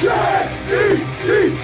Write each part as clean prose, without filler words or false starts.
J-E-T-S,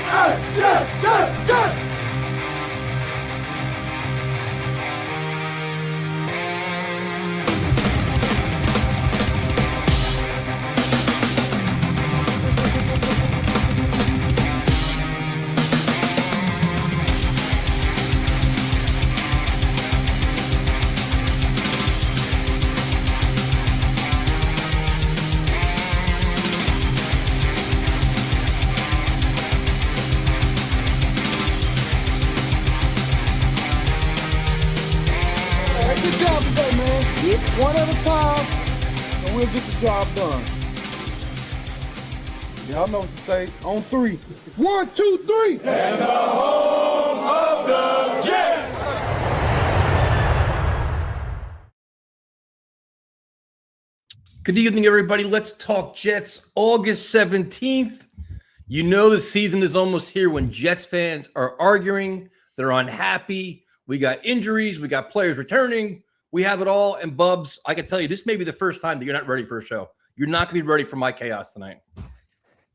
Good job today, man. One at a time, and we'll get the job done. Y'all know what to say. On three. 1, 2, 3. and the home of the Jets. Good evening, everybody. Let's talk Jets. August 17th. You know the season is almost here when Jets fans are arguing. They're unhappy. We got injuries. We got players returning. We have it all. And Bubs, I can tell you, this may be the first time that you're not ready for a show. You're not going to be ready for my chaos tonight.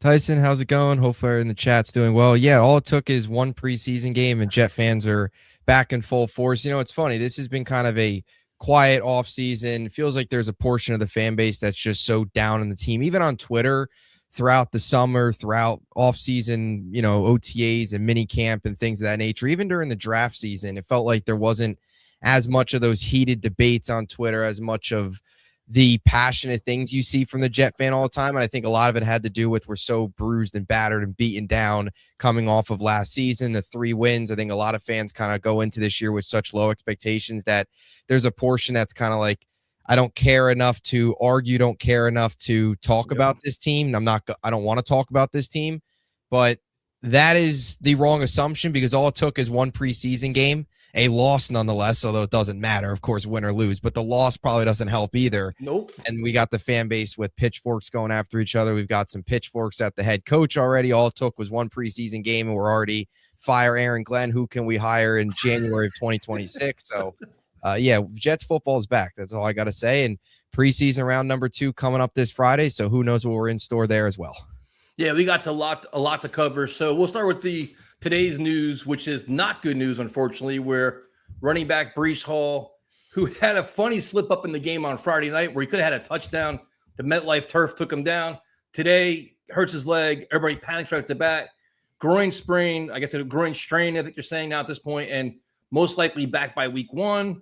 Tyson, how's it going? Hopefully everyone in the chat's doing well. Yeah, all it took is one preseason game, and Jet fans are back in full force. You know, it's funny. This has been kind of a quiet offseason. It feels like there's a portion of the fan base that's just so down on the team, even on Twitter throughout the summer, throughout offseason, you know, OTAs and mini camp and things of that nature. Even during the draft season, it felt like there wasn't as much of those heated debates on Twitter, as much of the passionate things you see from the Jet fan all the time. And I think a lot of it had to do with we're so bruised and battered and beaten down coming off of last season, the 3 wins. I think a lot of fans kind of go into this year with such low expectations that there's a portion that's kind of like, I don't care enough to argue, don't care enough to talk about this team. I don't want to talk about this team, but that is the wrong assumption, because all it took is one preseason game, a loss nonetheless, although it doesn't matter, of course, win or lose, but the loss probably doesn't help either. Nope. And we got the fan base with pitchforks going after each other. We've got some pitchforks at the head coach already. All it took was one preseason game, and we're already fire Aaron Glenn. Who can we hire in January of 2026? So, yeah, Jets football is back. That's all I got to say. And preseason round number 2 coming up this Friday, so who knows what we're in store there as well. Yeah, we got a lot to cover. So we'll start with today's news, which is not good news, unfortunately, where running back Breece Hall, who had a funny slip up in the game on Friday night where he could have had a touchdown. The MetLife turf took him down. Today, hurts his leg. Everybody panics right at the bat. Groin sprain, I guess a groin strain, I think you're saying now at this point, and most likely back by week 1.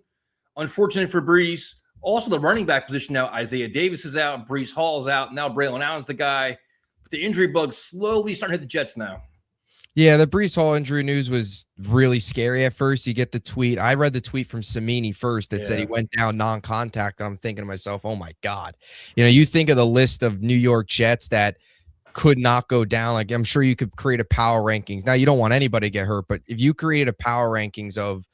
Unfortunate for Breece. Also, the running back position now, Isaiah Davis is out. Breece Hall is out. Now Braylon Allen's the guy. But the injury bug's slowly starting to hit the Jets now. Yeah, the Breece Hall injury news was really scary at first. You get the tweet. I read the tweet from Samini first that said he went down non-contact. I'm thinking to myself, oh, my God. You know, you think of the list of New York Jets that could not go down. Like, I'm sure you could create a power rankings. Now, you don't want anybody to get hurt, but if you create a power rankings of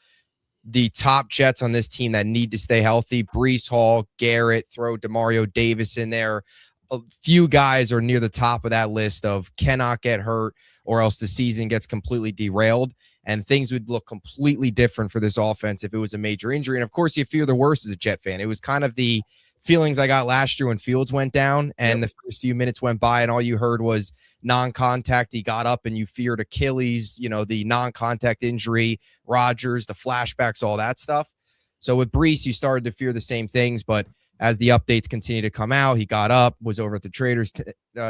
the top Jets on this team that need to stay healthy, Breece Hall, Garrett, throw DeMario Davis in there. A few guys are near the top of that list of cannot get hurt or else the season gets completely derailed, and things would look completely different for this offense if it was a major injury. And of course, you fear the worst as a Jet fan. It was kind of the feelings I got last year when Fields went down and the first few minutes went by and all you heard was non-contact. He got up and you feared Achilles, you know, the non-contact injury, Rodgers, the flashbacks, all that stuff. So with Breece, you started to fear the same things, but as the updates continue to come out, he got up, was over at the Traders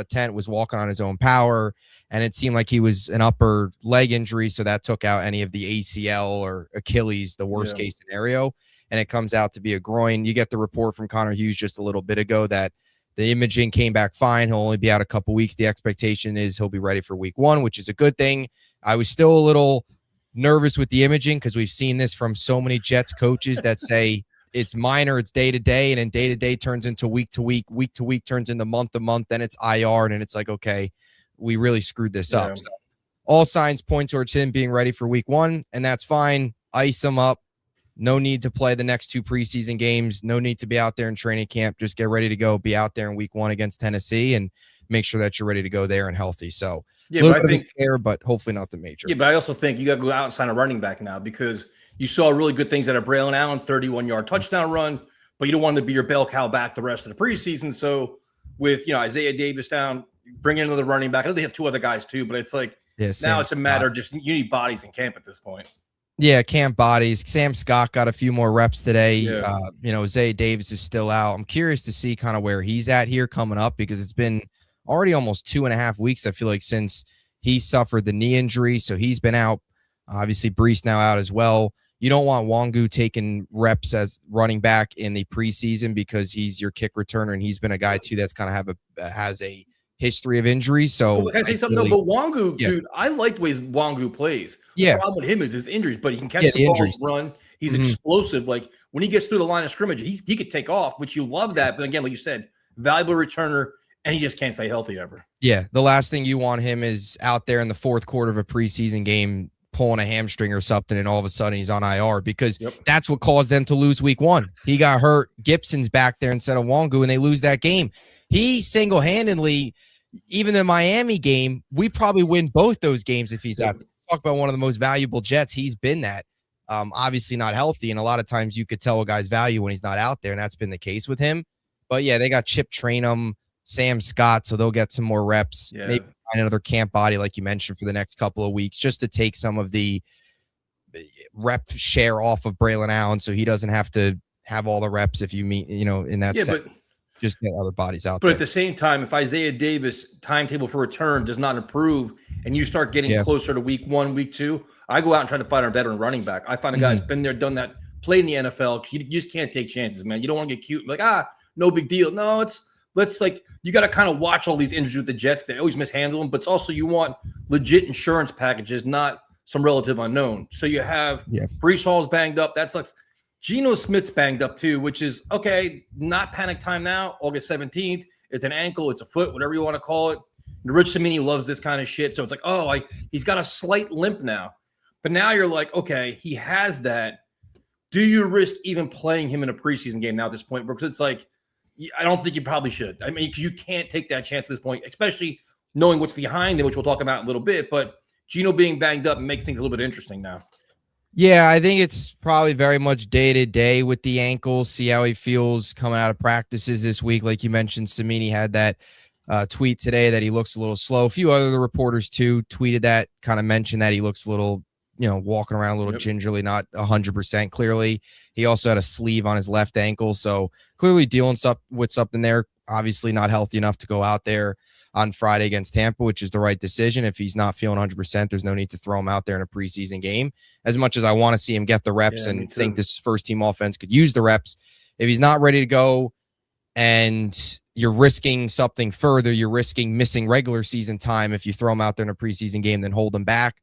tent, was walking on his own power, and it seemed like he was an upper leg injury, so that took out any of the ACL or Achilles, the worst case scenario, and it comes out to be a groin. You get the report from Connor Hughes just a little bit ago that the imaging came back fine. He'll only be out a couple weeks. The expectation is he'll be ready for week 1, which is a good thing. I was still a little nervous with the imaging because we've seen this from so many Jets coaches that say it's minor, it's day to day, and then day to day turns into week to week to week turns into month to month, then it's IR, and then it's like, okay, we really screwed this up. So all signs point towards him being ready for week 1, and that's fine. Ice him up. No need to play the next 2 preseason games. No need to be out there in training camp. Just get ready to go. Be out there in week 1 against Tennessee and make sure that you're ready to go there and healthy. So a little bit of a scare, but hopefully not the major. Yeah, but I also think you got to go out and sign a running back now because you saw really good things out of Braylon Allen, 31-yard touchdown run, but you don't want him to be your bell cow back the rest of the preseason. So with, Isaiah Davis down, bring in another running back. I know they have 2 other guys too, but it's like now Sam it's a matter of just you need bodies in camp at this point. Yeah, camp bodies. Sam Scott got a few more reps today. Yeah. Zay Davis is still out. I'm curious to see kind of where he's at here coming up because it's been already almost 2.5 weeks, I feel like, since he suffered the knee injury. So he's been out. Obviously, Brees now out as well. You don't want Wangu taking reps as running back in the preseason because he's your kick returner, and he's been a guy, too, that's kind of has a history of injuries. So can I say something? But Wangu, dude, I like the way Wangu plays. The problem with him is his injuries, but he can catch the ball and run. He's explosive. Like when he gets through the line of scrimmage, he could take off, which you love that. But again, like you said, valuable returner, and he just can't stay healthy ever. Yeah, the last thing you want him is out there in the fourth quarter of a preseason game pulling a hamstring or something, and all of a sudden he's on IR because that's what caused them to lose week 1. He got hurt. Gibson's back there instead of Wangu, and they lose that game. He single-handedly, even the Miami game, we probably win both those games if he's out there. Talk about one of the most valuable Jets. He's been that. Obviously not healthy, and a lot of times you could tell a guy's value when he's not out there, and that's been the case with him. But, yeah, they got Chip Trainum, Sam Scott, so they'll get some more reps. Yeah. Maybe find another camp body, like you mentioned, for the next couple of weeks just to take some of the rep share off of Braylon Allen so he doesn't have to have all the reps if you meet, in that set. Just get other bodies out there. But at the same time, if Isaiah Davis' timetable for return does not improve and you start getting closer to week 1, week 2, I go out and try to find our veteran running back. I find a guy that's been there, done that, played in the NFL. You just can't take chances, man. You don't want to get cute. Like, no big deal. No, you got to kind of watch all these injuries with the Jets. They always mishandle them, but it's also you want legit insurance packages, not some relative unknown. So you have Brees Hall's banged up. That's like Geno Smith's banged up too, which is okay. Not panic time now. August 17th. It's an ankle. It's a foot. Whatever you want to call it. Rich Cimini loves this kind of shit. So it's like, he's got a slight limp now. But now you're like, okay, he has that. Do you risk even playing him in a preseason game now at this point? Because it's like, I don't think you probably should. I mean, because you can't take that chance at this point, especially knowing what's behind them, which we'll talk about in a little bit. But Geno being banged up makes things a little bit interesting now. Yeah, I think it's probably very much day to day with the ankle. See how he feels coming out of practices this week. Like you mentioned, Cimini had that tweet today that he looks a little slow. A few other reporters too tweeted that, kind of mentioned that he looks a little, walking around a little gingerly, not 100% clearly. He also had a sleeve on his left ankle, so clearly dealing with something there. Obviously not healthy enough to go out there on Friday against Tampa, which is the right decision. If he's not feeling 100%, there's no need to throw him out there in a preseason game. As much as I want to see him get the reps and think this first team offense could use the reps, if he's not ready to go and you're risking something further, you're risking missing regular season time if you throw him out there in a preseason game, then hold him back.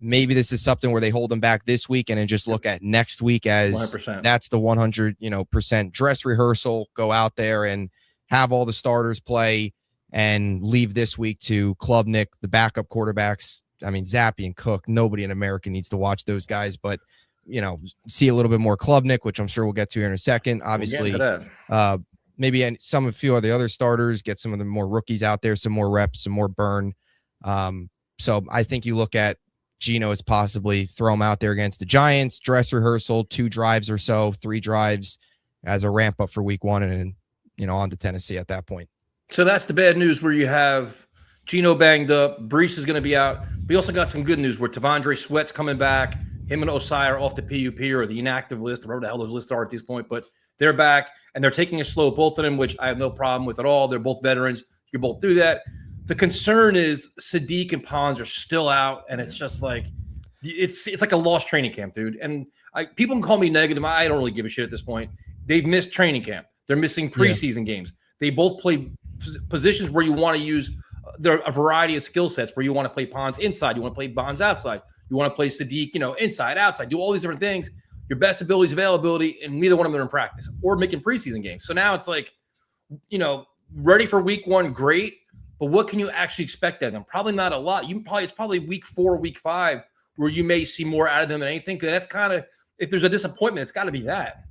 Maybe this is something where they hold him back this week and then just look at next week as 100%. That's the 100% dress rehearsal. Go out there and have all the starters play and leave this week to Klubnik, the backup quarterbacks. I mean, Zappe and Cook, nobody in America needs to watch those guys, but see a little bit more Klubnik, which I'm sure we'll get to here in a second. Obviously, maybe a few of the other starters, get some of the more rookies out there, some more reps, some more burn. So I think you look at Geno as possibly throw him out there against the Giants, dress rehearsal, 2 drives or so, 3 drives as a ramp up for week 1, and then, on to Tennessee at that point. So that's the bad news where you have Geno banged up. Brees is going to be out. We also got some good news where Tavondre Sweat's coming back. Him and Osai are off the PUP or the inactive list, or whatever the hell those lists are at this point, but they're back and they're taking it slow, both of them, which I have no problem with at all. They're both veterans. You both do that. The concern is Sadiq and Pons are still out, and it's just like it's like a lost training camp, dude. And people can call me negative. I don't really give a shit at this point. They've missed training camp. They're missing preseason games. They both play positions where you want to use a variety of skill sets, where you want to play Pons inside, you want to play Bonds outside, you want to play Sadiq, inside, outside, do all these different things. Your best ability is availability, and neither one of them are in practice or making preseason games. So now it's like, ready for week 1, great. But what can you actually expect of them? Probably not a lot. It's probably week 4, week 5 where you may see more out of them than anything. Because that's kind of, if there's a disappointment, it's got to be that.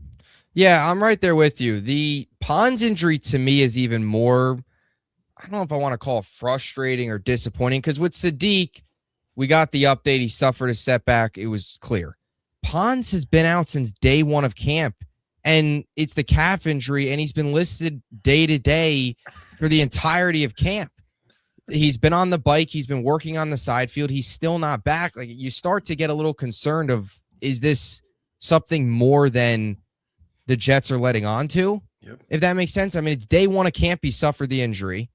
Yeah, I'm right there with you. The Pons injury to me is even more, I don't know if I want to call it frustrating or disappointing, because with Sadiq, we got the update. He suffered a setback. It was clear. Pons has been out since day 1 of camp, and it's the calf injury, and he's been listed day to day for the entirety of camp. He's been on the bike. He's been working on the side field. He's still not back. Like, you start to get a little concerned of, is this something more than the Jets are letting on to? Yep. If that makes sense. I mean, it's day one of camp. He suffered the injury,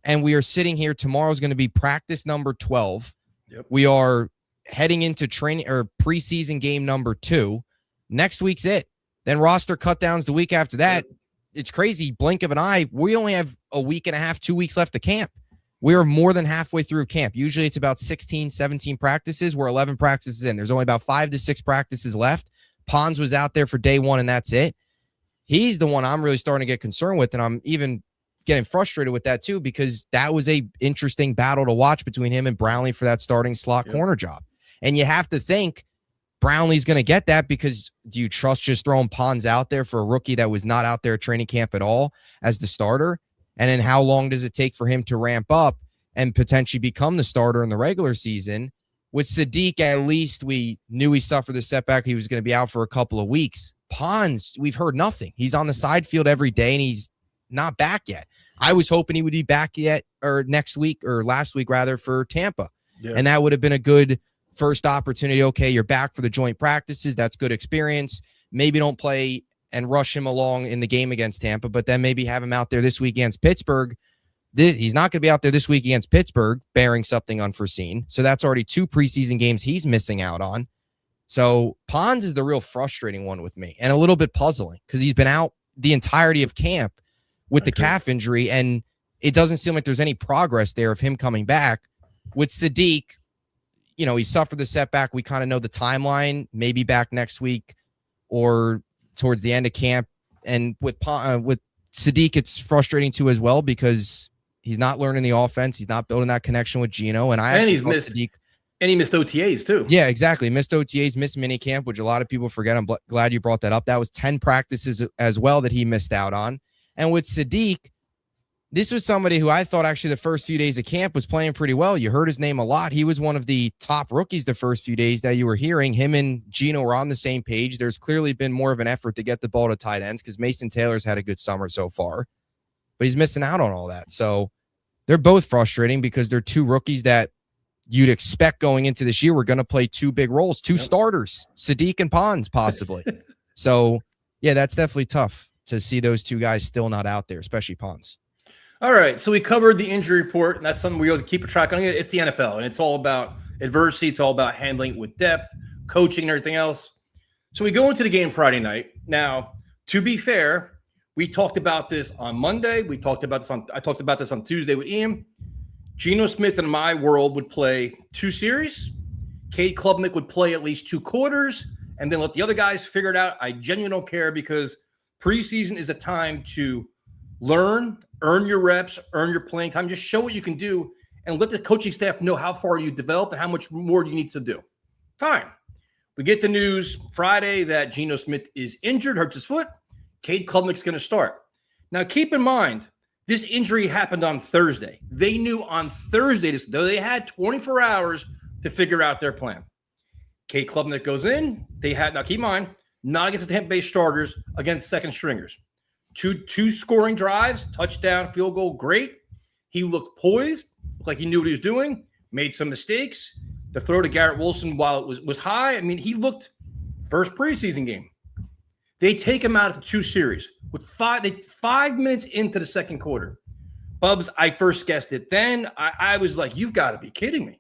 and we are sitting here. Tomorrow's going to be practice number 12. Yep. We are heading into training or preseason game number 2. Next week's it. Then roster cut downs the week after that. Yep. It's crazy. Blink of an eye. We only have a week and a half, 2 weeks left of camp. We are more than halfway through camp. Usually it's about 16, 17 practices. We're 11 practices in. There's only about 5 to 6 practices left. Pons was out there for day 1, and that's it. He's the one I'm really starting to get concerned with, and I'm even getting frustrated with that too, because that was a interesting battle to watch between him and Brownlee for that starting slot corner job. And you have to think Brownlee's going to get that, because do you trust just throwing Pons out there for a rookie that was not out there at training camp at all as the starter? And then how long does it take for him to ramp up and potentially become the starter in the regular season? With Sadiq, at least we knew he suffered the setback. He was going to be out for a couple of weeks. Pons, we've heard nothing. He's on the side field every day, and he's not back yet. I was hoping he would be back next week, or last week rather, for Tampa. Yeah. And that would have been a good first opportunity. Okay, you're back for the joint practices. That's good experience. Maybe don't play and rush him along in the game against Tampa, but then maybe have him out there this week against Pittsburgh. He's not going to be out there this week against Pittsburgh, bearing something unforeseen. So that's already 2 preseason games he's missing out on. So Pons is the real frustrating one with me, and a little bit puzzling, because he's been out the entirety of camp with the calf injury, and it doesn't seem like there's any progress there of him coming back. With Sadiq, he suffered the setback. We kind of know the timeline, maybe back next week or towards the end of camp. And with Sadiq, it's frustrating too as well, because he's not learning the offense. He's not building that connection with Geno. And he's missed Sadiq. And he missed OTAs too. Yeah, exactly. Missed OTAs, missed minicamp, which a lot of people forget. I'm glad you brought that up. That was 10 practices as well that he missed out on. And with Sadiq, this was somebody who I thought actually the first few days of camp was playing pretty well. You heard his name a lot. He was one of the top rookies the first few days that you were hearing. Him and Geno were on the same page. There's clearly been more of an effort to get the ball to tight ends, because Mason Taylor's had a good summer so far, but he's missing out on all that. So they're both frustrating, because they're 2 rookies that you'd expect going into this year we're going to play 2 big roles, 2 starters, Sadiq and Pons possibly. So, yeah, that's definitely tough to see those 2 guys still not out there, especially Pons. All right, so we covered the injury report, and that's something we always keep a track on. It's the NFL, and it's all about adversity. It's all about handling it with depth, coaching, and everything else. So we go into the game Friday night. Now, to be fair, we talked about this on Monday. I talked about this on Tuesday with Ian. Geno Smith in my world would play 2 series. Cade Klubnik would play at least 2 quarters, and then let the other guys figure it out. I genuinely don't care, because preseason is a time to learn, earn your reps, earn your playing time. Just show what you can do, and let the coaching staff know how far you developed and how much more you need to do. Fine. We get the news Friday that Geno Smith is injured, hurts his foot. Cade Klubnik's going to start. Now, keep in mind, this injury happened on Thursday. They knew on Thursday, though they had 24 hours to figure out their plan. Cade Klubnik goes in. Now keep in mind, not against the Tampa Bay starters, against second stringers. Two scoring drives, touchdown, field goal, great. He looked poised, looked like he knew what he was doing, made some mistakes. The throw to Garrett Wilson, while it was high, I mean, he looked first preseason game. They take him out of the 2 series with 5 minutes into the second quarter. Bubs, I first guessed it then. I was like, you've got to be kidding me.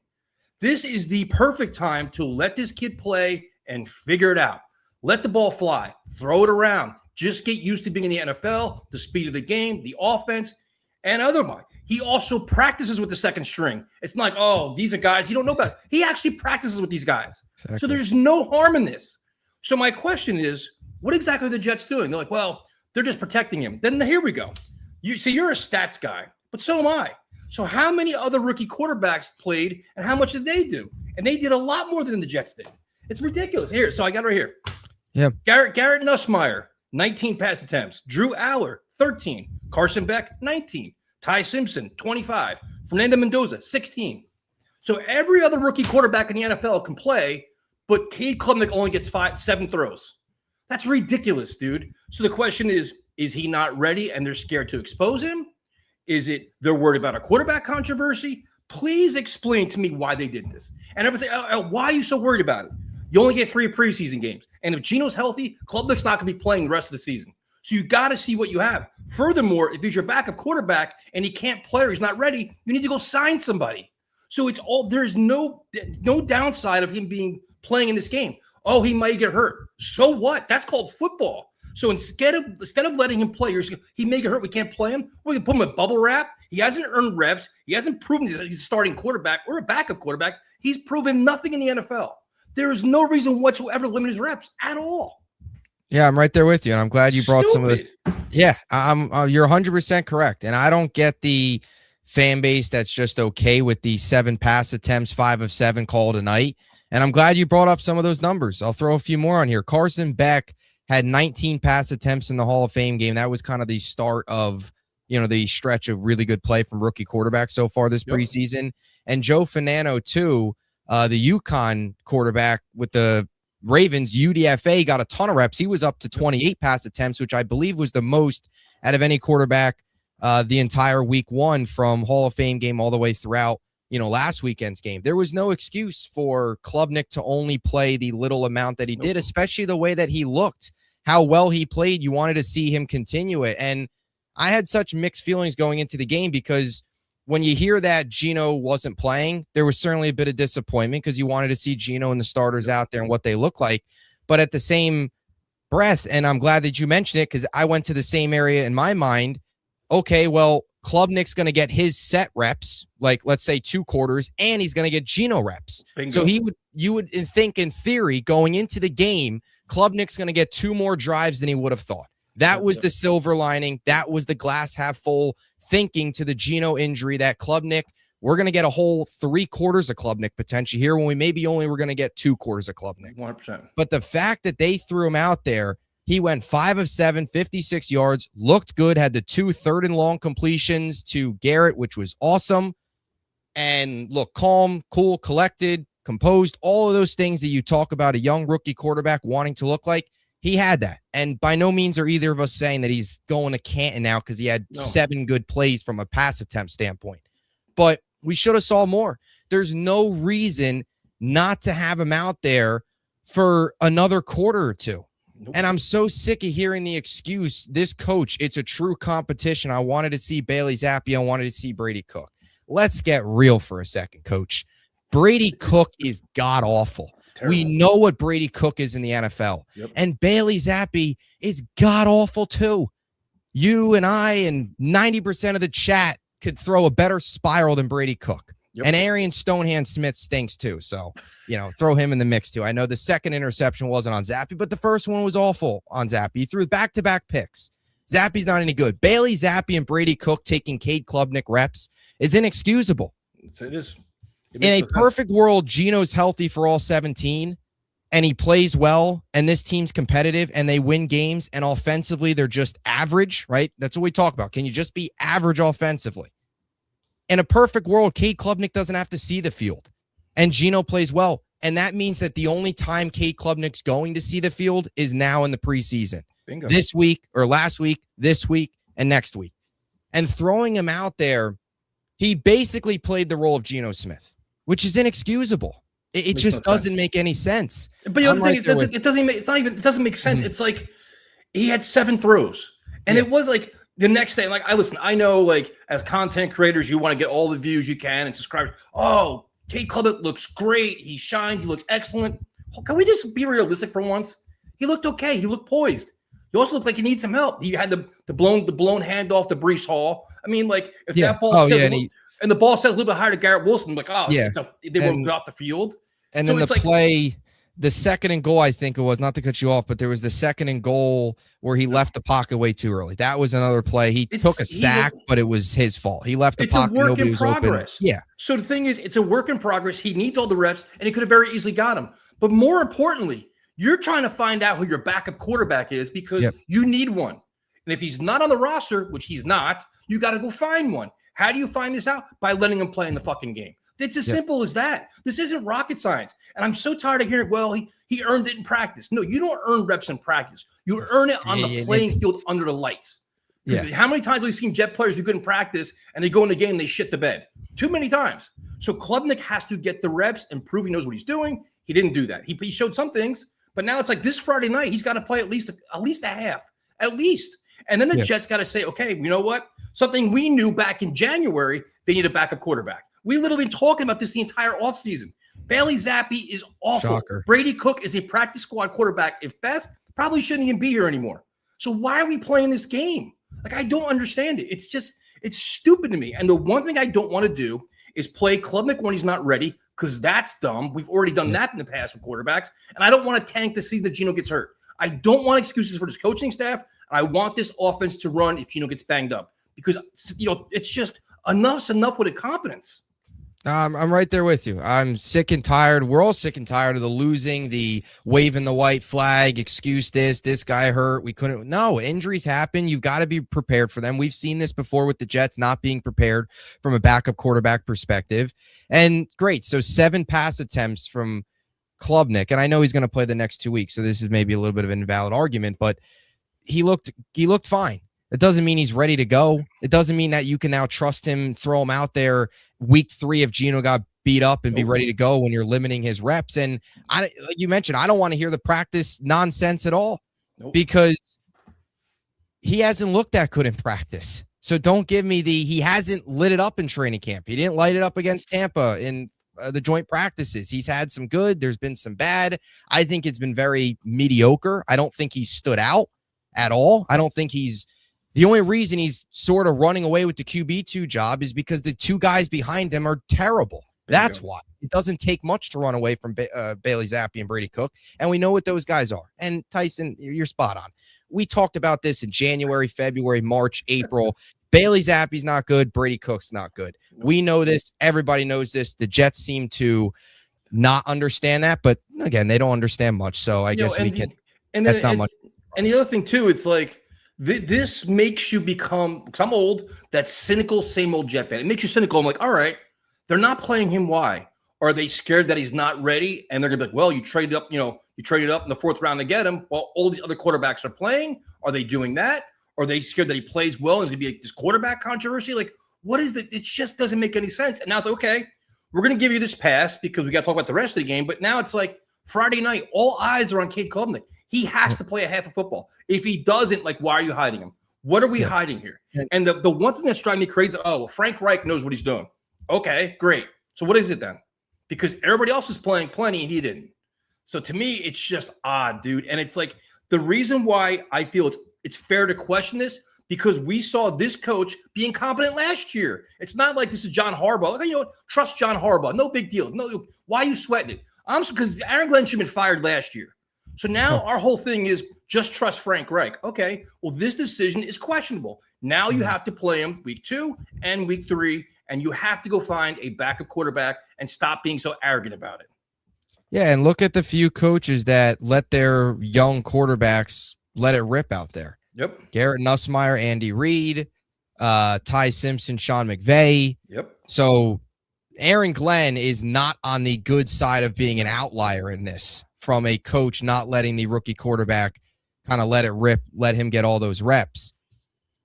This is the perfect time to let this kid play and figure it out. Let the ball fly, throw it around. Just get used to being in the NFL, the speed of the game, the offense, and otherwise. He also practices with the second string. It's not like, oh, these are guys he don't know about. He actually practices with these guys. Exactly. So there's no harm in this. So my question is, what exactly are the Jets doing? They're like, well, they're just protecting him. Then here we go. You're a stats guy, but so am I. So how many other rookie quarterbacks played, and how much did they do? And they did a lot more than the Jets did. It's ridiculous. Here, so I got it right here. Yeah. Garrett Nussmeier, 19 pass attempts. Drew Aller, 13. Carson Beck, 19. Ty Simpson, 25. Fernando Mendoza, 16. So every other rookie quarterback in the NFL can play, but Cade Klubnik only gets 7 throws. That's ridiculous, dude. So the question is he not ready and they're scared to expose him? Is it they're worried about a quarterback controversy? Please explain to me why they did this. And I would say, why are you so worried about it? You only get 3 preseason games. And if Geno's healthy, Klubnik's not going to be playing the rest of the season. So you got to see what you have. Furthermore, if he's your backup quarterback and he can't play or he's not ready, you need to go sign somebody. So it's all, there's no downside of him playing in this game. Oh, he might get hurt. So what? That's called football. So instead of letting him play, he may get hurt. We can't play him. We can put him in bubble wrap. He hasn't earned reps. He hasn't proven he's a starting quarterback or a backup quarterback. He's proven nothing in the NFL. There is no reason whatsoever to limit his reps at all. Yeah, I'm right there with you, and I'm glad you brought some of this. Yeah, you're 100% correct, and I don't get the fan base that's just okay with the 7 pass attempts, 5 of 7 called a night. And I'm glad you brought up some of those numbers. I'll throw a few more on here. Carson Beck had 19 pass attempts in the Hall of Fame game. That was kind of the start of, the stretch of really good play from rookie quarterbacks so far this preseason. And Joe Fanano, too, the UConn quarterback with the Ravens, UDFA, got a ton of reps. He was up to 28 pass attempts, which I believe was the most out of any quarterback the entire week 1 from Hall of Fame game all the way throughout, last weekend's game. There was no excuse for Klubnik to only play the little amount that he did, especially the way that he looked, how well he played. You wanted to see him continue it. And I had such mixed feelings going into the game because when you hear that Geno wasn't playing, there was certainly a bit of disappointment because you wanted to see Geno and the starters out there and what they look like. But at the same breath, and I'm glad that you mentioned it because I went to the same area in my mind. Okay, well, Klubnik's going to get his set reps, like let's say 2 quarters, and he's going to get Geno reps. Bingo. So you would think in theory going into the game, Klubnik's going to get 2 more drives than he would have thought. That was the silver lining. That was the glass half full thinking to the Geno injury that Klubnik, we're going to get a whole 3 quarters of Klubnik potentially here when we maybe only we're going to get 2 quarters of Klubnik. 100%. But the fact that they threw him out there, he went 5 of 7, 56 yards, looked good, had the 2 third and long completions to Garrett, which was awesome, and looked calm, cool, collected, composed, all of those things that you talk about a young rookie quarterback wanting to look like. He had that. And by no means are either of us saying that he's going to Canton now because he had 7 good plays from a pass attempt standpoint. But we should have saw more. There's no reason not to have him out there for another quarter or 2. Nope. And I'm so sick of hearing the excuse, this coach, it's a true competition. I wanted to see Bailey Zappi. I wanted to see Brady Cook. Let's get real for a second, coach. Brady Cook is god-awful. Terrible. We know what Brady Cook is in the NFL. Yep. And Bailey Zappi is god-awful too. You and I and 90% of the chat could throw a better spiral than Brady Cook. Yep. And Arian Stonehand Smith stinks too. So, throw him in the mix too. I know the second interception wasn't on Zappi, but the first one was awful on Zappi. He threw back-to-back picks. Zappi's not any good. Bailey Zappi and Brady Cook taking Cade Klubnik reps is inexcusable. It is. In a perfect world, Geno's healthy for all 17, and he plays well, and this team's competitive, and they win games, and offensively, they're just average, right? That's what we talk about. Can you just be average offensively? In a perfect world, Cade Klubnik doesn't have to see the field, and Geno plays well, and that means that the only time Cade Klubnik's going to see the field is now in the preseason. Bingo. This week, or last week, this week, and next week. And throwing him out there, he basically played the role of Geno Smith, which is inexcusable. It just doesn't make any sense. But the other thing is, it doesn't make sense. Mm-hmm. It's like he had 7 throws, and it was like the next day. Like I know, like as content creators, you want to get all the views you can and subscribers. Oh, Cade Klubnik looks great. He shined. He looks excellent. Can we just be realistic for once? He looked okay. He looked poised. He also looked like he needs some help. He had the blown handoff to Breece Hall. I mean, like if that ball says and the ball says a little bit higher to Garrett Wilson, I'm like, they won't go off the field. And then the play, the second and goal, I think it was, not to cut you off, but there was the second and goal where he left the pocket way too early. That was another play. He took a sack, but it was his fault. He left the pocket. It's a work in progress. Yeah. So the thing is, it's a work in progress. He needs all the reps, and he could have very easily got him. But more importantly, you're trying to find out who your backup quarterback is because you need one. And if he's not on the roster, which he's not, you got to go find one. How do you find this out? By letting him play in the fucking game. It's as simple as that. This isn't rocket science. And I'm so tired of hearing, well, he earned it in practice. No, you don't earn reps in practice. You earn it on the playing field under the lights. Because how many times have we seen Jet players be good in practice and they go in the game and they shit the bed? Too many times. So Klubnik has to get the reps and prove he knows what he's doing. He didn't do that. He showed some things, but now it's like this Friday night, he's got to play at least a half, at least. And then the Jets got to say, okay, you know what? Something we knew back in January, they need a backup quarterback. We literally been talking about this the entire offseason. Bailey Zappi is awful. Shocker. Brady Cook is a practice squad quarterback. If best, probably shouldn't even be here anymore. So why are we playing this game? Like, I don't understand it. It's stupid to me. And the one thing I don't want to do is play Klubnik when he's not ready, because that's dumb. We've already done that in the past with quarterbacks. And I don't want to tank the season that Geno gets hurt. I don't want excuses for this coaching staff. I want this offense to run if Geno gets banged up, because, it's just enough's enough with incompetence. I'm right there with you. I'm sick and tired. We're all sick and tired of the losing, the waving the white flag, excuse this guy hurt. We couldn't. No, injuries happen. You've got to be prepared for them. We've seen this before with the Jets not being prepared from a backup quarterback perspective. And great. So 7 pass attempts from Klubnik. And I know he's going to play the next 2 weeks. So this is maybe a little bit of an invalid argument, but he looked fine. It doesn't mean he's ready to go. It doesn't mean that you can now trust him, throw him out there week 3 if Geno got beat up and be ready to go when you're limiting his reps. And like you mentioned, I don't want to hear the practice nonsense at all because he hasn't looked that good in practice. So don't give me he hasn't lit it up in training camp. He didn't light it up against Tampa in the joint practices. He's had some good. There's been some bad. I think it's been very mediocre. I don't think he's stood out at all. I don't think the only reason he's sort of running away with the QB2 job is because the 2 guys behind him are terrible. That's why. It doesn't take much to run away from Bailey Zappi and Brady Cook, and we know what those guys are. And Tyson, you're spot on. We talked about this in January, February, March, April. Bailey Zappi's not good. Brady Cook's not good. We know this. Everybody knows this. The Jets seem to not understand that, but again, they don't understand much, so I guess we can. And that's not much. And the other thing, too, it's like, this makes you become, because I'm old, that cynical, same old Jet fan. It makes you cynical. I'm like, all right, they're not playing him. Why? Are they scared that he's not ready? And they're going to be like, well, you traded up in the 4th round to get him while all these other quarterbacks are playing. Are they doing that? Are they scared that he plays well and there's going to be this quarterback controversy? Like, what is that? It just doesn't make any sense. And now it's like, okay, we're going to give you this pass because we got to talk about the rest of the game. But now it's like Friday night, all eyes are on Cade Klubnik. He has to play a half of football. If he doesn't, like, why are you hiding him? What are we hiding here? And the one thing that's driving me crazy, Frank Reich knows what he's doing. Okay, great. So what is it then? Because everybody else is playing plenty and he didn't. So to me, it's just odd, dude. And it's like the reason why I feel it's fair to question this, because we saw this coach be incompetent last year. It's not like this is John Harbaugh. Okay, trust John Harbaugh. No big deal. No, why are you sweating it? Because Aaron Glenn should have been fired last year. So now our whole thing is just trust Frank Reich. Okay, well, this decision is questionable. Now you have to play him week 2 and week 3, and you have to go find a backup quarterback and stop being so arrogant about it. Yeah, and look at the few coaches that let their young quarterbacks let it rip out there. Yep. Garrett Nussmeier, Andy Reid, Ty Simpson, Sean McVay. Yep. So Aaron Glenn is not on the good side of being an outlier in this, from a coach not letting the rookie quarterback kind of let it rip, let him get all those reps.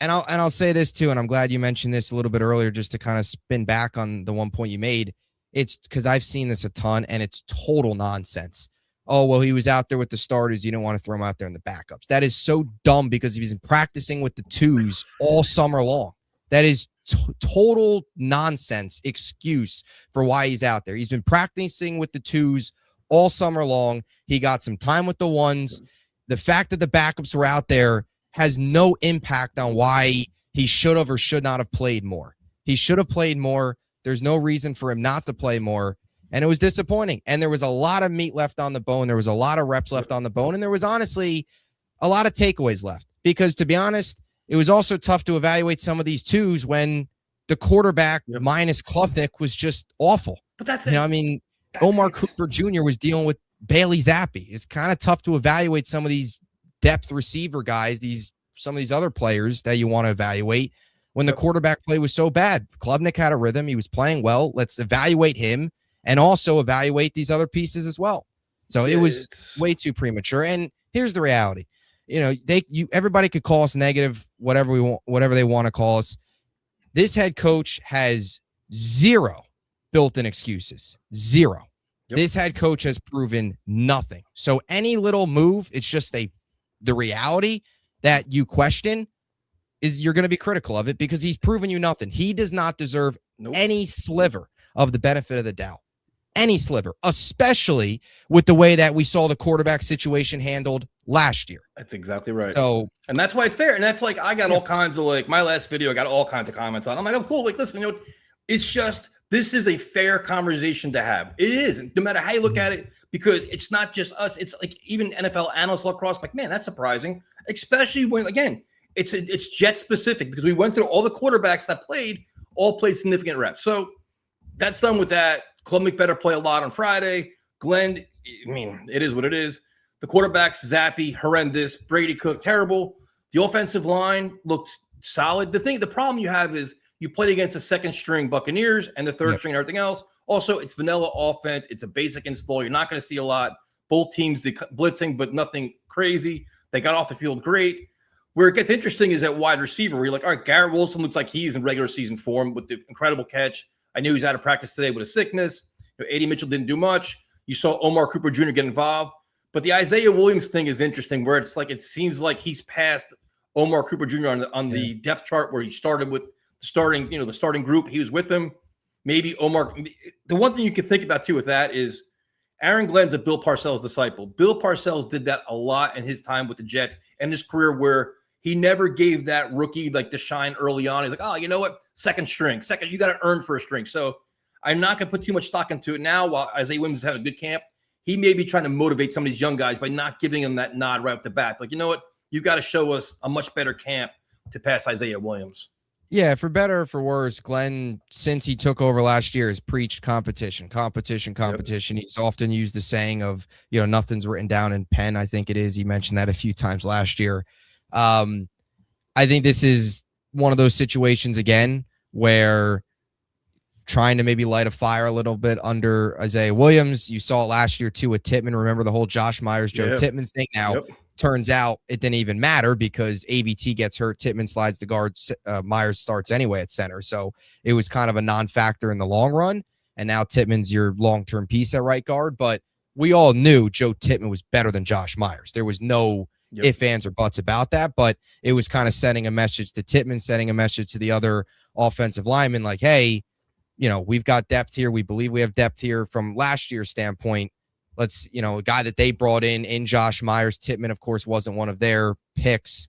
And I'll say this too, and I'm glad you mentioned this a little bit earlier, just to kind of spin back on the one point you made. It's because I've seen this a ton, and it's total nonsense. Oh, well, he was out there with the starters. You don't want to throw him out there in the backups. That is so dumb, because he's been practicing with the 2s all summer long. That is total nonsense excuse for why he's out there. He's been practicing with the 2s all summer long. He got some time with the 1s. The fact that the backups were out there has no impact on why he should have or should not have played more. He should have played more. There's no reason for him not to play more. And it was disappointing. And there was a lot of meat left on the bone. There was a lot of reps left on the bone. And there was honestly a lot of takeaways left. Because to be honest, it was also tough to evaluate some of these 2s when the quarterback minus Klubnik was just awful. But that's I mean, Omar Cooper Jr. was dealing with Bailey Zappi. It's kind of tough to evaluate some of these depth receiver guys, some of these other players that you want to evaluate when the quarterback play was so bad. Klubnik had a rhythm. He was playing well. Let's evaluate him and also evaluate these other pieces as well. So it was way too premature. And here's the reality. everybody could call us negative, whatever we want, whatever they want to call us. This head coach has zero built-in excuses. Zero. Yep. This head coach has proven nothing. So any little move, it's just the reality that you question is you're going to be critical of it because he's proven you nothing. He does not deserve any sliver of the benefit of the doubt. Any sliver, especially with the way that we saw the quarterback situation handled last year. That's exactly right. So, and that's why it's fair. And that's like, I got all kinds of my last video, I got all kinds of comments on. I'm like, oh, cool. Like, listen, it's just, this is a fair conversation to have. It is, no matter how you look at it, because it's not just us. It's like even NFL analysts all across, like, man, that's surprising. Especially when, again, it's Jet specific because we went through all the quarterbacks that all played significant reps. So that's done with that. Klubnik better play a lot on Friday. Glenn, I mean, it is what it is. The quarterbacks, Zappy, horrendous. Brady Cook, terrible. The offensive line looked solid. The problem you have is you played against the second string Buccaneers and the third string and everything else. Also, it's vanilla offense. It's a basic install. You're not going to see a lot. Both teams blitzing, but nothing crazy. They got off the field great. Where it gets interesting is at wide receiver, where you're like, all right, Garrett Wilson looks like he's in regular season form with the incredible catch. I knew he's out of practice today with a sickness. A.D. Mitchell didn't do much. You saw Omar Cooper Jr. get involved. But the Isaiah Williams thing is interesting, where it's like it seems like he's passed Omar Cooper Jr. on the depth chart where he started with the starting group. He was with them. Maybe Omar. The one thing you can think about too with that is Aaron Glenn's a Bill Parcells disciple. Bill Parcells did that a lot in his time with the Jets and his career, where he never gave that rookie the shine early on. He's like, oh, you know what? Second, you got to earn first string. So I'm not going to put too much stock into it now. While Isaiah Williams has had a good camp, he may be trying to motivate some of these young guys by not giving them that nod right off the bat. Like, you know what? You got to show us a much better camp to pass Isaiah Williams. Yeah, for better or for worse, Glenn, since he took over last year, has preached competition. Yep. He's often used the saying of, nothing's written down in pen. I think it is. He mentioned that a few times last year. I think this is one of those situations again where trying to maybe light a fire a little bit under Isaiah Williams. You saw it last year too with Tittman. Remember the whole Josh Myers, Joe Tittman thing. Now, turns out it didn't even matter because ABT gets hurt. Tittman slides the guard. Myers starts anyway at center. So it was kind of a non-factor in the long run. And now Tittman's your long-term piece at right guard. But we all knew Joe Tittman was better than Josh Myers. There was no ifs, ands, or buts about that, but it was kind of sending a message to Tittman, sending a message to the other offensive linemen like, hey, we've got depth here. We believe we have depth here from last year's standpoint. Let's, a guy that they brought in Josh Myers. Tittman, of course, wasn't one of their picks,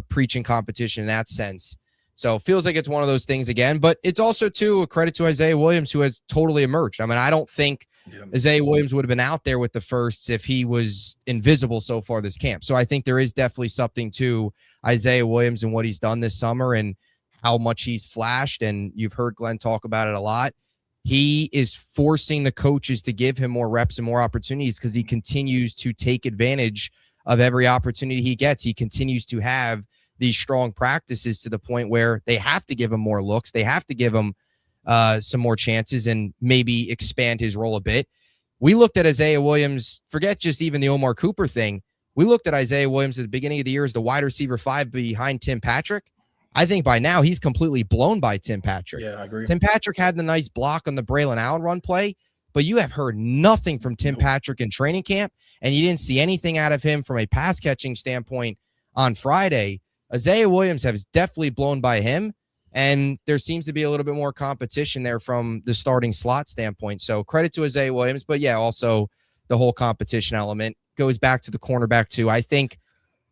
preaching competition in that sense. So it feels like it's one of those things again, but it's also, too, a credit to Isaiah Williams, who has totally emerged. I mean, I don't think Isaiah Williams would have been out there with the firsts if he was invisible so far this camp. So I think there is definitely something to Isaiah Williams and what he's done this summer and how much he's flashed. And you've heard Glenn talk about it a lot. He is forcing the coaches to give him more reps and more opportunities because he continues to take advantage of every opportunity he gets. He continues to have these strong practices to the point where they have to give him more looks. They have to give him some more chances and maybe expand his role a bit. We looked at Isaiah Williams, forget just even the Omar Cooper thing. We looked at Isaiah Williams at the beginning of the year as the wide receiver 5 behind Tim Patrick. I think by now he's completely blown by Tim Patrick. Yeah, I agree. Tim Patrick had the nice block on the Braylon Allen run play, but you have heard nothing from Tim Patrick in training camp, and you didn't see anything out of him from a pass catching standpoint on Friday. Isaiah Williams has definitely blown by him, and there seems to be a little bit more competition there from the starting slot standpoint. So credit to Isaiah Williams, but yeah, also the whole competition element goes back to the cornerback too. I think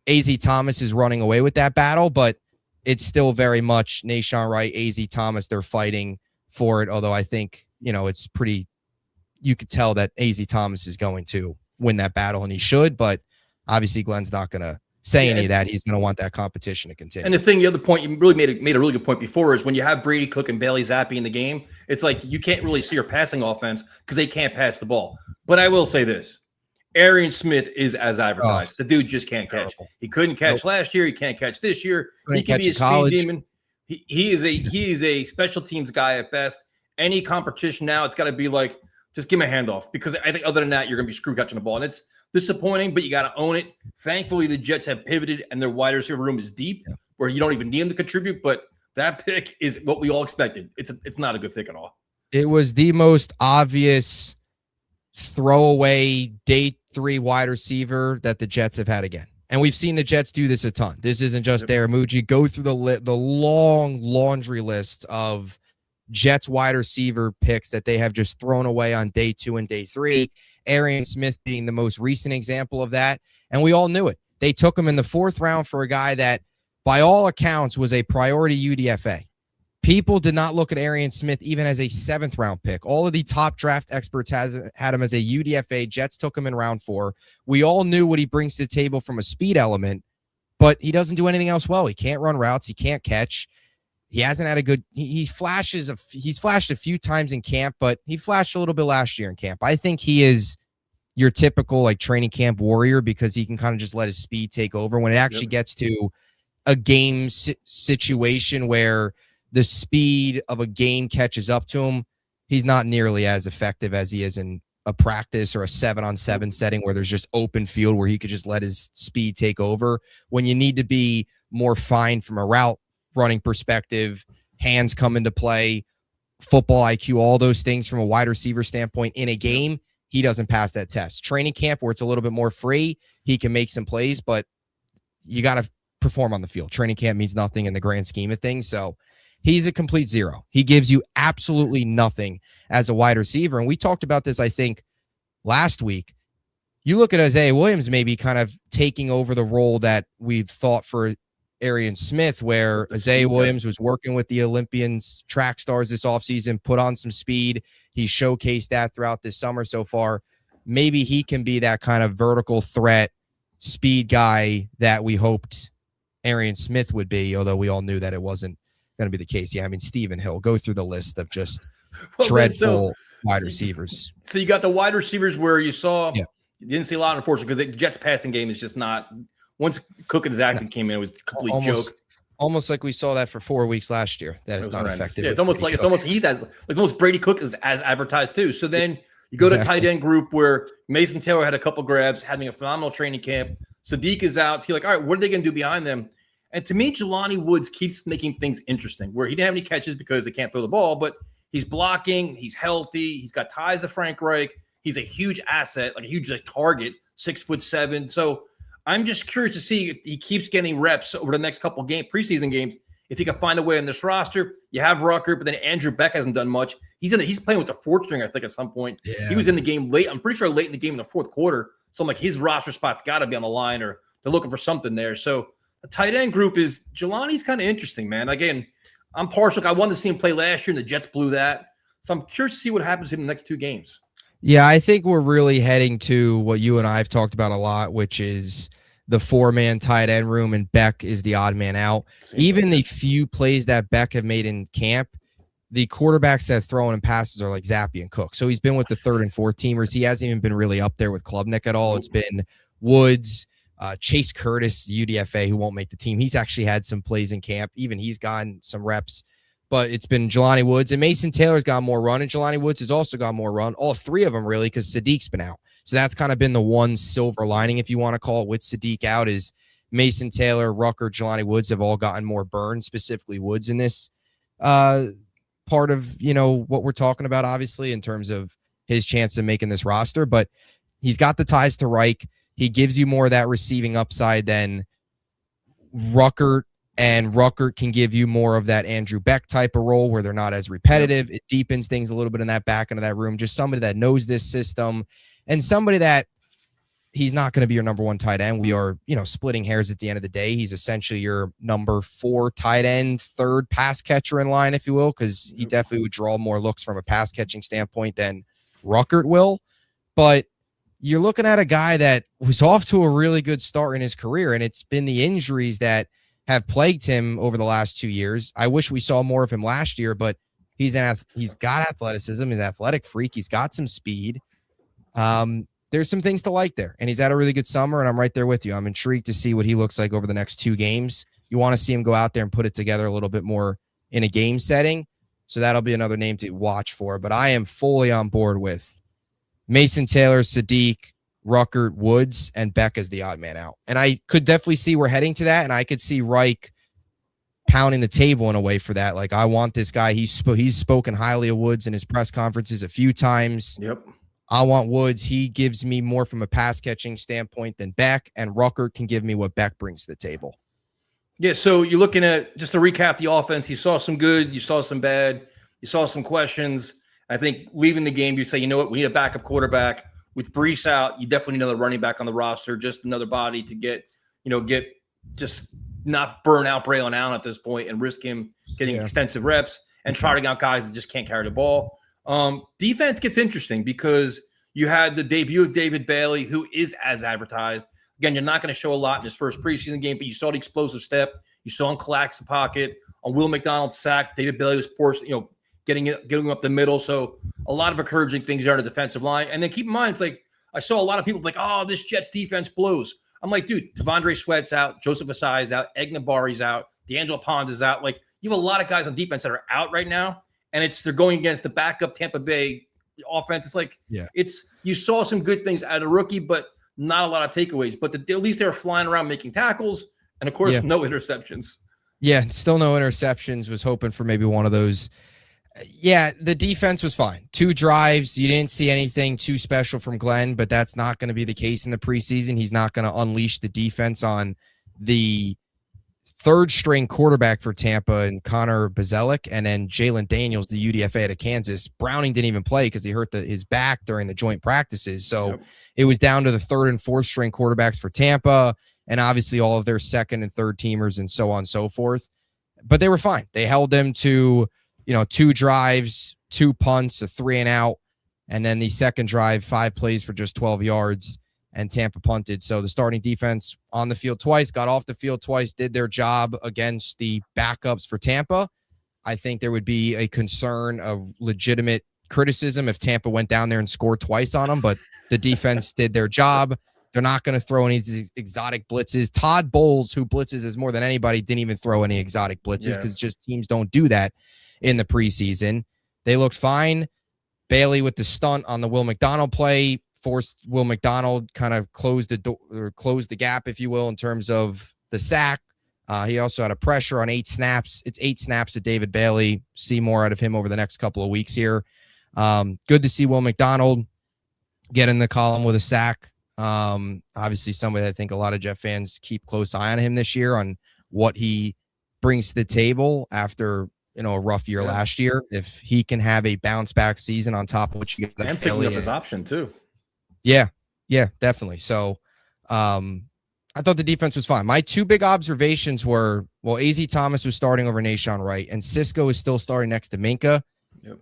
A.Z. Thomas is running away with that battle, but it's still very much Nashawn Wright, A.Z. Thomas. They're fighting for it, although I think, it's pretty – you could tell that A.Z. Thomas is going to win that battle, and he should, but obviously Glenn's not going to say any of that. He's going to want that competition to continue. And the other point, you really made a really good point before, is when you have Brady Cook and Bailey Zappi in the game, it's like you can't really see your passing offense because they can't pass the ball. But I will say this. Arian Smith is as advertised. The dude just can't catch. He couldn't catch last year. He can't catch this year. He can be a speed demon. He is a special teams guy at best. Any competition now, it's got to be like, just give him a handoff, because I think other than that, you're going to be screw catching the ball. And disappointing, but you got to own it. Thankfully, the Jets have pivoted and their wide receiver room is deep where you don't even need them to contribute. But that pick is what we all expected. It's not a good pick at all. It was the most obvious throwaway day 3 wide receiver that the Jets have had again. And we've seen the Jets do this a ton. This isn't just Aramuji. Go through the long laundry list of Jets wide receiver picks that they have just thrown away on day 2 and day 3. Arian Smith being the most recent example of that. And we all knew it. They took him in the 4th round for a guy that, by all accounts, was a priority UDFA. People did not look at Arian Smith even as a 7th round pick. All of the top draft experts had him as a UDFA. Jets took him in round 4. We all knew what he brings to the table from a speed element, but he doesn't do anything else well. He can't run routes. He can't catch. He hasn't had a good. He's flashed a few times in camp, but he flashed a little bit last year in camp. I think he is your typical like training camp warrior because he can kind of just let his speed take over when it actually gets to a game situation where the speed of a game catches up to him. He's not nearly as effective as he is in a practice or a 7-on-7 setting where there's just open field where he could just let his speed take over. When you need to be more fine from a route running perspective, hands come into play, football IQ, all those things from a wide receiver standpoint in a game, he doesn't pass that test. Training camp where it's a little bit more free, he can make some plays, but you got to perform on the field. Training camp means nothing in the grand scheme of things. So he's a complete zero. He gives you absolutely nothing as a wide receiver. And we talked about this, I think, last week. You look at Isaiah Williams maybe kind of taking over the role that we thought for Arian Smith, where Isaiah Williams was working with the Olympians, track stars this offseason, put on some speed. He showcased that throughout this summer so far. Maybe he can be that kind of vertical threat speed guy that we hoped Arian Smith would be, although we all knew that it wasn't going to be the case. Yeah, I mean, Stephen Hill, go through the list of just dreadful wide receivers. So you got the wide receivers where you saw, you didn't see a lot, unfortunately, because the Jets passing game is just not, once Cook and Zaxton came in, it was a complete joke. Almost like we saw that for 4 weeks last year. That is not effective. Yeah, it's almost Brady Cook is as advertised too. So then you go to tight end group where Mason Taylor had a couple grabs, having a phenomenal training camp. Sadiq is out. So you're like, all right, what are they going to do behind them? And to me, Jelani Woods keeps making things interesting where he didn't have any catches because they can't throw the ball, but he's blocking, he's healthy, he's got ties to Frank Reich. He's a huge asset, like a huge target, 6'7". So I'm just curious to see if he keeps getting reps over the next couple preseason games, if he can find a way in this roster. You have Rucker, but then Andrew Beck hasn't done much. He's playing with the 4th string, I think, at some point. Yeah. He was in the game late. I'm pretty sure late in the game in the 4th quarter. So I'm like, his roster spot's got to be on the line, or they're looking for something there. So the tight end group is Jelani's kind of interesting, man. Again, I'm partial. I wanted to see him play last year, and the Jets blew that. So I'm curious to see what happens in the next 2 games. Yeah, I think we're really heading to what you and I have talked about a lot, which is the 4-man tight end room, and Beck is the odd man out. Even the few plays that Beck have made in camp, the quarterbacks that have thrown and passes are like Zappe and Cook. So he's been with the 3rd and 4th teamers. He hasn't even been really up there with Klubnik at all. It's been Woods, Chase Curtis, UDFA, who won't make the team. He's actually had some plays in camp. Even he's gotten some reps. But it's been Jelani Woods, and Mason Taylor's got more run, and Jelani Woods has also got more run. All 3 of them, really, because Sadiq's been out. So that's kind of been the one silver lining, if you want to call it, with Sadiq out, is Mason Taylor, Rucker, Jelani Woods have all gotten more burn, specifically Woods in this part of, what we're talking about, obviously, in terms of his chance of making this roster. But he's got the ties to Reich. He gives you more of that receiving upside than Rucker, and Rucker can give you more of that Andrew Beck type of role where they're not as repetitive. It deepens things a little bit in that back end of that room. Just somebody that knows this system, and somebody that he's not going to be your number 1 tight end. We are, splitting hairs at the end of the day. He's essentially your number 4 tight end, 3rd pass catcher in line, if you will, because he definitely would draw more looks from a pass catching standpoint than Ruckert will. But you're looking at a guy that was off to a really good start in his career, and it's been the injuries that have plagued him over the last 2 years. I wish we saw more of him last year, but he's got athleticism. He's an athletic freak. He's got some speed. There's some things to like there, and he's had a really good summer, and I'm right there with you. I'm intrigued to see what he looks like over the next 2 games. You want to see him go out there and put it together a little bit more in a game setting. So that'll be another name to watch for, but I am fully on board with Mason Taylor, Sadiq, Ruckert, Woods, and Beck as the odd man out. And I could definitely see we're heading to that, and I could see Reich pounding the table in a way for that. Like, I want this guy. He's spoken highly of Woods in his press conferences a few times. Yep. I want Woods. He gives me more from a pass catching standpoint than Beck, and Ruckert can give me what Beck brings to the table. Yeah, so you're looking at, just to recap the offense, you saw some good, you saw some bad, you saw some questions. I think leaving the game, you say, you know what, we need a backup quarterback. With Brees out, you definitely need another running back on the roster, just another body to get just not burn out Braylon Allen at this point and risk him getting extensive reps and trotting out guys that just can't carry the ball. Defense gets interesting because you had the debut of David Bailey, who is as advertised. Again, you're not going to show a lot in his first preseason game, but you saw the explosive step. You saw him collapse the pocket on Will McDonald's sack. David Bailey was forced, getting up the middle. So a lot of encouraging things there on the defensive line. And then keep in mind, it's like I saw a lot of people like, oh, this Jets defense blows. I'm like, dude, Tavondre Sweat's out, Joseph Asai is out, Egnabari's out, D'Angelo Pond is out. Like, you have a lot of guys on defense that are out right now, and they're going against the backup Tampa Bay offense. It's like, you saw some good things out of rookie, but not a lot of takeaways. But at least they were flying around making tackles, and of course, no interceptions. Yeah, still no interceptions. Was hoping for maybe one of those. Yeah, the defense was fine. 2 drives. You didn't see anything too special from Glenn, but that's not going to be the case in the preseason. He's not going to unleash the defense on the third-string quarterback for Tampa and Connor Bazelak, and then Jalen Daniels, the UDFA out of Kansas. Browning didn't even play because he hurt his back during the joint practices. So it was down to the third and fourth-string quarterbacks for Tampa, and obviously all of their second and third teamers and so on and so forth. But they were fine. They held them to 2 drives, 2 punts, a 3-and-out, and then the second drive, 5 plays for just 12 yards, and Tampa punted. So the starting defense on the field twice, got off the field twice, did their job against the backups for Tampa. I think there would be a concern of legitimate criticism if Tampa went down there and scored twice on them, but the defense did their job. They're not going to throw any exotic blitzes. Todd Bowles, who blitzes as more than anybody, didn't even throw any exotic blitzes because just teams don't do that in the preseason. They looked fine. Bailey with the stunt on the Will McDonald play forced Will McDonald kind of close the gap, if you will, in terms of the sack. He also had a pressure on 8 snaps. It's 8 snaps to David Bailey. See more out of him over the next couple of weeks here. Good to see Will McDonald get in the column with a sack. Obviously somebody I think a lot of Jet fans keep close eye on him this year on what he brings to the table after a rough year last year. If he can have a bounce back season on top of what you get, and picking up his option too. Yeah, definitely. So I thought the defense was fine. My 2 big observations were, A.Z. Thomas was starting over Nahshon Wright, and Cisco is still starting next to Minka. Yep.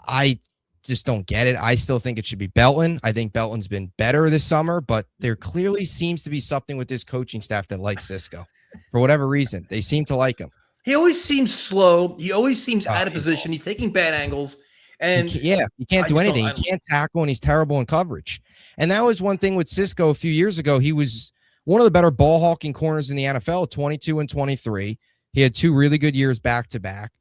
I just don't get it. I still think it should be Belton. I think Belton's been better this summer, but there clearly seems to be something with this coaching staff that likes Cisco. For whatever reason, they seem to like him. He always seems slow. He always seems out of position. He's taking bad angles. And he can't do anything. He can't tackle, and he's terrible in coverage. And that was one thing with Cisco a few years ago. He was one of the better ball hawking corners in the NFL, 22 and 23. He had 2 really good years back to back.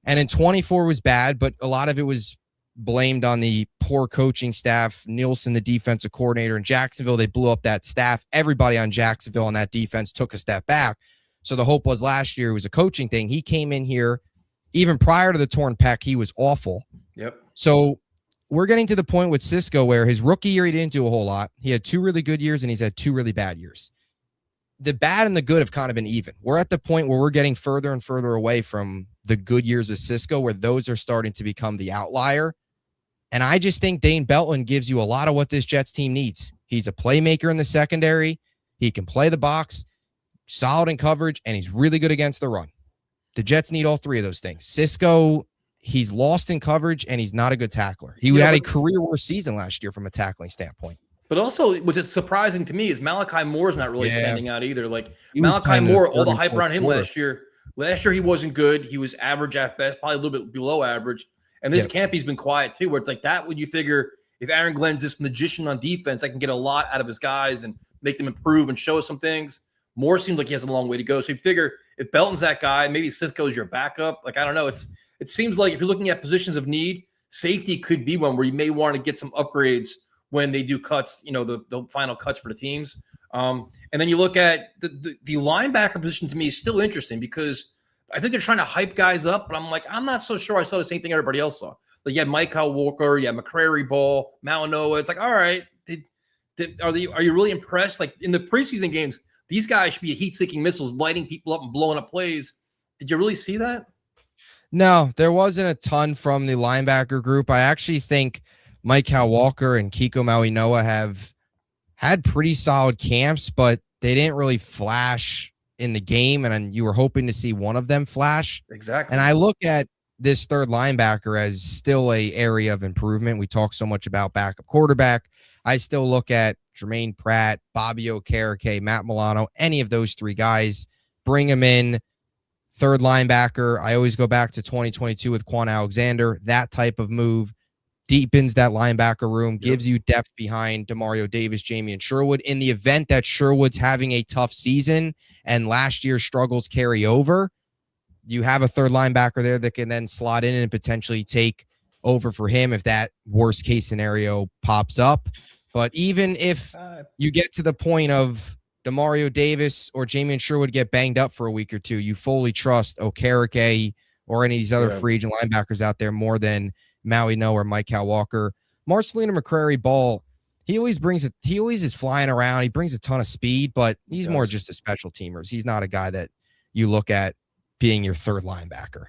And in 24 was bad, but a lot of it was blamed on the poor coaching staff. Nielsen, the defensive coordinator in Jacksonville, they blew up that staff. Everybody on Jacksonville on that defense took a step back. So the hope was last year it was a coaching thing. He came in here, even prior to the torn pec, he was awful. Yep. So we're getting to the point with Cisco where his rookie year, he didn't do a whole lot. He had 2 really good years and he's had 2 really bad years. The bad and the good have kind of been even. We're at the point where we're getting further and further away from the good years of Cisco, where those are starting to become the outlier. And I just think Dane Belton gives you a lot of what this Jets team needs. He's a playmaker in the secondary. He can play the box, solid in coverage, and he's really good against the run. The Jets need all 3 of those things. Cisco, he's lost in coverage, and he's not a good tackler. He had a career-worst season last year from a tackling standpoint. But also, which is surprising to me, is Malachi Moore's not really standing out either. Like, Malachi Moore, all the hype around him last year. Last year, he wasn't good. He was average at best, probably a little bit below average. And this camp, he's been quiet too, where it's like that would you figure if Aaron Glenn's this magician on defense, that can get a lot out of his guys and make them improve and show us some things. Moore seems like he has a long way to go. So you figure if Belton's that guy, maybe Cisco's your backup. Like, I don't know. It seems like if you're looking at positions of need, safety could be one where you may want to get some upgrades when they do cuts, the final cuts for the teams. And then you look at the linebacker position. To me is still interesting because I think they're trying to hype guys up, but I'm like, I'm not so sure I saw the same thing everybody else saw. Like, you had Michael Walker, you had McCrary Ball, Malinois. It's like, all right, are you really impressed? Like, in the preseason games, these guys should be heat-seeking missiles, lighting people up and blowing up plays. Did you really see that? No, there wasn't a ton from the linebacker group. I actually think Michael Walker and Kiko Malinois have had pretty solid camps, but they didn't really flash in the game, and you were hoping to see one of them flash. Exactly. And I look at this third linebacker as still a area of improvement. We talk so much about backup quarterback. I still look at Jermaine Pratt, Bobby Okereke, Matt Milano, any of those three guys, bring them in. Third linebacker, I always go back to 2022 with Quan Alexander. That type of move deepens that linebacker room, gives you depth behind Demario Davis, Jamie, and Sherwood. In the event that Sherwood's having a tough season and last year's struggles carry over, you have a third linebacker there that can then slot in and potentially take over for him if that worst case scenario pops up. But even if you get to the point of Demario Davis or Jamie and Sherwood get banged up for a week or two, you fully trust Okereke or any of these other free agent linebackers out there more than Malinois or Michael Walker. Marcelino McCrary Ball, he always is flying around. He brings a ton of speed, but he's more just a special teamer. He's not a guy that you look at being your third linebacker.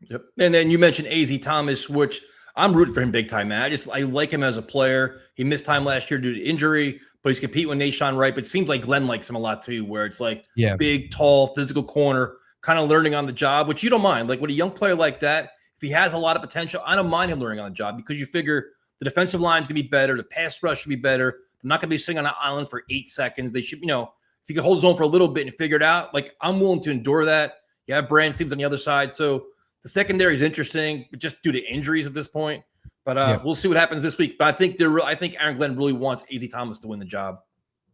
Yep. And then you mentioned AZ Thomas, which I'm rooting for him big time, man. I like him as a player. He missed time last year due to injury, but he's competing with Nashawn Wright. But it seems like Glenn likes him a lot too, where it's like big, tall, physical corner, kind of learning on the job, which you don't mind. Like, with a young player like that, if he has a lot of potential, I don't mind him learning on the job, because you figure the defensive line's going to be better, the pass rush should be better. They're not going to be sitting on an island for 8 seconds. They should, if he could hold his own for a little bit and figure it out, like, I'm willing to endure that. You have Brand Stevens on the other side. So the secondary is interesting, but just due to injuries at this point. But we'll see what happens this week. But I think Aaron Glenn really wants AZ Thomas to win the job.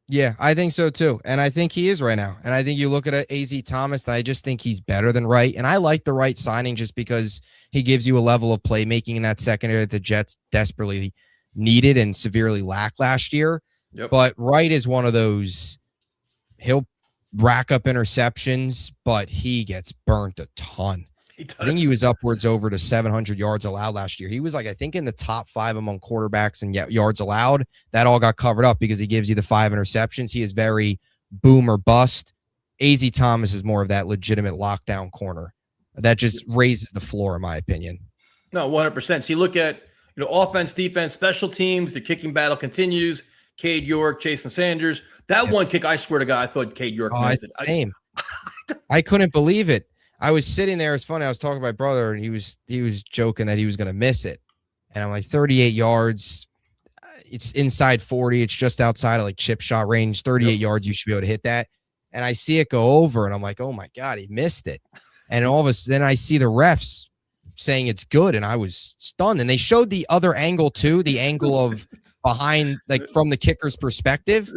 Yeah, I think so too. And I think he is right now. And I think you look at AZ Thomas, and I just think he's better than Wright. And I like the Wright signing just because he gives you a level of playmaking in that secondary that the Jets desperately needed and severely lacked last year. Yep. But Wright is one of those, he'll rack up interceptions, but he gets burnt a ton. I think he was upwards over to 700 yards allowed last year. He was, like, I think in the top 5 among quarterbacks and yards allowed. That all got covered up because he gives you the 5 interceptions. He is very boom or bust. AZ Thomas is more of that legitimate lockdown corner that just raises the floor, in my opinion. No, 100%. So you look at offense, defense, special teams. The kicking battle continues. Cade York, Jason Sanders. That one kick, I swear to God, I thought Cade York missed it. Same. I couldn't believe it. I was sitting there. It's funny. I was talking to my brother, and he was joking that he was going to miss it. And I'm like, 38 yards. It's inside 40. It's just outside of like chip shot range. 38 yards. You should be able to hit that. And I see it go over, and I'm like, oh my God, he missed it. And all of a sudden I see the refs saying it's good, and I was stunned. And they showed the other angle too, the angle of behind, like from the kicker's perspective,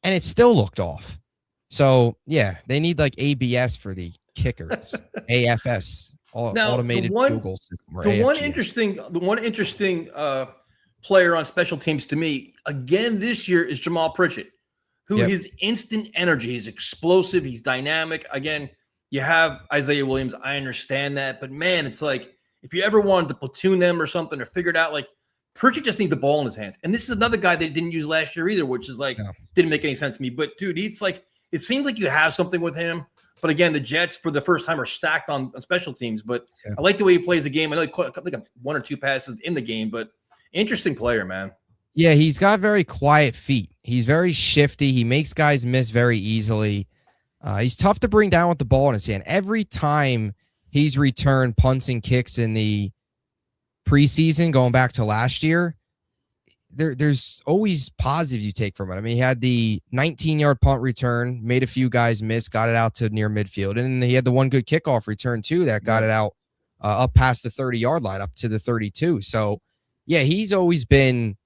and it still looked off. So yeah, they need like ABS for the kickers, AFS, automated Google system. The one interesting player on special teams to me again this year is Jamal Pritchett, who his instant energy, he's explosive, he's dynamic. Again, you have Isaiah Williams. I understand that, but man, it's like if you ever wanted to platoon them or something or figure it out, like Pritchett just needs the ball in his hands. And this is another guy they didn't use last year either, which is like didn't make any sense to me. But dude, it's like it seems like you have something with him. But again, the Jets for the first time are stacked on special teams. But I like the way he plays the game. I know he caught like 1 or 2 passes in the game, but interesting player, man. Yeah, he's got very quiet feet. He's very shifty. He makes guys miss very easily. He's tough to bring down with the ball in his hand. Every time he's returned punts and kicks in the preseason, going back to last year, there's always positives you take from it. I mean, he had the 19-yard punt return, made a few guys miss, got it out to near midfield. And then he had the one good kickoff return, too, that got it out up past the 30-yard line, up to the 32. So, yeah, he's always been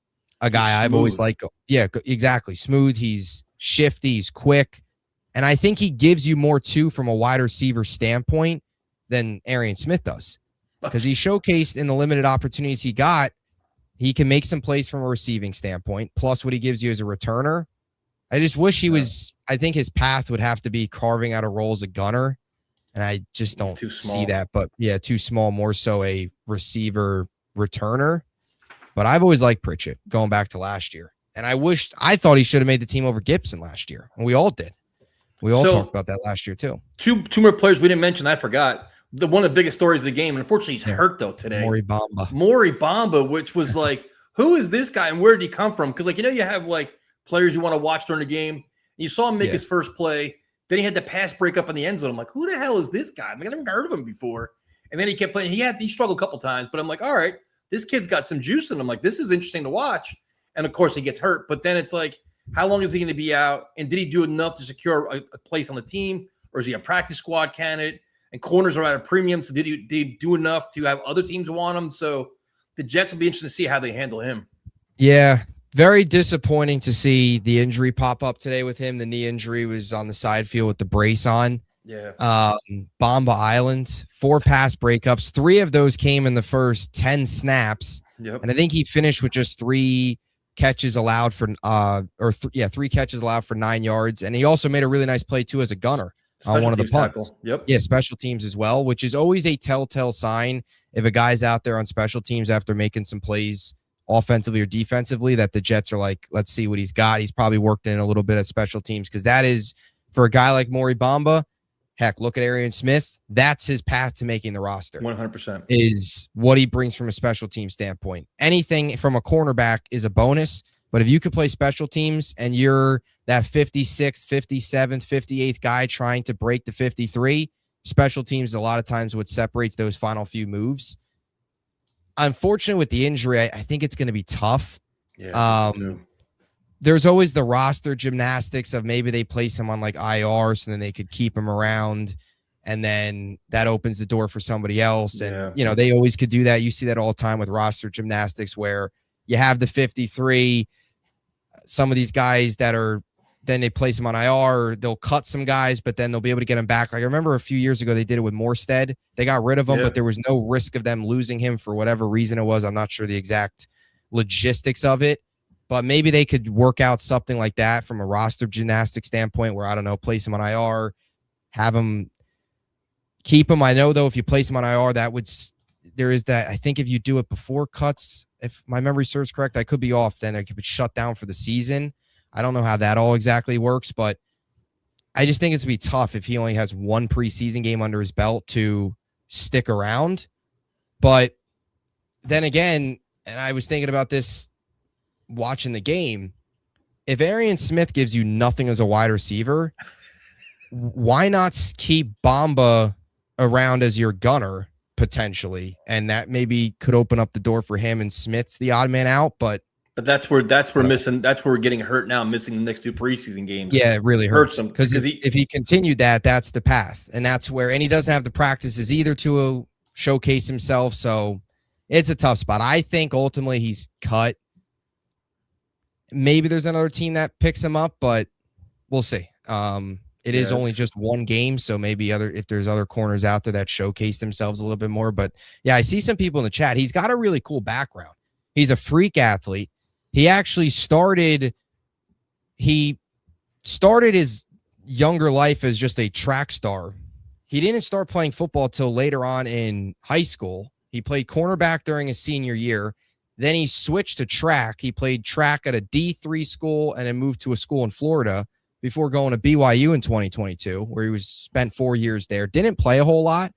a guy I've always liked. Yeah, exactly. Smooth. He's shifty. He's quick. And I think he gives you more, too, from a wide receiver standpoint than Arian Smith does. Because he showcased in the limited opportunities he got, He can make some plays from a receiving standpoint, plus what he gives you as a returner. I just wish he was, I think his path would have to be carving out a role as a gunner. And I just don't see that. But yeah, too small, more so a receiver returner. But I've always liked Pritchett going back to last year. And I thought he should have made the team over Gibson last year. And we all did. We all talked about that last year too. Two more players we didn't mention. I forgot. One of the biggest stories of the game. And unfortunately, he's hurt though today. Maury Bamba, which was like, who is this guy and where did he come from? Because you have like players you want to watch during the game. You saw him make his first play. Then he had the pass break up in the end zone. I'm like, who the hell is this guy? I've never heard of him before. And then he kept playing. He struggled a couple times, but I'm like, all right, this kid's got some juice in him. Like, this is interesting to watch. And of course, he gets hurt. But then it's like, how long is he going to be out? And did he do enough to secure a place on the team? Or is he a practice squad candidate? And corners are at a premium. So did he do enough to have other teams want him? So the Jets will be interested to see how they handle him. Yeah. Very disappointing to see the injury pop up today with him. The knee injury was on the side field with the brace on. Yeah. Bamba Island, 4 pass breakups. 3 of those came in the first 10 snaps. Yep. And I think he finished with just 3 catches allowed for 3 catches allowed for 9 yards. And he also made a really nice play too as a gunner on one of the punts. Yep. Yeah, special teams as well, which is always a telltale sign if a guy's out there on special teams after making some plays offensively or defensively, that the Jets are like, let's see what he's got. He's probably worked in a little bit of special teams, because that is, for a guy like Maury Bamba, heck, look at Arian Smith. That's his path to making the roster. 100% is what he brings from a special team standpoint. Anything from a cornerback is a bonus, but if you could play special teams and you're that 56th, 57th, 58th guy trying to break the 53, special teams a lot of times what separates those final few moves. Unfortunately, with the injury, I think it's going to be tough. Yeah. There's always the roster gymnastics of maybe they place him on like IR so then they could keep him around, and then that opens the door for somebody else. And, they always could do that. You see that all the time with roster gymnastics where you have the 53, some of these guys that are, then they place them on IR, or they'll cut some guys, but then they'll be able to get them back. Like I remember a few years ago, they did it with Morstead. They got rid of him, but there was no risk of them losing him for whatever reason it was. I'm not sure the exact logistics of it, but maybe they could work out something like that from a roster gymnastic standpoint where, I don't know, place him on IR, have him, keep him. I know though, if you place him on IR, there is that, I think if you do it before cuts, if my memory serves correct, I could be off, then it could be shut down for the season. I don't know how that all exactly works, but I just think it's going to be tough if he only has 1 preseason game under his belt to stick around. But then again, and I was thinking about this watching the game, if Arian Smith gives you nothing as a wide receiver, why not keep Bamba around as your gunner potentially? And that maybe could open up the door for him, and Smith's the odd man out, but that's where we're getting hurt now, missing the next 2 preseason games. Yeah, it really hurts him, because if he continued that's the path, and that's where, and he doesn't have the practices either to showcase himself. So it's a tough spot. I think ultimately he's cut. Maybe there's another team that picks him up, but we'll see. It is only just 1 game, so maybe if there's other corners out there that showcase themselves a little bit more. But yeah, I see some people in the chat. He's got a really cool background. He's a freak athlete. He actually started his younger life as just a track star. He didn't start playing football till later on in high school. He played cornerback during his senior year. Then he switched to track. He played track at a D3 school and then moved to a school in Florida before going to BYU in 2022, where he spent 4 years there. Didn't play a whole lot,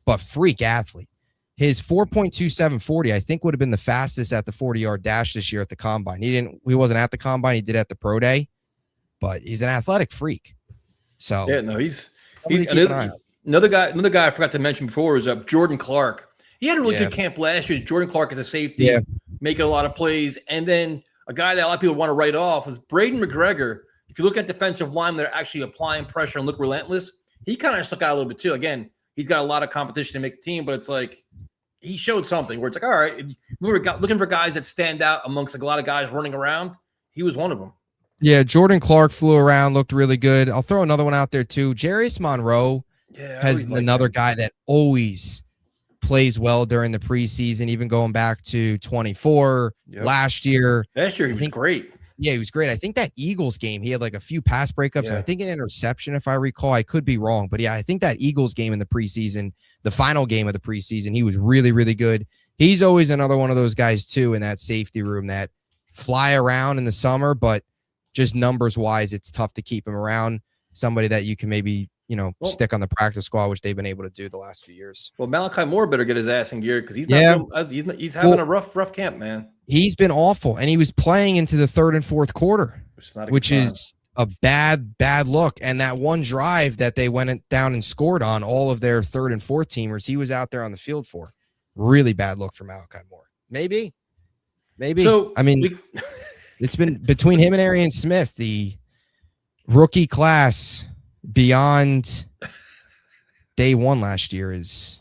but freak athlete. His 4.27 40, I think, would have been the fastest at the 40-yard dash this year at the combine. He wasn't at the combine. He did at the pro day, but he's an athletic freak. So he's another guy I forgot to mention before was Jordan Clark. He had a really good camp last year. Jordan Clark is a safety, making a lot of plays. And then a guy that a lot of people want to write off is Braden McGregor. If you look at defensive line, they're actually applying pressure and look relentless. He kind of stuck out a little bit too. Again, he's got a lot of competition to make the team, but it's like he showed something where it's like, all right, we were looking for guys that stand out amongst a lot of guys running around. He was one of them. Yeah, Jordan Clark flew around, looked really good. I'll throw another one out there too. Jarius Monroe has another guy that always plays well during the preseason, even going back to 24 last year. Last year he was great. Yeah, he was great. I think that Eagles game, he had like a few pass breakups and I think an interception, if I recall. I could be wrong, but yeah, I think that Eagles game in the preseason, the final game of the preseason, he was really, really good. He's always another one of those guys too in that safety room that fly around in the summer, but just numbers wise, it's tough to keep him around. Somebody that you can maybe, stick on the practice squad, which they've been able to do the last few years. Well, Malachi Moore better get his ass in gear because he's having a rough camp, man. He's been awful, and he was playing into the third and fourth quarter, which is a bad look. And that one drive that they went down and scored on all of their third and fourth teamers, he was out there on the field for. Really bad look for Malachi Moore. Maybe. So, I mean, it's been between him and Arian Smith, the rookie class beyond day one last year is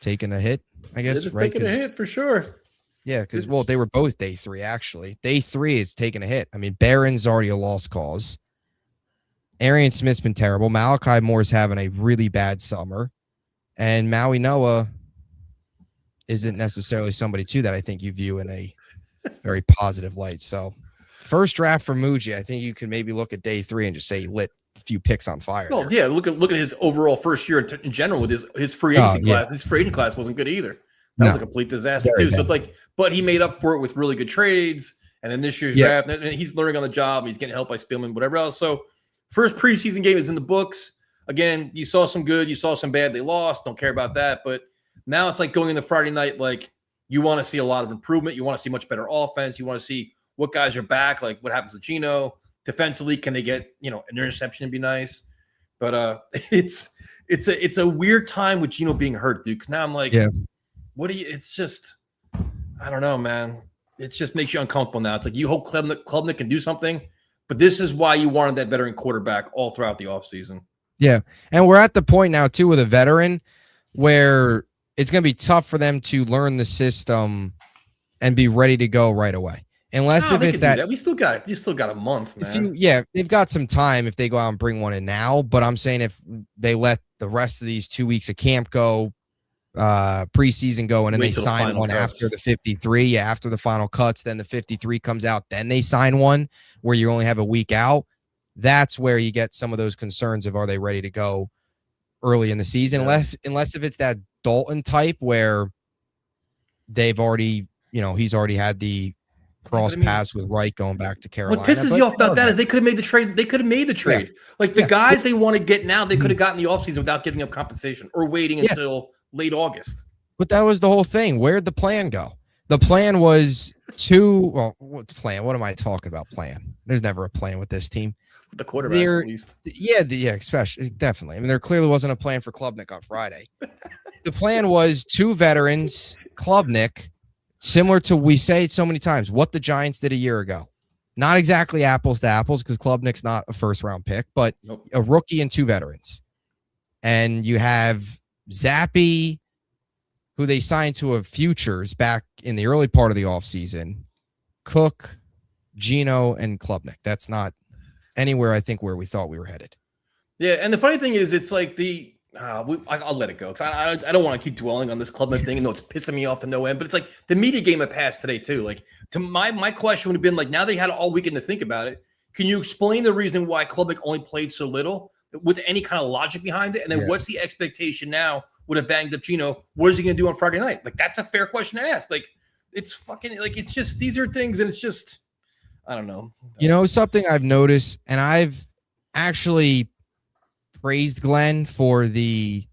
taking a hit, I guess. It's taking a hit for sure. Yeah, because, they were both day three, actually. Day three is taking a hit. I mean, Barron's already a lost cause. Arian Smith's been terrible. Malachi Moore's having a really bad summer. And Maui Noah isn't necessarily somebody, too, that I think you view in a very positive light. So, first draft for Muji, I think you can maybe look at day three and just say he lit a few picks on fire. Oh, yeah, look at his overall first year in general with his free agency class. His free agent class wasn't good either. That was a complete disaster too. So it's like, but he made up for it with really good trades. And then this year's draft, and he's learning on the job. He's getting help by Spielman, whatever else. So first preseason game is in the books. Again, you saw some good, you saw some bad. They lost. Don't care about that. But now it's like going into Friday night. Like you want to see a lot of improvement. You want to see much better offense. You want to see what guys are back. Like what happens to Gino defensively? Can they get an interception and be nice? But it's a weird time with Gino being hurt, dude. Because now I'm like, it's just, I don't know, man. It just makes you uncomfortable now. It's like you hope Klubnik can do something, but this is why you wanted that veteran quarterback all throughout the offseason. Yeah, and we're at the point now, too, with a veteran where it's going to be tough for them to learn the system and be ready to go right away. Unless if it's that. You still got a month, man. They've got some time if they go out and bring one in now, but I'm saying if they let the rest of these 2 weeks of camp go, preseason go, and then they sign one after the 53, after the final cuts, then the 53 comes out, then they sign one where you only have a week out. That's where you get some of those concerns of, are they ready to go early in the season? Unless if it's that Dalton type where they've already, he's already had the cross paths with Wright going back to Carolina. What pisses you off about that is they could have made the trade. Like the guys they want to get now, they could have gotten the offseason without giving up compensation or waiting until late August. But that was the whole thing. Where'd the plan go? The plan was what's the plan? What am I talking about? Plan. There's never a plan with this team. The quarterback, at least. Especially, definitely. I mean, there clearly wasn't a plan for Klubnik on Friday. The plan was 2 veterans, Klubnik, similar to, we say it so many times, what the Giants did a year ago. Not exactly apples to apples because Klubnik's not a first-round pick, but a rookie and 2 veterans. And you have Zappy, who they signed to a futures back in the early part of the offseason, Cook, Gino, and Klubnik. That's not anywhere, I think, where we thought we were headed. Yeah, and the funny thing is, it's like I'll let it go. I don't want to keep dwelling on this Klubnik thing, and though it's pissing me off to no end. But it's like the media game that passed today too. Like, to my question would have been like, now they had all weekend to think about it. Can you explain the reason why Klubnik only played so little with any kind of logic behind it? And then what's the expectation now with a banged up Gino? What is he going to do on Friday night? Like, that's a fair question to ask. Like, it's fucking like, it's just, these are things, and it's just, I don't know. Something I've noticed, and I've actually praised Glenn for the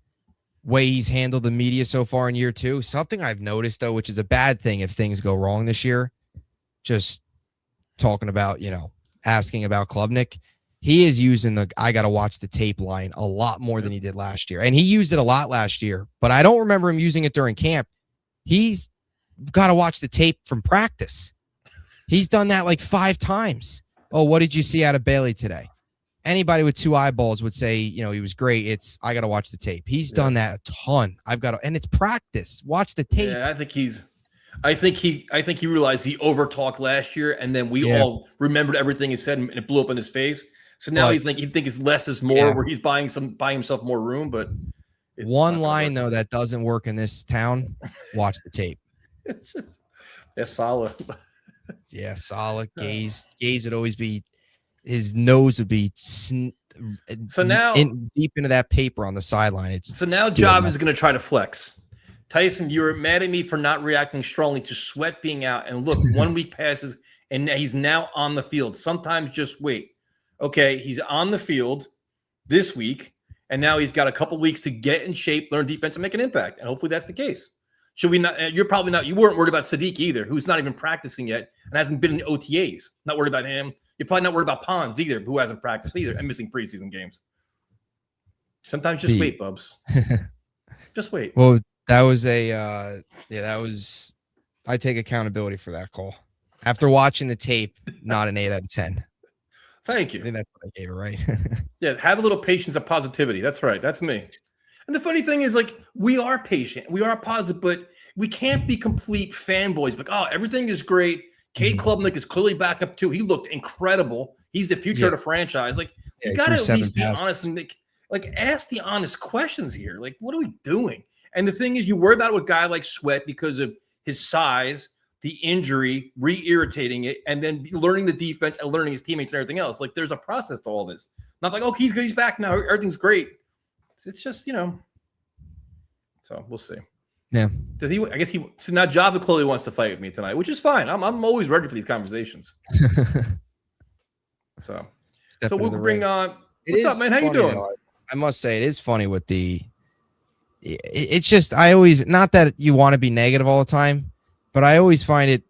way he's handled the media so far in year 2. Something I've noticed, though, which is a bad thing if things go wrong this year, just talking about, asking about Klubnik, he is using the I got to watch the tape line a lot more than he did last year. And he used it a lot last year, but I don't remember him using it during camp. He's got to watch the tape from practice. He's done that like 5 times. Oh, what did you see out of Bailey today? Anybody with 2 eyeballs would say, he was great. I got to watch the tape. He's done that a ton. And it's practice. Watch the tape. Yeah, I think he realized he over talked last year, and then we all remembered everything he said, and it blew up in his face. So now he think it's less is more, where he's buying himself more room. But One line though that doesn't work in this town. Watch the tape. It's solid. Yeah, solid. Gaze would always be. His nose would be so now deep into that paper on the sideline. So now Job is going to try to flex. Tyson, you were mad at me for not reacting strongly to Sweat being out. And look, 1 week passes, and he's now on the field. Sometimes just wait. Okay, he's on the field this week, and now he's got a couple weeks to get in shape, learn defense, and make an impact. And hopefully that's the case. Should we not? You're probably not. You weren't worried about Sadiq either, who's not even practicing yet and hasn't been in OTAs. Not worried about him. You're probably not worried about Pons either, who hasn't practiced either and missing preseason games. Sometimes just wait, Bubs. Just wait. Well, that was I take accountability for that call. After watching the tape, not an 8 out of 10. Thank you. I think that's what I gave it, right? Yeah, have a little patience and positivity. That's right. That's me. And the funny thing is, like, we are patient. We are positive, but we can't be complete fanboys. Like, oh, everything is great. Cade Klubnik is clearly back up too. He looked incredible. He's the future of the franchise. Like, you got to at least be honest and ask the honest questions here. Like, what are we doing? And the thing is, you worry about it with a guy like Sweat because of his size, the injury, re-irritating it, and then learning the defense and learning his teammates and everything else. Like, there's a process to all this. Not like, oh, he's good, he's back now, everything's great. It's just, so we'll see. Yeah. Does he? I guess he. So now Java clearly wants to fight with me tonight, which is fine. I'm always ready for these conversations. So we'll bring on. What's up, man? How you doing? I must say it is funny with the. It's just I always not that you want to be negative all the time, but I always find it.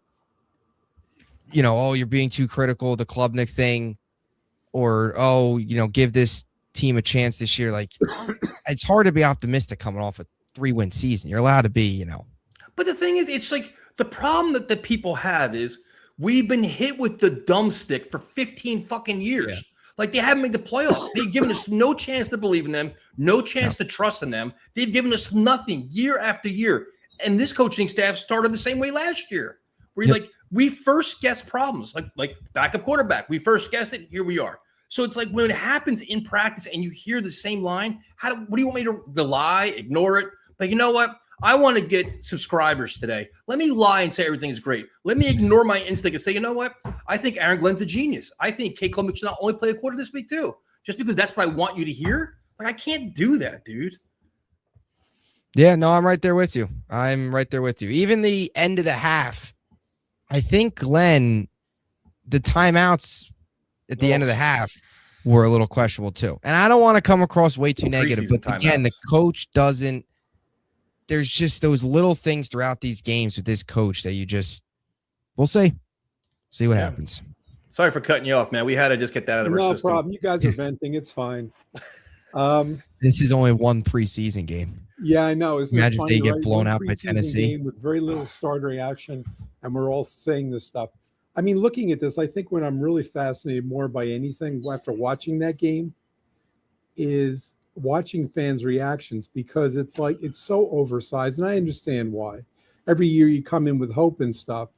Oh, you're being too critical of the Klubnik thing, or give this team a chance this year. Like, it's hard to be optimistic coming off a 3-win season. You're allowed to be, But the thing is, it's like the problem that the people have is we've been hit with the dumb stick for 15 fucking years. Yeah. Like, they haven't made the playoffs. They've given us no chance to believe in them, no chance to trust in them. They've given us nothing year after year. And this coaching staff started the same way last year, where you're like, we first guessed problems, like backup quarterback. We first guessed it. Here we are. So it's like when it happens in practice and you hear the same line, what do you want me to lie, ignore it? But you know what? I want to get subscribers today. Let me lie and say everything's great. Let me ignore my instinct and say, you know what? I think Aaron Glenn's a genius. I think Cade Klubnik should not only play a quarter this week too, just because that's what I want you to hear. Like, I can't do that, dude. Yeah, no, I'm right there with you. Even the end of the half, I think Glenn, the timeouts at the end of the half were a little questionable too. And I don't want to come across way too negative, but again, the coach doesn't. There's just those little things throughout these games with this coach that we'll see what happens. Sorry for cutting you off, man. We had to just get that out of our system. No problem. You guys are venting. It's fine. This is only one preseason game. Yeah, I know. Imagine if they get blown out by Tennessee. With very little starter action, and we're all saying this stuff. I mean, looking at this, I think what I'm really fascinated more by anything after watching that game is watching fans' reactions, because it's like it's so oversized, and I understand why. Every year you come in with hope and stuff,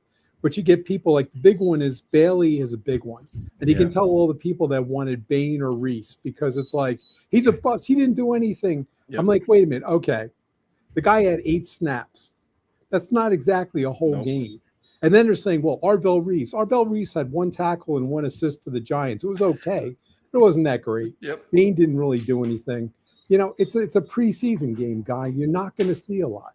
but you get people like the big one is Bailey is a big one, and you can tell all the people that wanted Bain or Reese, because it's like he's a bust. He didn't do anything. I'm like, wait a minute, okay, the guy had 8 snaps. That's not exactly a whole game. And then they're saying, well, Arvell Reese had 1 tackle and 1 assist for the Giants. It was okay. It wasn't that great. Bain didn't really do anything. It's a preseason game, guy. You're not going to see a lot.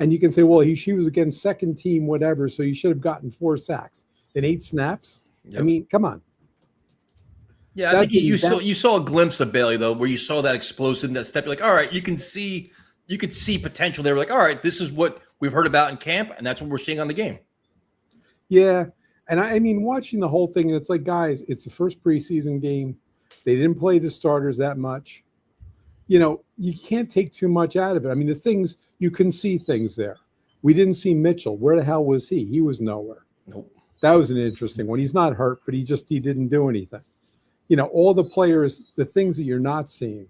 And you can say, well, she was against second team, whatever, so you should have gotten 4 sacks and 8 snaps. I mean, come on. Yeah, I think you saw a glimpse of Bailey, though, where you saw that explosiveness step. You're like, all right, you could see potential there. We're like, all right, this is what we've heard about in camp, and that's what we're seeing on the game. Yeah. And I mean, watching the whole thing, and it's like, guys, it's the first preseason game. They didn't play the starters that much. You can't take too much out of it. I mean, the things, you can see things there. We didn't see Mitchell. Where the hell was he? He was nowhere. Nope. That was an interesting one. He's not hurt, but he didn't do anything. All the players, the things that you're not seeing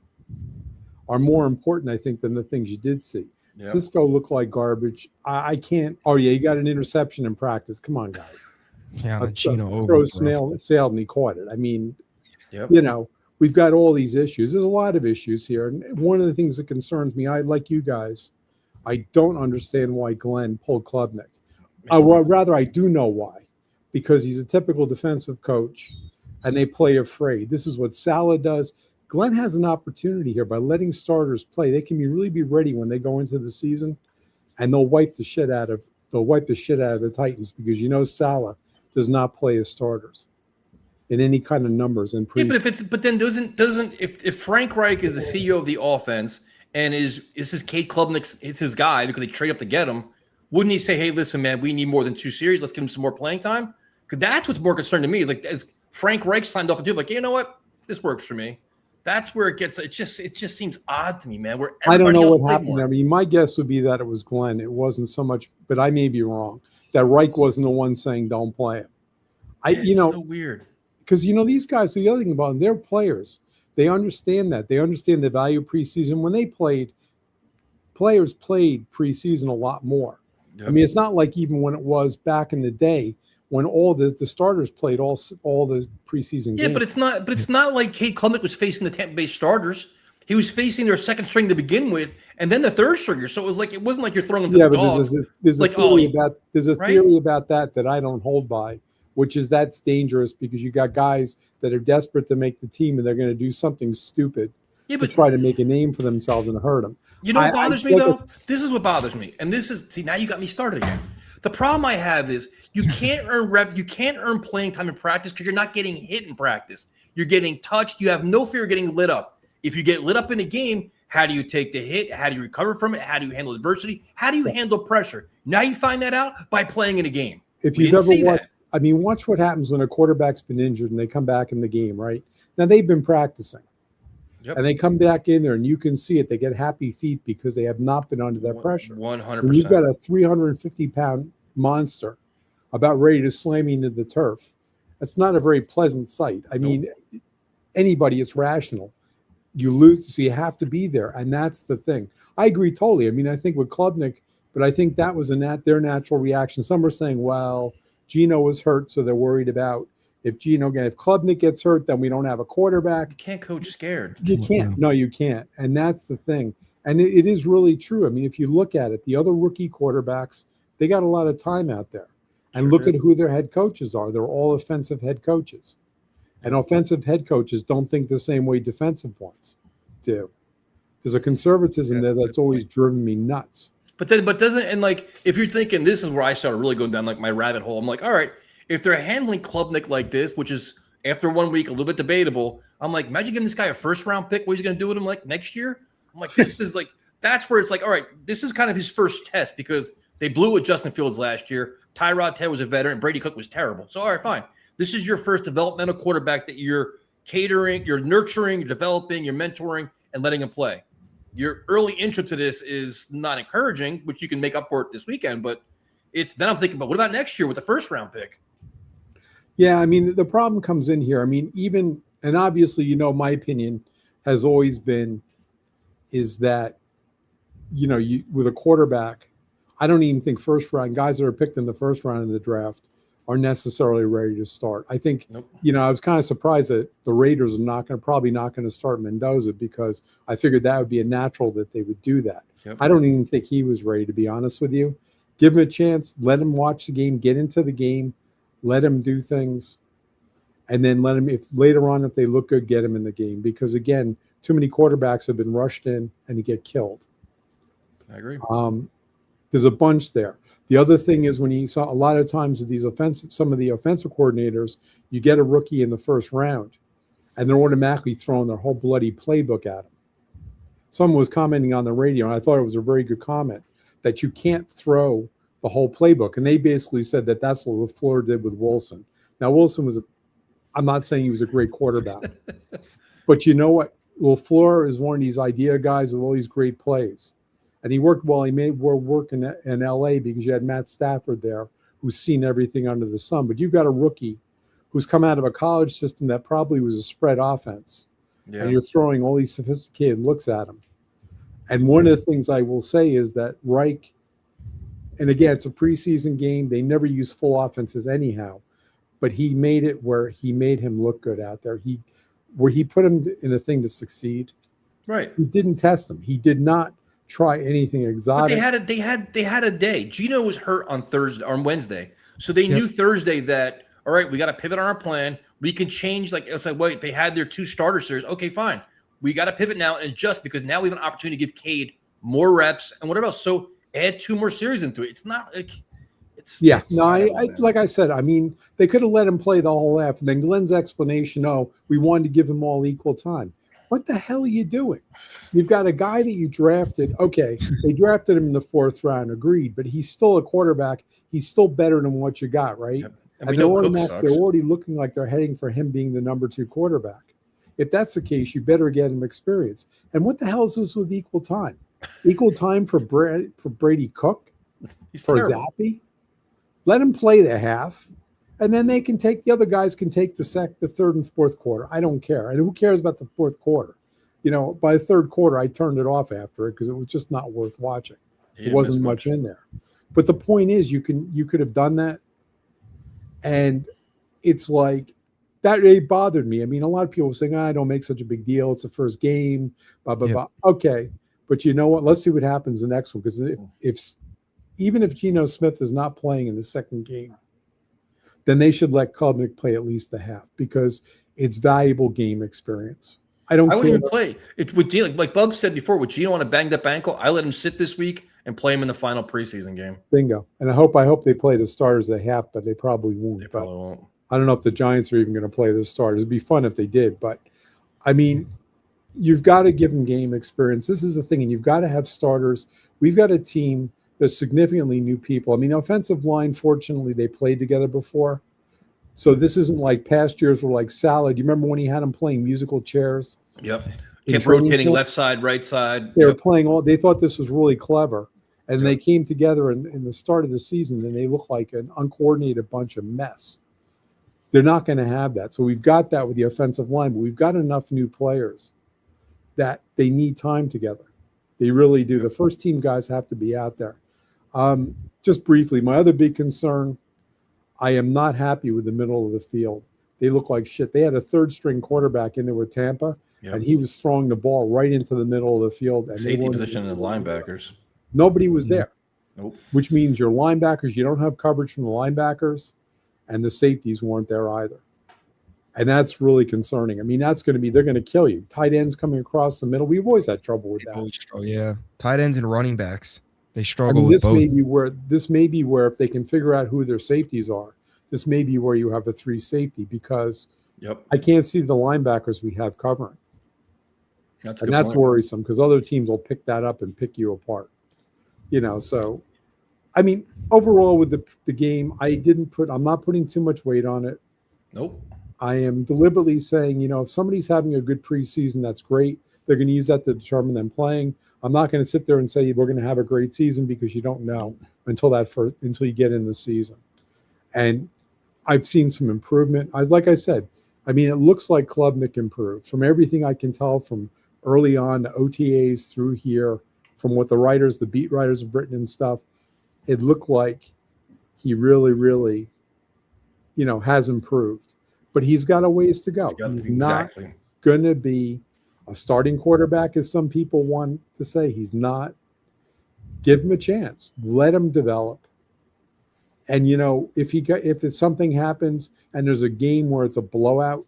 are more important, I think, than the things you did see. Yep. Cisco looked like garbage. I can't. Oh, yeah, he got an interception in practice. Come on, guys. Yeah, Chino throw sailed and he caught it. I mean, we've got all these issues. There's a lot of issues here. And one of the things that concerns me, like you guys, I don't understand why Glenn pulled Klubnik. Or rather, I do know why. Because he's a typical defensive coach, and they play afraid. This is what Salah does. Glenn has an opportunity here by letting starters play. They can really be ready when they go into the season, and they'll wipe the shit out of the Titans, because Salah does not play as starters in any kind of numbers in preseason. But then if Frank Reich is the CEO of the offense and is his Kate Klubnik, it's his guy because they trade up to get him, wouldn't he say, "Hey, listen, man, we need more than 2 series. Let's give him some more playing time"? Because that's what's more concerning to me. Is like, as Frank Reich signed off to do, like, you know what, this works for me. That's where it gets. It just seems odd to me, man. Where I don't know what happened. More. I mean, my guess would be that it was Glenn. It wasn't so much, but I may be wrong. That Reich wasn't the one saying don't play him. It's so weird. Because these guys. The other thing about them, they're players. They understand that. They understand the value of preseason. When they played, players played preseason a lot more. Yep. I mean, it's not like even when it was back in the day when all the starters played all the preseason games. Yeah, but it's not like Kate Klubnik was facing the Tampa Bay starters. He was facing their second string to begin with, and then the third stringer. So it wasn't like you're throwing them to the dogs. There's a theory about that I don't hold by, which is that's dangerous because you got guys that are desperate to make the team and they're going to do something stupid to try to make a name for themselves and hurt them. You know what bothers me though? This is what bothers me, and now you got me started again. The problem I have is you can't earn playing time in practice because you're not getting hit in practice. You're getting touched. You have no fear of getting lit up. If you get lit up in a game, how do you take the hit? How do you recover from it? How do you handle adversity? How do you handle pressure? Now you find that out by playing in a game. If you've ever watched, watch what happens when a quarterback's been injured and they come back in the game, right? Now they've been practicing. Yep. And they come back in there and you can see it. They get happy feet because they have not been under that pressure. 100%. When you've got a 350-pound monster about ready to slam you into the turf, that's not a very pleasant sight. I mean, anybody, it's rational. You lose, so you have to be there. And that's the thing. I agree totally. I mean, I think with Klubnik, but I think that was their natural reaction. Some are saying, well, Geno was hurt, so they're worried about if Klubnik gets hurt, then we don't have a quarterback. You can't coach scared. You can't. No, you can't. And that's the thing. And it is really true. I mean, if you look at it, the other rookie quarterbacks, they got a lot of time out there. And look at who their head coaches are. They're all offensive head coaches. And offensive head coaches don't think the same way defensive ones do. There's a conservatism there that's always driven me nuts. But doesn't, and like, if you're thinking, this is where I started really going down like my rabbit hole. I'm like, all right, if they're handling Klubnik like this, which is after 1 week a little bit debatable, I'm like, imagine giving this guy a first-round pick. What he's going to do with him like next year? I'm like, this is like, that's where it's like, all right, this is kind of his first test because they blew with Justin Fields last year. Tyrod Taylor was a veteran. Brady Cook was terrible. So, all right, fine. This is your first developmental quarterback that you're catering, you're nurturing, you're developing, you're mentoring, and letting him play. Your early intro to this is not encouraging, which you can make up for it this weekend. But then I'm thinking about what about next year with the first-round pick? Yeah, I mean, the problem comes in here. I mean, and obviously, my opinion has always been is that, with a quarterback, I don't even think first round guys that are picked in the first round of the draft are necessarily ready to start. I think, I was kind of surprised that the Raiders are probably not going to start Mendoza because I figured that would be a natural that they would do that. Yep. I don't even think he was ready, to be honest with you. Give him a chance, let him watch the game, get into the game, let him do things, and then let him, if later on, if they look good, get him in the game. Because again, too many quarterbacks have been rushed in and you get killed. I agree. There's a bunch there. The other thing is when you saw a lot of times with some of the offensive coordinators, you get a rookie in the first round, and they're automatically throwing their whole bloody playbook at him. Someone was commenting on the radio, and I thought it was a very good comment, that you can't throw the whole playbook. And they basically said that that's what LaFleur did with Wilson. Now, Wilson I'm not saying he was a great quarterback, but you know what? LaFleur is one of these idea guys with all these great plays. And he worked well. He made work in L.A. because you had Matt Stafford there who's seen everything under the sun. But you've got a rookie who's come out of a college system that probably was a spread offense. Yeah. And you're throwing all these sophisticated looks at him. And one of the things I will say is that Reich, and again, it's a preseason game. They never use full offenses anyhow. But he made it where he made him look good out there. where he put him in a thing to succeed. Right. He didn't test him. He did not try anything But exotic. they had a day. Gino was hurt on Wednesday. So they knew Thursday that, all right, we got to pivot on our plan. We can change. Like, it's like, wait, they had their 2 starter series. Okay, fine. We got to pivot now and adjust because now we have an opportunity to give Cade more reps and whatever else. So add 2 more series into it. It's not like like I said, I mean, they could have let him play the whole half. And then Glenn's explanation, we wanted to give him all equal time. What the hell are you doing? You've got a guy that you drafted. Okay, they drafted him in the 4th round, agreed, but he's still a quarterback. He's still better than what you got, right? Yep. And they're already looking like they're heading for him being the number 2 quarterback. If that's the case, you better get him experience. And what the hell is this with equal time? Equal time for Brady Cook? He's for terrible. Zappy? Let him play the half, and then the other guys can take the 3rd and 4th quarter. I don't care. And who cares about the 4th quarter? By the 3rd quarter, I turned it off after it because it was just not worth watching. There wasn't much in there. But the point is, you could have done that. And it's like, that really bothered me. I mean, a lot of people were saying, don't make such a big deal. It's the first game, blah, blah, blah. Okay. But you know what? Let's see what happens the next one. Because even if Geno Smith is not playing in the second game, then they should let Klubnik play at least the half because it's valuable game experience. I wouldn't even play. It's with Geno, like Bub said before, with Geno on a banged up ankle, I let him sit this week and play him in the final preseason game. Bingo. And I hope they play the starters at half, but they probably won't. They probably won't. I don't know if the Giants are even going to play the starters. It'd be fun if they did, but I mean, you've got to give them game experience. This is the thing, and you've got to have starters. We've got a team that's significantly new people. I mean, the offensive line, fortunately, they played together before. So this isn't like past years were like salad. You remember when he had them playing musical chairs? Yep. Kept rotating left side, right side. They were playing they thought this was really clever. And they came together in the start of the season, and they looked like an uncoordinated bunch of mess. They're not going to have that. So we've got that with the offensive line, but we've got enough new players that they need time together. They really do. The first team guys have to be out there. Just briefly, my other big concern, I am not happy with the middle of the field. They look like shit. They had a 3rd-string quarterback in there with Tampa, and he was throwing the ball right into the middle of the field. And safety position and the linebackers. Nobody was there. Nope. Which means your linebackers, you don't have coverage from the linebackers, and the safeties weren't there either. And that's really concerning. I mean, they're going to kill you. Tight ends coming across the middle. We've always had trouble with that. Yeah. Tight ends and running backs. They struggle with this both. This may be where if they can figure out who their safeties are, this may be where you have a 3 safety because I can't see the linebackers we have covering. That's worrisome because other teams will pick that up and pick you apart. So I mean, overall with the game, I'm not putting too much weight on it. Nope. I am deliberately saying, if somebody's having a good preseason, that's great. They're going to use that to determine them playing. I'm not going to sit there and say we're going to have a great season because you don't know until you get in the season. And I've seen some improvement. Like I said, I mean, it looks like Klubnik improved from everything I can tell from early on to OTAs through here, from what the beat writers have written and stuff. It looked like he really, really, has improved. But he's got a ways to go. He's not going to be a starting quarterback, as some people want to say. He's not. Give him a chance. Let him develop. And, if something happens and there's a game where it's a blowout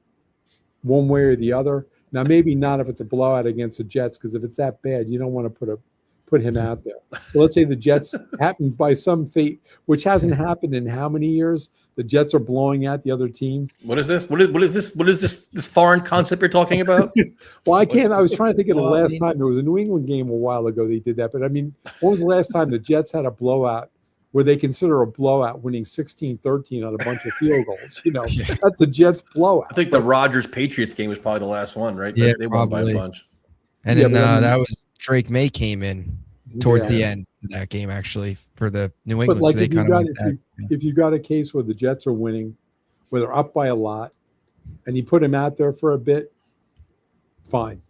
one way or the other, now maybe not if it's a blowout against the Jets, because if it's that bad, you don't want to put him out there. But let's say the Jets happened by some fate, which hasn't happened in how many years? The Jets are blowing out the other team. What is this? What is this foreign concept you're talking about? Well, I was trying to think of the last time. There was a New England game a while ago they did that. But I mean, when was the last time the Jets had a blowout where they consider a blowout winning 16-13 on a bunch of field goals? That's a Jets blowout. I think the Rodgers-Patriots game was probably the last one, right? Yeah, they won by a bunch. And then that was Drake May came in towards the end of that game, actually, for the New England. But So if you got a case where the Jets are winning, where they're up by a lot, and you put him out there for a bit, fine.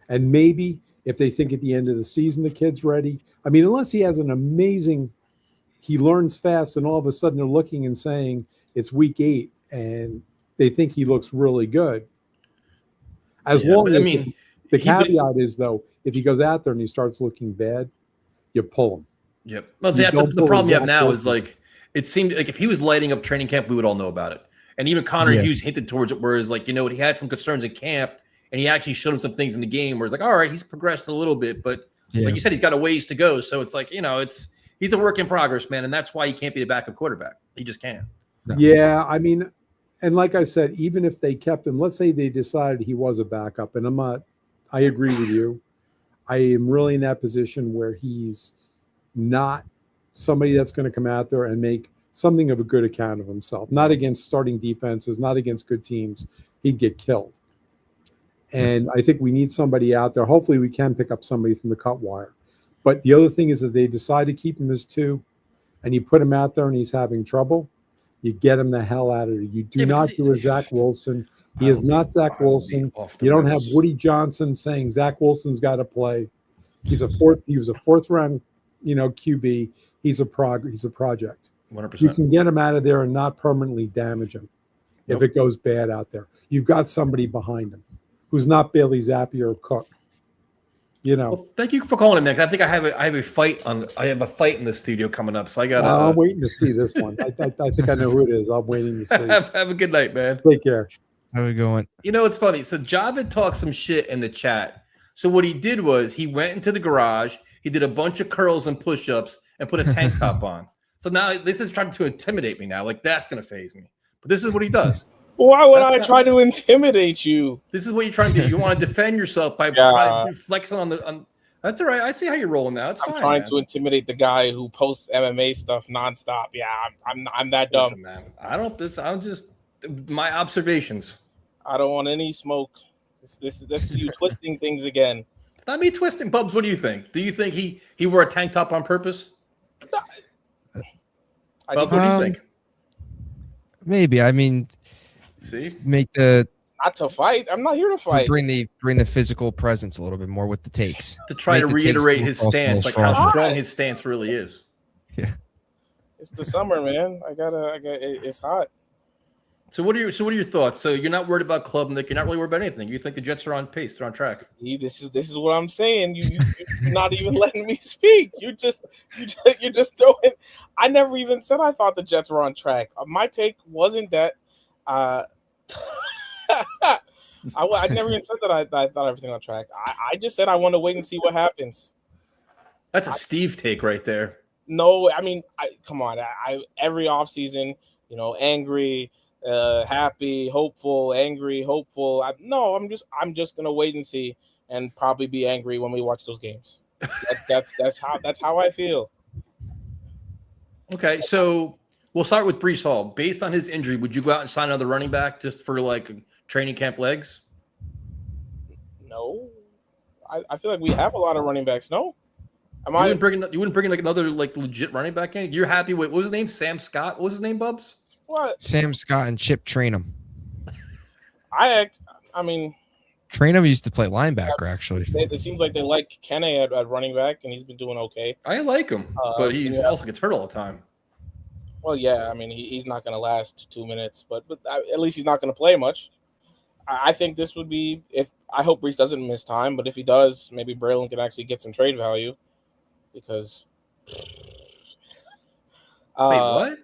And maybe if they think at the end of the season the kid's ready, I mean, unless he has he learns fast, and all of a sudden they're looking and saying it's week 8, and they think he looks really good. As Yeah, long but, I as mean, the he would- caveat is though, if he goes out there and he starts looking bad, you pull him. Yep. Well, You that's don't the pull problem you have Zach now is Wilson. like it seemed like if he was lighting up training camp, we would all know about it. And even Connor Yeah. Hughes hinted towards it, whereas like, you know what, he had some concerns in camp and he actually showed him some things in the game where it's like, all right, he's progressed a little bit, but Yeah. like you said, he's got a ways to go. So it's like, you know, he's a work in progress, man. And that's why he can't be a backup quarterback. He just can't. No. Yeah, I mean, and like I said, even if they kept him, let's say they decided he was a backup, and I agree with you. I am really in that position where he's not somebody that's going to come out there and make something of a good account of himself, not against starting defenses, not against good teams. He'd get killed. And I think we need somebody out there. Hopefully we can pick up somebody from the cut wire. But the other thing is that they decide to keep him as 2 and you put him out there and he's having trouble, you get him the hell out of there. You do not do a Zach Wilson. He is not Zach Wilson. You don't have Woody Johnson saying Zach Wilson's got to play. He was a fourth round, QB. He's a project. 100%. You can get him out of there and not permanently damage him if it goes bad out there. You've got somebody behind him who's not Bailey Zappi or Cook. Well, thank you for calling him, man. I think I have a fight in the studio coming up, so I got. I'm waiting to see this one. I think I know who it is. I'm waiting to see. have a good night, man. Take care. How we going? You know, it's funny. So Javid talked some shit in the chat. So what he did was he went into the garage, he did a bunch of curls and push-ups, and put a tank top on. So now this is trying to intimidate me now. Like, that's going to phase me. But this is what he does. Why would I try to intimidate you? This is what you're trying to do. You want to defend yourself by flexing on. That's all right. I see how you're rolling now. I'm trying to intimidate the guy who posts MMA stuff nonstop. Yeah, I'm that dumb. Listen, man. I'm just my observations. I don't want any smoke. This is you twisting things again. It's not me twisting. Bubs, what do you think? Do you think he wore a tank top on purpose? Bubs, what do you think? Maybe. I mean, make the not to fight. I'm not here to fight. Bring the physical presence a little bit more with the takes. To try to reiterate his stance, like how strong his stance really is. Yeah. It's the summer, man. It's hot. So what are your thoughts? So you're not worried about Club Nick. You're not really worried about anything. You think the Jets are on pace. They're on track. This is what I'm saying. You're not even letting me speak. You're just throwing. I never even said I thought the Jets were on track. My take wasn't that. I never even said that I thought everything on track. I just said I want to wait and see what happens. That's a Steve take right there. No, I mean, come on. Every offseason, angry, happy, hopeful, angry, hopeful. I'm just gonna wait and see, and probably be angry when we watch those games. That's how I feel. Okay, so we'll start with Breece Hall. Based on his injury, would you go out and sign another running back just for like training camp legs? No, I feel like we have a lot of running backs. No, You wouldn't bring in like another like legit running back in? You're happy with what was his name? Sam Scott? What was his name, Bubs? What? Sam Scott and Chip Trainum. I mean, Trainum used to play linebacker. Actually, it seems like they like Kenny at running back, and he's been doing okay. I like him, but he's also gets hurt all the time. Well, yeah, I mean, he's not going to last 2 minutes, but at least he's not going to play much. I think this would be I hope Breece doesn't miss time, but if he does, maybe Braylon can actually get some trade value because. Wait, what?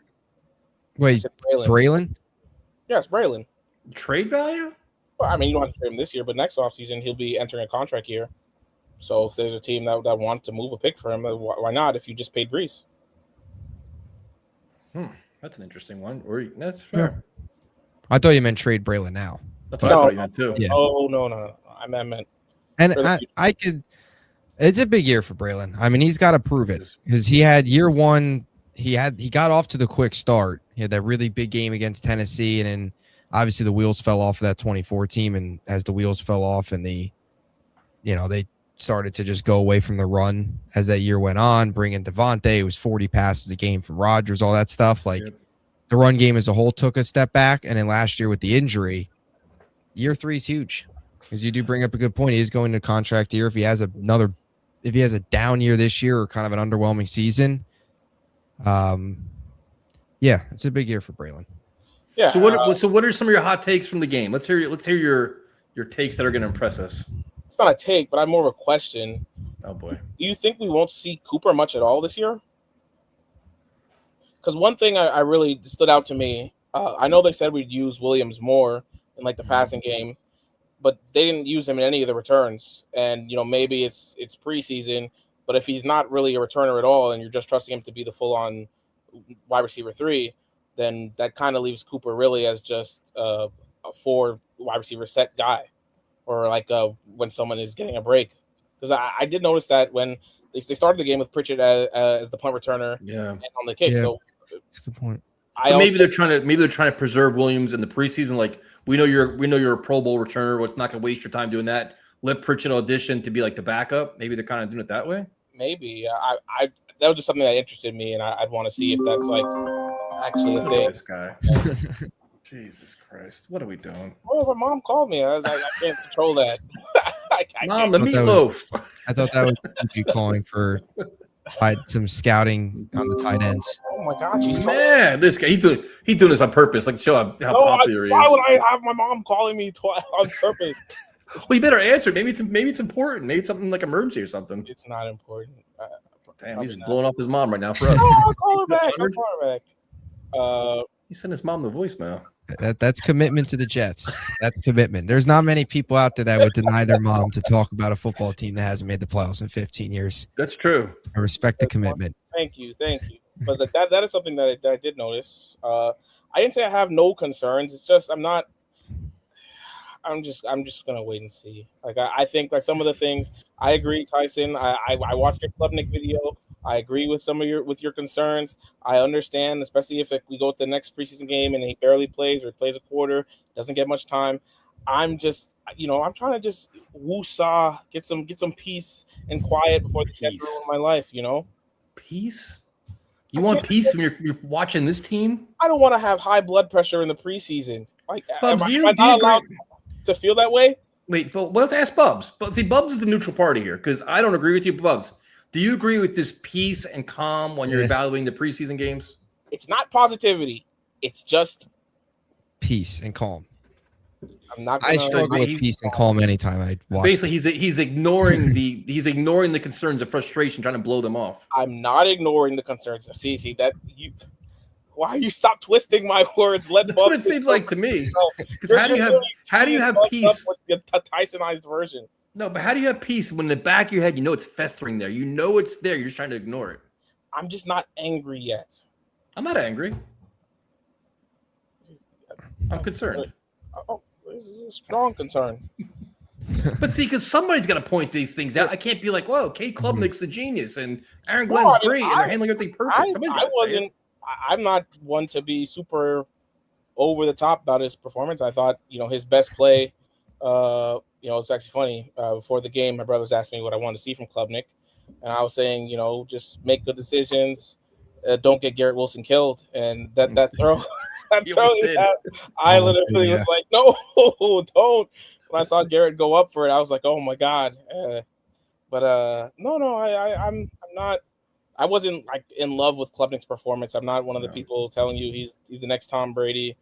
Wait, Braylon? Yes, Braylon. Trade value? Well, I mean, you don't have to trade him this year, but next offseason he'll be entering a contract year. So if there's a team that wants to move a pick for him, why not? If you just paid Breece. That's an interesting one. That's fair. Yeah. I thought you meant trade Braylon now. That's what I thought you meant too. Yeah. Oh no. I meant. And I could. It's a big year for Braylon. I mean, he's got to prove it because he had year one. He got off to the quick start. He had that really big game against Tennessee, and then obviously the wheels fell off of that 24 team. And as the wheels fell off, and they started to just go away from the run as that year went on. Bring in Devontae, it was 40 passes a game from Rodgers, all that stuff. Like the run game as a whole took a step back, and then last year with the injury, year 3 is huge because you do bring up a good point. He is going to contract year. If he has a down year this year or kind of an underwhelming season, it's a big year for Braylon. Yeah. So what are some of your hot takes from the game? Let's hear Your takes that are going to impress us. It's not a take, but I'm more of a question. Oh boy. Do you think we won't see Cooper much at all this year? Because one thing I really stood out to me, I know they said we'd use Williams more in like the passing game, but they didn't use him in any of the returns. And maybe it's preseason, but if he's not really a returner at all, and you're just trusting him to be the full-on wide receiver 3, then that kind of leaves Cooper really as just a 4 wide receiver set guy, or like when someone is getting a break. Because I did notice that when they started the game with Pritchett as the punt returner, and on the kick. Yeah. So That's a good point. Maybe they're trying to preserve Williams in the preseason. Like we know you're a Pro Bowl returner. Well, it's not going to waste your time doing that. Let Pritchett audition to be like the backup. Maybe they're kind of doing it that way. Maybe I that was just something that interested me, and I'd want to see if that's like actually a thing. This guy. Jesus Christ, what are we doing? Oh, my mom called me. I was like, I can't control that. Mom, the meatloaf. I thought that was you calling for some scouting on the tight ends. Oh my God, she's Man, this guy, he's doing this on purpose, like to show how popular he is. Why would I have my mom calling me on purpose? Well, you better answer. Maybe it's important. Maybe it's something like emergency or something. It's not important. Damn, he's blowing up his mom right now for us. No, I'll call her back. You sent his mom the voicemail. That's commitment to the Jets. That's commitment. There's not many people out there that would deny their mom to talk about a football team that hasn't made the playoffs in 15 years. That's true. I respect the commitment. Thank you. But that is something that I did notice. I didn't say I have no concerns. It's just I'm just gonna wait and see. Like I think like some of the things I agree, Tyson. I watched your Klubnik video. I agree with some of your concerns. I understand, especially if we go to the next preseason game and he barely plays or plays a quarter, doesn't get much time. I'm just, I'm trying to just woo-saw, get some peace and quiet before the Jets ruin my life. Peace. You want peace when you're watching this team? I don't want to have high blood pressure in the preseason. Like, Bubs, am I not allowed to feel that way? Wait, but let's ask Bubs. But see, Bubs is the neutral party here because I don't agree with you, Bubs. Do you agree with this peace and calm when you're evaluating the preseason games? It's not positivity. It's just peace and calm. I struggle with peace and calm anytime I watch. Basically, he's ignoring the concerns and frustration, trying to blow them off. I'm not ignoring the concerns. See that you. Why you stop twisting my words? That's what it seems like to me. Because how do you have peace with the Tysonized version? No, but how do you have peace when in the back of your head it's festering there? You know it's there. You're just trying to ignore it. I'm just not angry yet. I'm not angry. I'm concerned. Oh, this is a strong concern. But see, because somebody's got to point these things out. I can't be like, "Whoa, Kate Klubnik's a genius and Aaron Glenn's great and they're handling everything perfect." I'm not one to be super over the top about his performance. I thought, his best play. It's actually funny. Before the game, my brothers asked me what I wanted to see from Klubnik, and I was saying, just make good decisions, don't get Garrett Wilson killed, and that throw. I literally was like, no, don't. When I saw Garrett go up for it, I was like, oh my God. No, I'm not. I wasn't like in love with Klubnik's performance. I'm not one of the people telling you he's the next Tom Brady,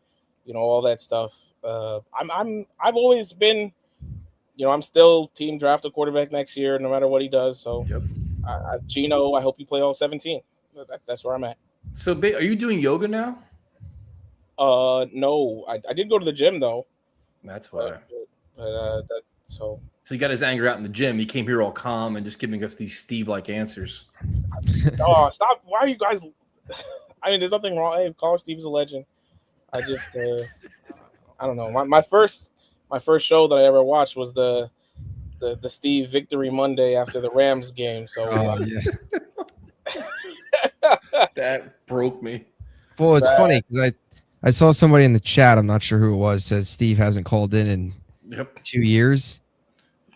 all that stuff. I've always been, I'm still team draft a quarterback next year, no matter what he does. So, Gino, I hope you play all 17. That's where I'm at. So, are you doing yoga now? No, I did go to the gym though. That's why. So he got his anger out in the gym. He came here all calm and just giving us these Steve-like answers. Oh, stop! Why are you guys? I mean, there's nothing wrong. Hey, Carl Steve is a legend. I just, I don't know. My first show that I ever watched was the Steve Victory Monday after the Rams game. So that broke me. Well, it's funny because I saw somebody in the chat. I'm not sure who it was. Says Steve hasn't called in 2 years.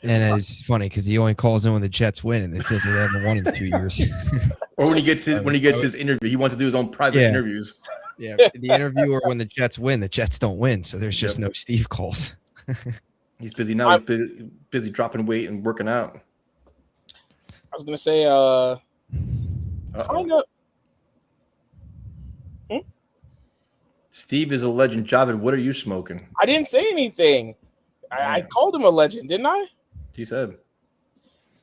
And it's funny because he only calls in when the Jets win, and it feels like they haven't won in 2 years. Or when he gets his interview, he wants to do his own private interviews. Yeah, the interview, or when the Jets win, the Jets don't win, so there's just no Steve calls. He's busy now. He's busy dropping weight and working out. I was gonna say, kind of. Steve is a legend. Javed, what are you smoking? I didn't say anything. I called him a legend, didn't I? He said.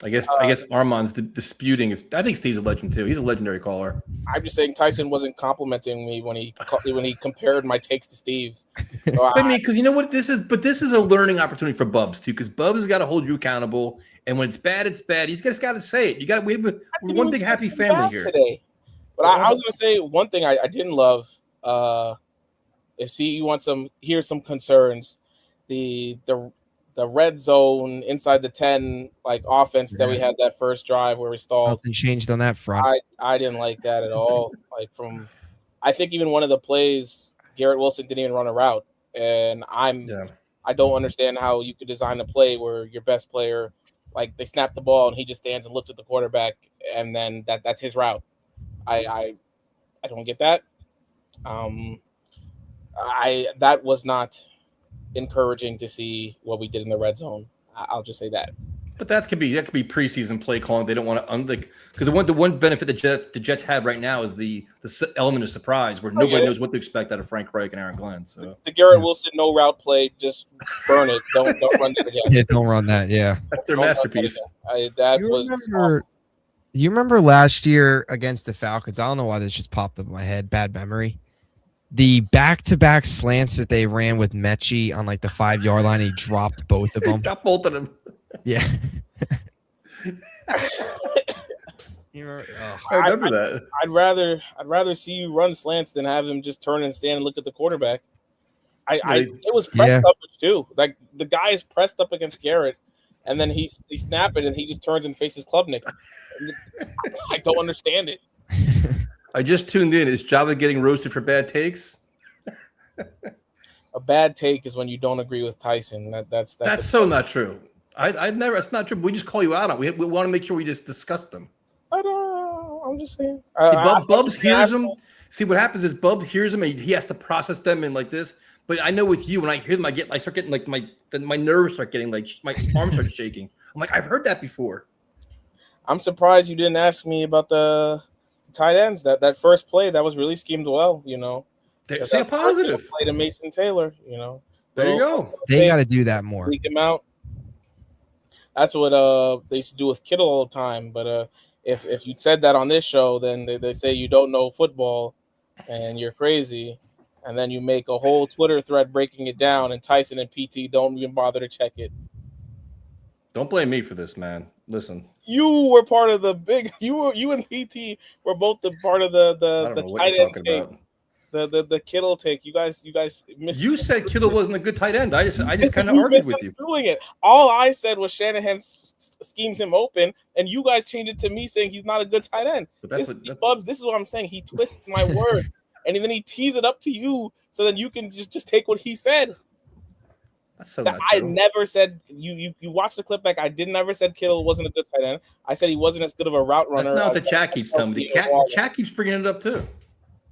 I guess Armand's disputing. I think Steve's a legend too. He's a legendary caller. I'm just saying Tyson wasn't complimenting me when he compared my takes to Steve's. So I mean, because you know what this is, but this is a learning opportunity for Bubs too. Because Bubs has got to hold you accountable, and when it's bad, it's bad. He's just got to say it. We have we're one big happy family here today. But I was going to say one thing I didn't love. If you want here's some concerns. The red zone inside the 10 like offense that we had that first drive where we stalled. Nothing changed on that front. I didn't like that at all. I think even one of the plays, Garrett Wilson didn't even run a route, and I don't understand how you could design a play where your best player, like they snap the ball and he just stands and looks at the quarterback, and then that's his route. I don't get that. That was not encouraging to see what we did in the red zone. I'll just say that. But that could be preseason play calling. They don't want to because the one benefit the Jets have right now is the element of surprise where nobody knows what to expect out of Frank Reich and Aaron Glenn. So the Garrett Wilson no route play, just burn it. Don't run it again. Yeah, don't run that. Yeah, that's their masterpiece. You remember last year against the Falcons? I don't know why this just popped up in my head. Bad memory. The back-to-back slants that they ran with Mechie on like the 5-yard line, he dropped both of them. Dropped both of them. Yeah. I remember that. I'd rather see you run slants than have him just turn and stand and look at the quarterback. It was press coverage too. Like the guy is pressed up against Garrett, and then he snap it and he just turns and faces Klubnik. I don't understand it. I just tuned in. Is Java getting roasted for bad takes? A bad take is when you don't agree with Tyson. That's so not true. I never. It's not true. We just call you out on. We want to make sure we just discuss them. I don't. I'm just saying. Bubs hears them. See what happens is Bub hears them and he has to process them and like this. But I know with you, when I hear them, I start getting like my nerves start getting like my arms start shaking. I'm like, I've heard that before. I'm surprised you didn't ask me about the tight ends. That first play that was really schemed well. You know, say a positive play to Mason Taylor. You know, there you go. They got to do that more. Leak him out. That's what they used to do with Kittle all the time. But if you said that on this show, then they say you don't know football and you're crazy. And then you make a whole Twitter thread breaking it down, and Tyson and PT don't even bother to check it. Don't blame me for this, man. Listen, you were part of the big. You and PT were both the part of the tight end take. The Kittle take. You guys missed. You said Kittle wasn't a good tight end. I just kind of argued with you. Doing it. All I said was Shanahan schemes him open, and you guys changed it to me saying he's not a good tight end. Bubs, this is what I'm saying. He twists my words, and then he tees it up to you, so then you can just take what he said. That's so not I true. never said you watched the clip back. I never said Kittle wasn't a good tight end. I said he wasn't as good of a route runner. That's not what the chat keeps telling me. The chat keeps bringing it up too.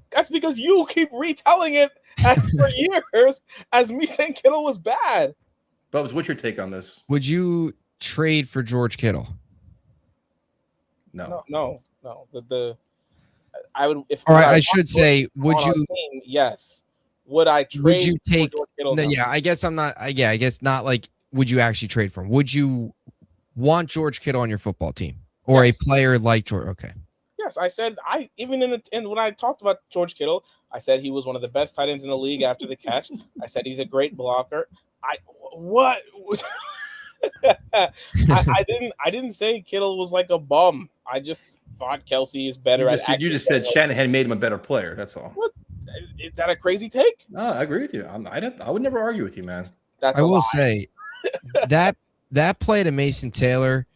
That's because you keep retelling it for years as me saying Kittle was bad. Bubs, what's your take on this? Would you trade for George Kittle? No. I would. If all right, I should say, would you? Team, yes. Would I trade? Would you take? George Kittle? No, yeah, I guess I'm not. I guess not. Like, would you actually trade for him? Would you want George Kittle on your football team or a player like George? Okay. Yes, I said even when I talked about George Kittle, I said he was one of the best tight ends in the league after the catch. I said he's a great blocker. I didn't say Kittle was like a bum. I just thought Kelsey is better You just said Shanahan made him a better player. That's all. What? Is that a crazy take? No, I agree with you. I would never argue with you, man. I will say that play to Mason Taylor.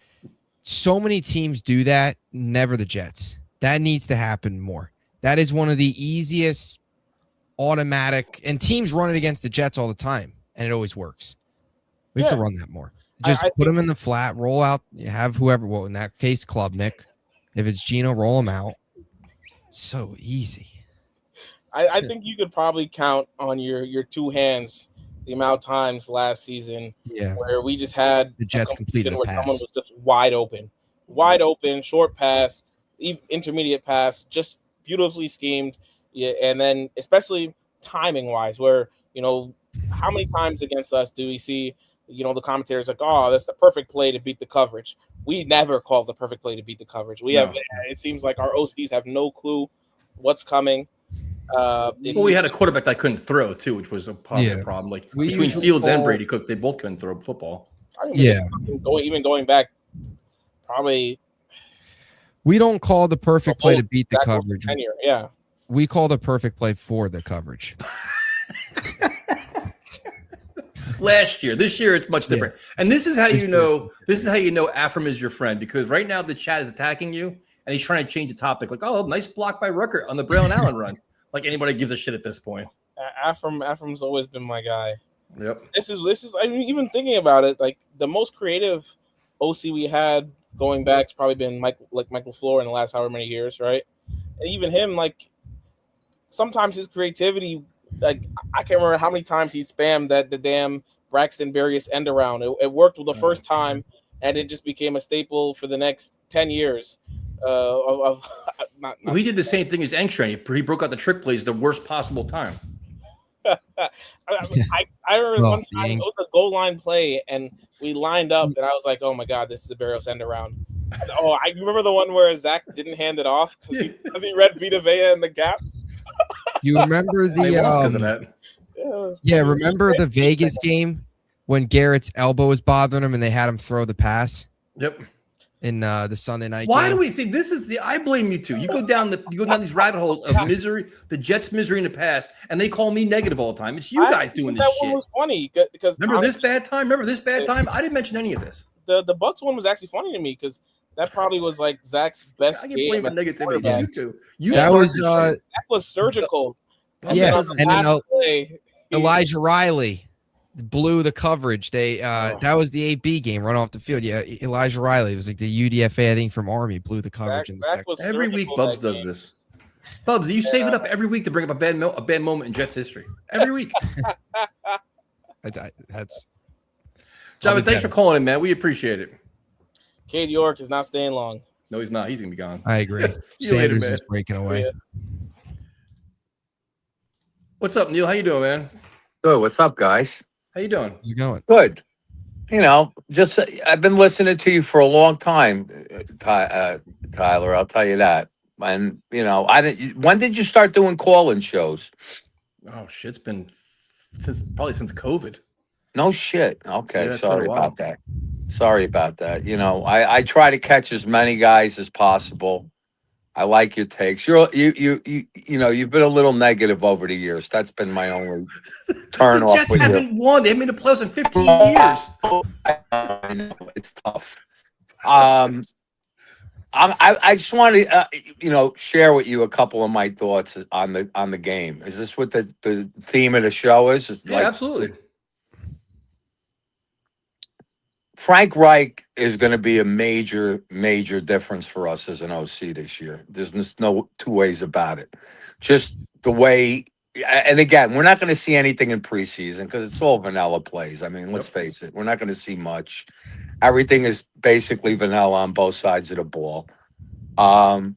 So many teams do that, never the Jets. That needs to happen more. That is one of the easiest automatic, and teams run it against the Jets all the time, and it always works. We have to run that more. Just put them in the flat, roll out, you have whoever, well, in that case, Klubnik. If it's Gino, roll them out. So easy. I think you could probably count on your two hands the amount of times last season where we just had the Jets completed a pass. Someone was just wide open, short pass, intermediate pass, just beautifully schemed. Yeah, and then especially timing wise, where how many times against us do we see the commentators like, oh, that's the perfect play to beat the coverage. We never call the perfect play to beat the coverage. It seems like our OCs have no clue what's coming. We had a quarterback that couldn't throw too, which was a problem. Like between Fields and Brady Cook, they both couldn't throw football. Going back, probably we don't call the perfect play to beat the coverage. Yeah, we call the perfect play for the coverage. Last year, this year it's much different, and this is how you know. This is how you know Afram is your friend, because right now the chat is attacking you, and he's trying to change the topic. Like, oh, nice block by Rucker on the Braylon Allen run. Like anybody gives a shit at this point. Afram's always been my guy. Yep. This is. I mean, even thinking about it, like the most creative OC we had going back has probably been Michael Floor in the last however many years, right? And even him, like sometimes his creativity, like I can't remember how many times he spammed the damn Braxton Berrios end around. It worked the first time, and it just became a staple for the next 10 years. He did the same thing as Engstrom. He broke out the trick plays the worst possible time. I remember one time it was a goal line play, and we lined up, and I was like, "Oh my god, this is a Berrios end around." Oh, I remember the one where Zach didn't hand it off because he read Vita Vea in the gap. You remember remember the Vegas game when Garrett's elbow was bothering him and they had him throw the pass? Yep. In the Sunday night Why game. do we see this is the I blame you too. You go down these rabbit holes of misery, the Jets' misery in the past, and they call me negative all the time. It's you guys doing this shit. That one was funny because remember this bad time? I didn't mention any of this. The Bucks one was actually funny to me because that probably was like Zach's best game. I get blamed for negativity. Yeah. You too. That was surgical. Yeah, and then Elijah Riley blew the coverage. That was the 8B game, run off the field. Yeah, Elijah Riley, it was like the UDFA, I think, from Army, blew the coverage. Every week Bubs does this. Bubs, you save it up every week to bring up a bad moment in Jets history. Every week. That's Javed, thanks for calling in, man. We appreciate it. Cade York is not staying long. No, he's not. He's gonna be gone. I agree. Sanders is breaking away. What's up, Neil? How you doing, man? Good. What's up, guys? How you doing? How's it going? Good. Just I've been listening to you for a long time, Tyler. I'll tell you that. And I didn't. When did you start doing call-in shows? Oh shit, it's been probably since COVID. No shit. Okay, Yeah, sorry about that. I try to catch as many guys as possible. I like your takes. You've been a little negative over the years. That's been my only turn off. The Jets haven't won. They haven't made the playoffs in 15 years. I know it's tough. I just want to share with you a couple of my thoughts on the game. Is this what the theme of the show is? Yeah, absolutely. Frank Reich is going to be a major, major difference for us as an OC this year. There's no two ways about it. Just the way, and again, we're not going to see anything in preseason because it's all vanilla plays. I mean, let's face it, we're not going to see much. Everything is basically vanilla on both sides of the ball. I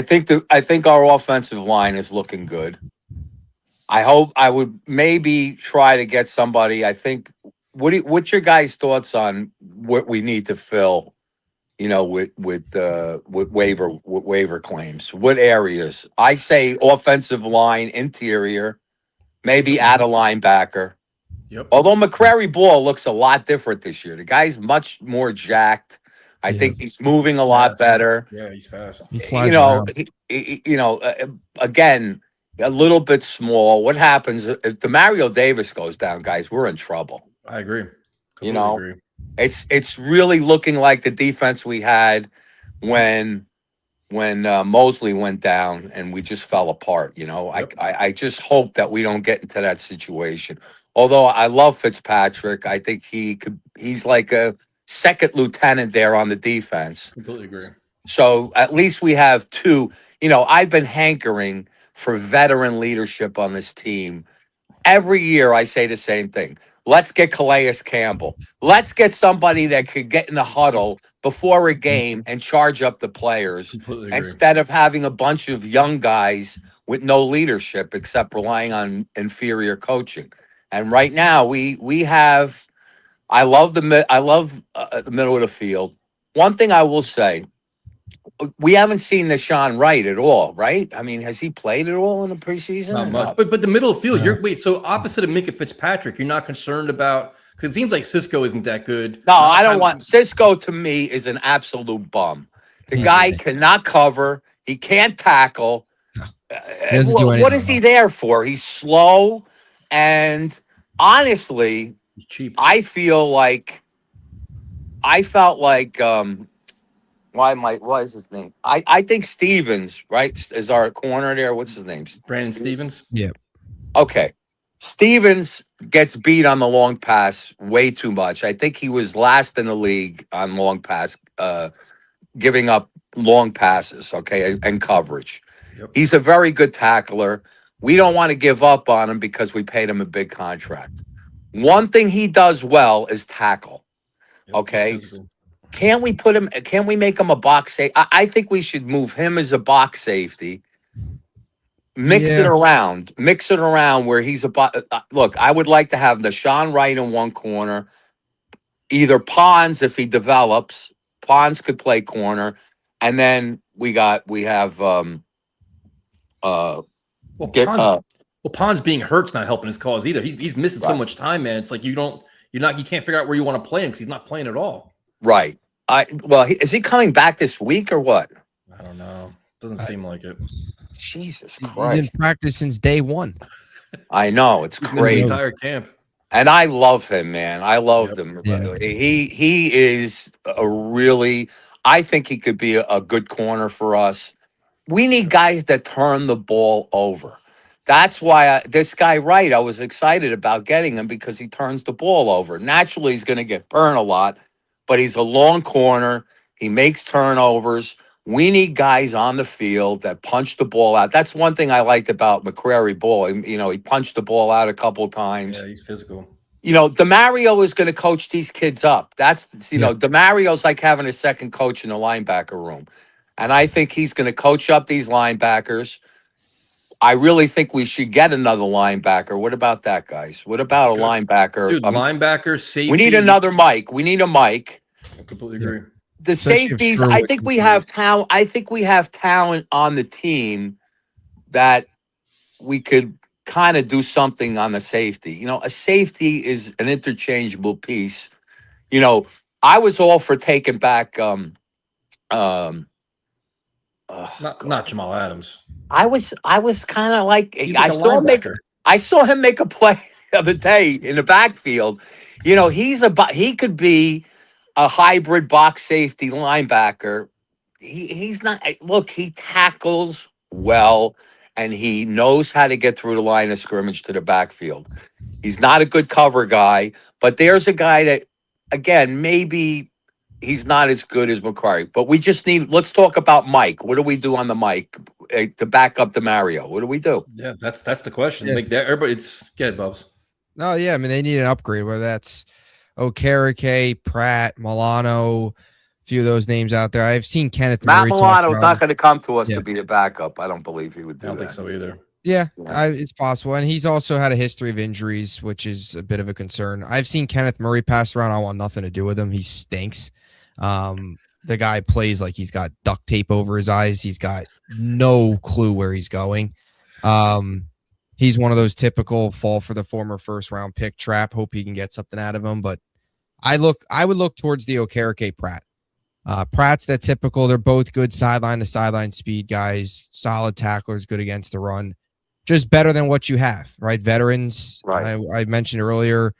think our offensive line is looking good. I would maybe try to get somebody. I think. What's your guys' thoughts on what we need to fill? With waiver claims. What areas? I say offensive line, interior, maybe add a linebacker. Yep. Although McCrary Ball looks a lot different this year. The guy's much more jacked. I think he's moving a lot better. Yeah, he's fast. He flies around. Again, a little bit small. What happens if DeMario Davis goes down, guys? We're in trouble. I agree. Agree. It's really looking like the defense we had when Mosley went down and we just fell apart. Yep. I just hope that we don't get into that situation. Although I love Fitzpatrick, I think he's like a second lieutenant there on the defense. Completely agree. So at least we have two. I've been hankering for veteran leadership on this team. Every year I say the same thing. Let's get Calais Campbell. Let's get somebody that could get in the huddle before a game and charge up the players instead of having a bunch of young guys with no leadership except relying on inferior coaching. And right now we have. I love the middle of the field. One thing I will say, we haven't seen Deshaun Wright at all, right? I mean, has he played at all in the preseason? Not or much. not? But the middle field, No. you're wait, so opposite of Minka Fitzpatrick, you're not concerned about because it seems like Cisco isn't that good. No, Not I don't having- want Cisco. To me, is an absolute bum. The Can't guy stand it. cannot cover. He can't tackle. He doesn't do What anything is he well. there for? He's slow, and honestly, He's cheap. I felt like why is his name? I think Stevens, right, is our corner there. What's his name? Brandon Stevens? Stevens. Okay. Stevens gets beat on the long pass way too much. I think he was last in the league on long pass, giving up long passes, okay, and coverage. Yep. He's a very good tackler. We don't want to give up on him because we paid him a big contract. One thing he does well is tackle. Yep. Okay. Physical. Can we make him a box safety? I think we should move him as a box safety. Mix it around where he's look, I would like to have Deshaun Wright in one corner, either Pons if he develops. Pons could play corner, and then we have Pons being hurt's not helping his cause either. He's missing so Right. much time, man. It's like you can't figure out where you want to play him because he's not playing at all. right. Is he coming back this week or what? I don't know. Doesn't seem like it. Jesus He's in Christ! practice since day one. I know it's He's missed the crazy. entire camp. And I love him, man. I loved Yep. him. Yeah. He is a really. I think he could be a good corner for us. We need guys that turn the ball over. That's why this guy Wright, I was excited about getting him because he turns the ball over. Naturally, he's going to get burned a lot, but he's a long corner. He makes turnovers. We need guys on the field that punch the ball out. That's one thing I liked about McCrary Ball. He punched the ball out a couple of times. Yeah, he's physical. DeMario is going to coach these kids up. That's, Yeah. DeMario's like having a second coach in the linebacker room. And I think he's going to coach up these linebackers. I really think we should get another linebacker. What about that, guys? What about a Good. linebacker? Dude, linebacker, safety. We need another Mike. We need a Mike. I completely agree. The Especially if safeties, I Sherwood think we can- have talent. I think we have talent on the team that we could kind of do something on the safety. A safety is an interchangeable piece. I was all for taking back Not Jamal Adams. I was kind of like He's I like a saw him make linebacker. I saw him make a play the other day in the backfield. He could be a hybrid box safety linebacker. He's not. Look, he tackles well, and he knows how to get through the line of scrimmage to the backfield. He's not a good cover guy, but there's a guy that, again, maybe he's not as good as McCrary. But we just need. Let's talk about Mike. What do we do on the Mike to back up the Mario? What do we do? Yeah, that's the question. Yeah. Like that, everybody, it's get Bubs. No, yeah, I mean they need an upgrade, whether that's Okereke, Pratt, Milano, a few of those names out there. I've seen Kenneth Matt Murray talk Milano's about not going to come to us Yeah. to be the backup. I don't believe he would I do don't that. think so either. Yeah, Yeah. it's possible. And he's also had a history of injuries, which is a bit of a concern. I've seen Kenneth Murray pass around. I want nothing to do with him. He stinks. The guy plays like he's got duct tape over his eyes. He's got no clue where he's going. He's one of those typical fall for the former first round pick trap. Hope he can get something out of him. But I would look towards the Okereke Pratt. Pratt's that typical. They're both good sideline to sideline speed guys, solid tacklers, good against the run. Just better than what you have, right? Veterans. Right. I mentioned earlier,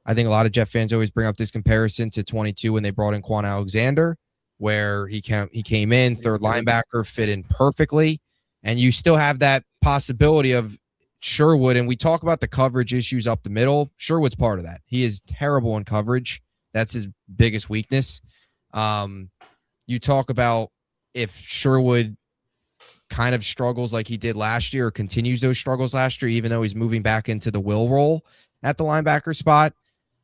I think a lot of Jeff fans always bring up this comparison to 22 when they brought in Quan Alexander, where he came in, third linebacker, fit in perfectly. And you still have that possibility of Sherwood. And we talk about the coverage issues up the middle. Sherwood's part of that. He is terrible in coverage. That's his biggest weakness. You talk about if Sherwood kind of struggles like he did last year or continues those struggles last year, even though he's moving back into the will role at the linebacker spot,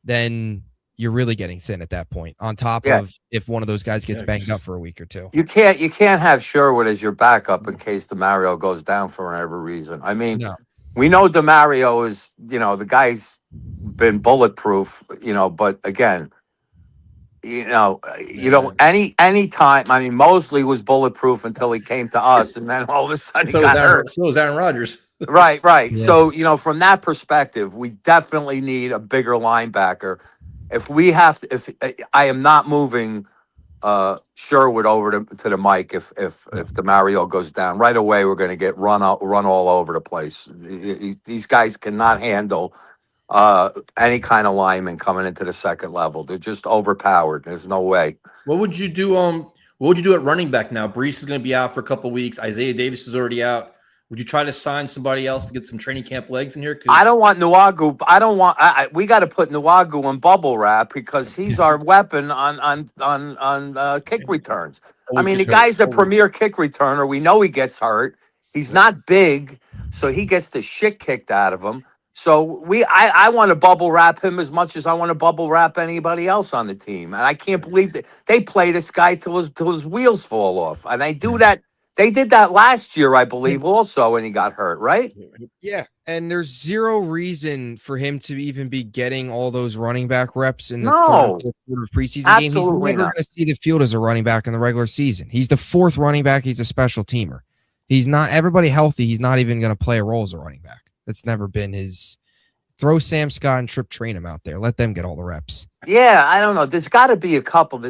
then you're really getting thin at that point. On top Yeah. of if one of those guys gets Yeah. banged up for a week or two. You can't have Sherwood as your backup in case DeMario goes down for whatever reason. I mean, No. we know DeMario is, the guy's been bulletproof, but again, any time. I mean, Mosley was bulletproof until he came to us, and then all of a sudden he So is got hurt. Aaron Rodgers. Right. Yeah. So, from that perspective, we definitely need a bigger linebacker. If we have to, if I am not moving Sherwood over to the Mike if DeMario goes down right away, we're going to get run all over the place. These guys cannot handle any kind of lineman coming into the second level. They're just overpowered. There's no way. What would you do? What would you do at running back now? Brees is going to be out for a couple of weeks. Isaiah Davis is already out. Would you try to sign somebody else to get some training camp legs in here? I don't want Nuagu. I don't want. We got to put Nuagu in bubble wrap because he's our weapon on kick returns. I mean, the guy's a premier kick returner. We know he gets hurt. He's not big, so he gets the shit kicked out of him. So I want to bubble wrap him as much as I want to bubble wrap anybody else on the team. And I can't believe that they play this guy till his wheels fall off. And they do that. They did that last year, I believe, also, when he got hurt, right? Yeah, and there's zero reason for him to even be getting all those running back reps in the third quarter of preseason game. He's never going to see the field as a running back in the regular season. He's the fourth running back. He's a special teamer. He's not everybody healthy. He's not even going to play a role as a running back. That's never been his. Throw Sam Scott and Trip Trainum out there. Let them get all the reps. Yeah, I don't know. There's got to be a couple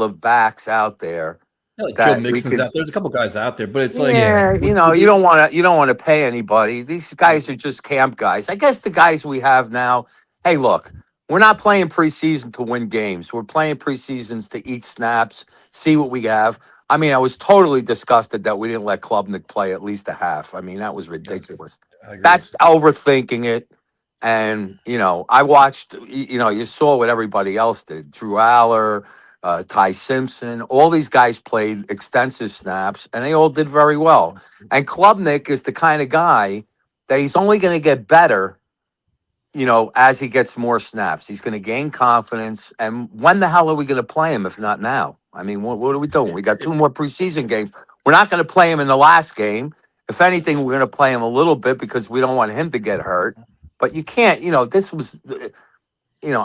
of backs out there. Like Joe Mixon's out. There's a couple guys out there, but it's like, you don't want to pay anybody. These guys are just camp guys. I guess the guys we have now. Hey, look, we're not playing preseason to win games. We're playing preseasons to eat snaps, see what we have. I mean, I was totally disgusted that we didn't let Klubnik play at least a half. I mean, that was ridiculous. That's overthinking it. And, I watched, you saw what everybody else did. Drew Aller, Ty Simpson, all these guys played extensive snaps, and they all did very well. And Klubnik is the kind of guy that he's only going to get better, as he gets more snaps. He's going to gain confidence. And when the hell are we going to play him if not now? I mean, what are we doing? We got 2 more preseason games. We're not going to play him in the last game. If anything, we're going to play him a little bit because we don't want him to get hurt. But you can't, this was,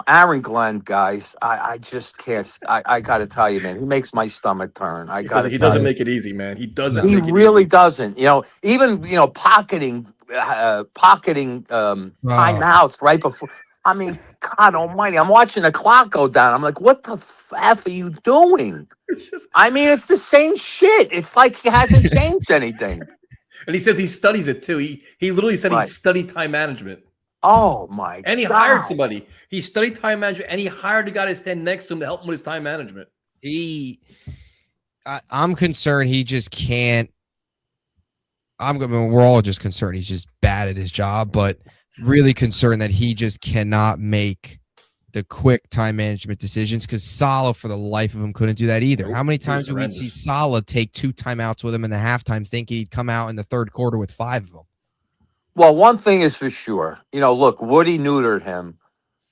Aaron Glenn, guys, I just can't. I got to tell you, man, he makes my stomach turn. He doesn't make it easy, man. He doesn't. He really doesn't. Even pocketing timeouts right before. I mean, God Almighty! I'm watching the clock go down. I'm like, what the f are you doing? I mean, it's the same shit. It's like he hasn't changed anything. And he says he studies it too. He literally said he studied time management. Oh my God. And he hired somebody. He studied time management, and he hired a guy to stand next to him to help him with his time management. I'm concerned he just can't. We're all just concerned he's just bad at his job, but really concerned that he just cannot make the quick time management decisions because Saleh, for the life of him, couldn't do that either. How many times would we see Saleh take 2 timeouts with him in the halftime, thinking he'd come out in the third quarter with 5 of them? Well, one thing is for sure. Look, Woody neutered him.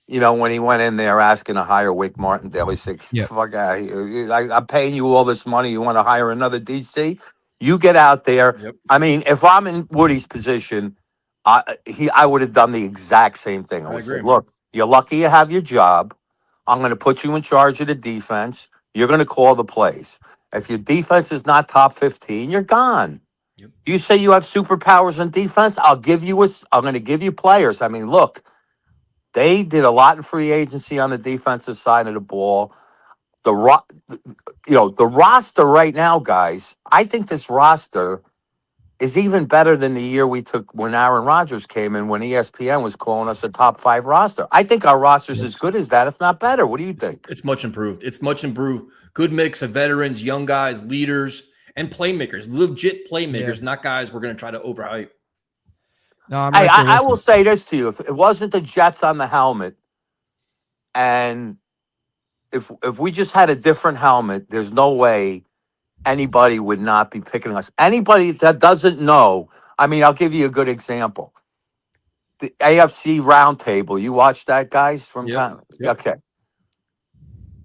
When he went in there asking to hire Wake Martindale, he said, fuck out of here. I'm paying you all this money. You want to hire another DC? You get out there. Yep. I mean, if I'm in Woody's position, I would have done the exact same thing. I would say, look, you're lucky you have your job. I'm going to put you in charge of the defense. You're going to call the plays. If your defense is not top 15, you're gone. Yep. You say you have superpowers in defense, I'm going to give you players. I mean, look, they did a lot in free agency on the defensive side of the ball. The roster right now, guys, I think this roster is even better than the year we took when Aaron Rodgers came in, when ESPN was calling us a top 5 roster. I think our roster's as good as that, if not better. What do you think? It's much improved. Good mix of veterans, young guys, leaders, and playmakers. Legit playmakers, not guys we're going to try to overhype. No, I will say this to you. If it wasn't the Jets on the helmet, and if we just had a different helmet, there's no way anybody would not be picking us. Anybody that doesn't know, I mean, I'll give you a good example. the AFC roundtable. You watch that, guys, from Yep, time? yep. Okay.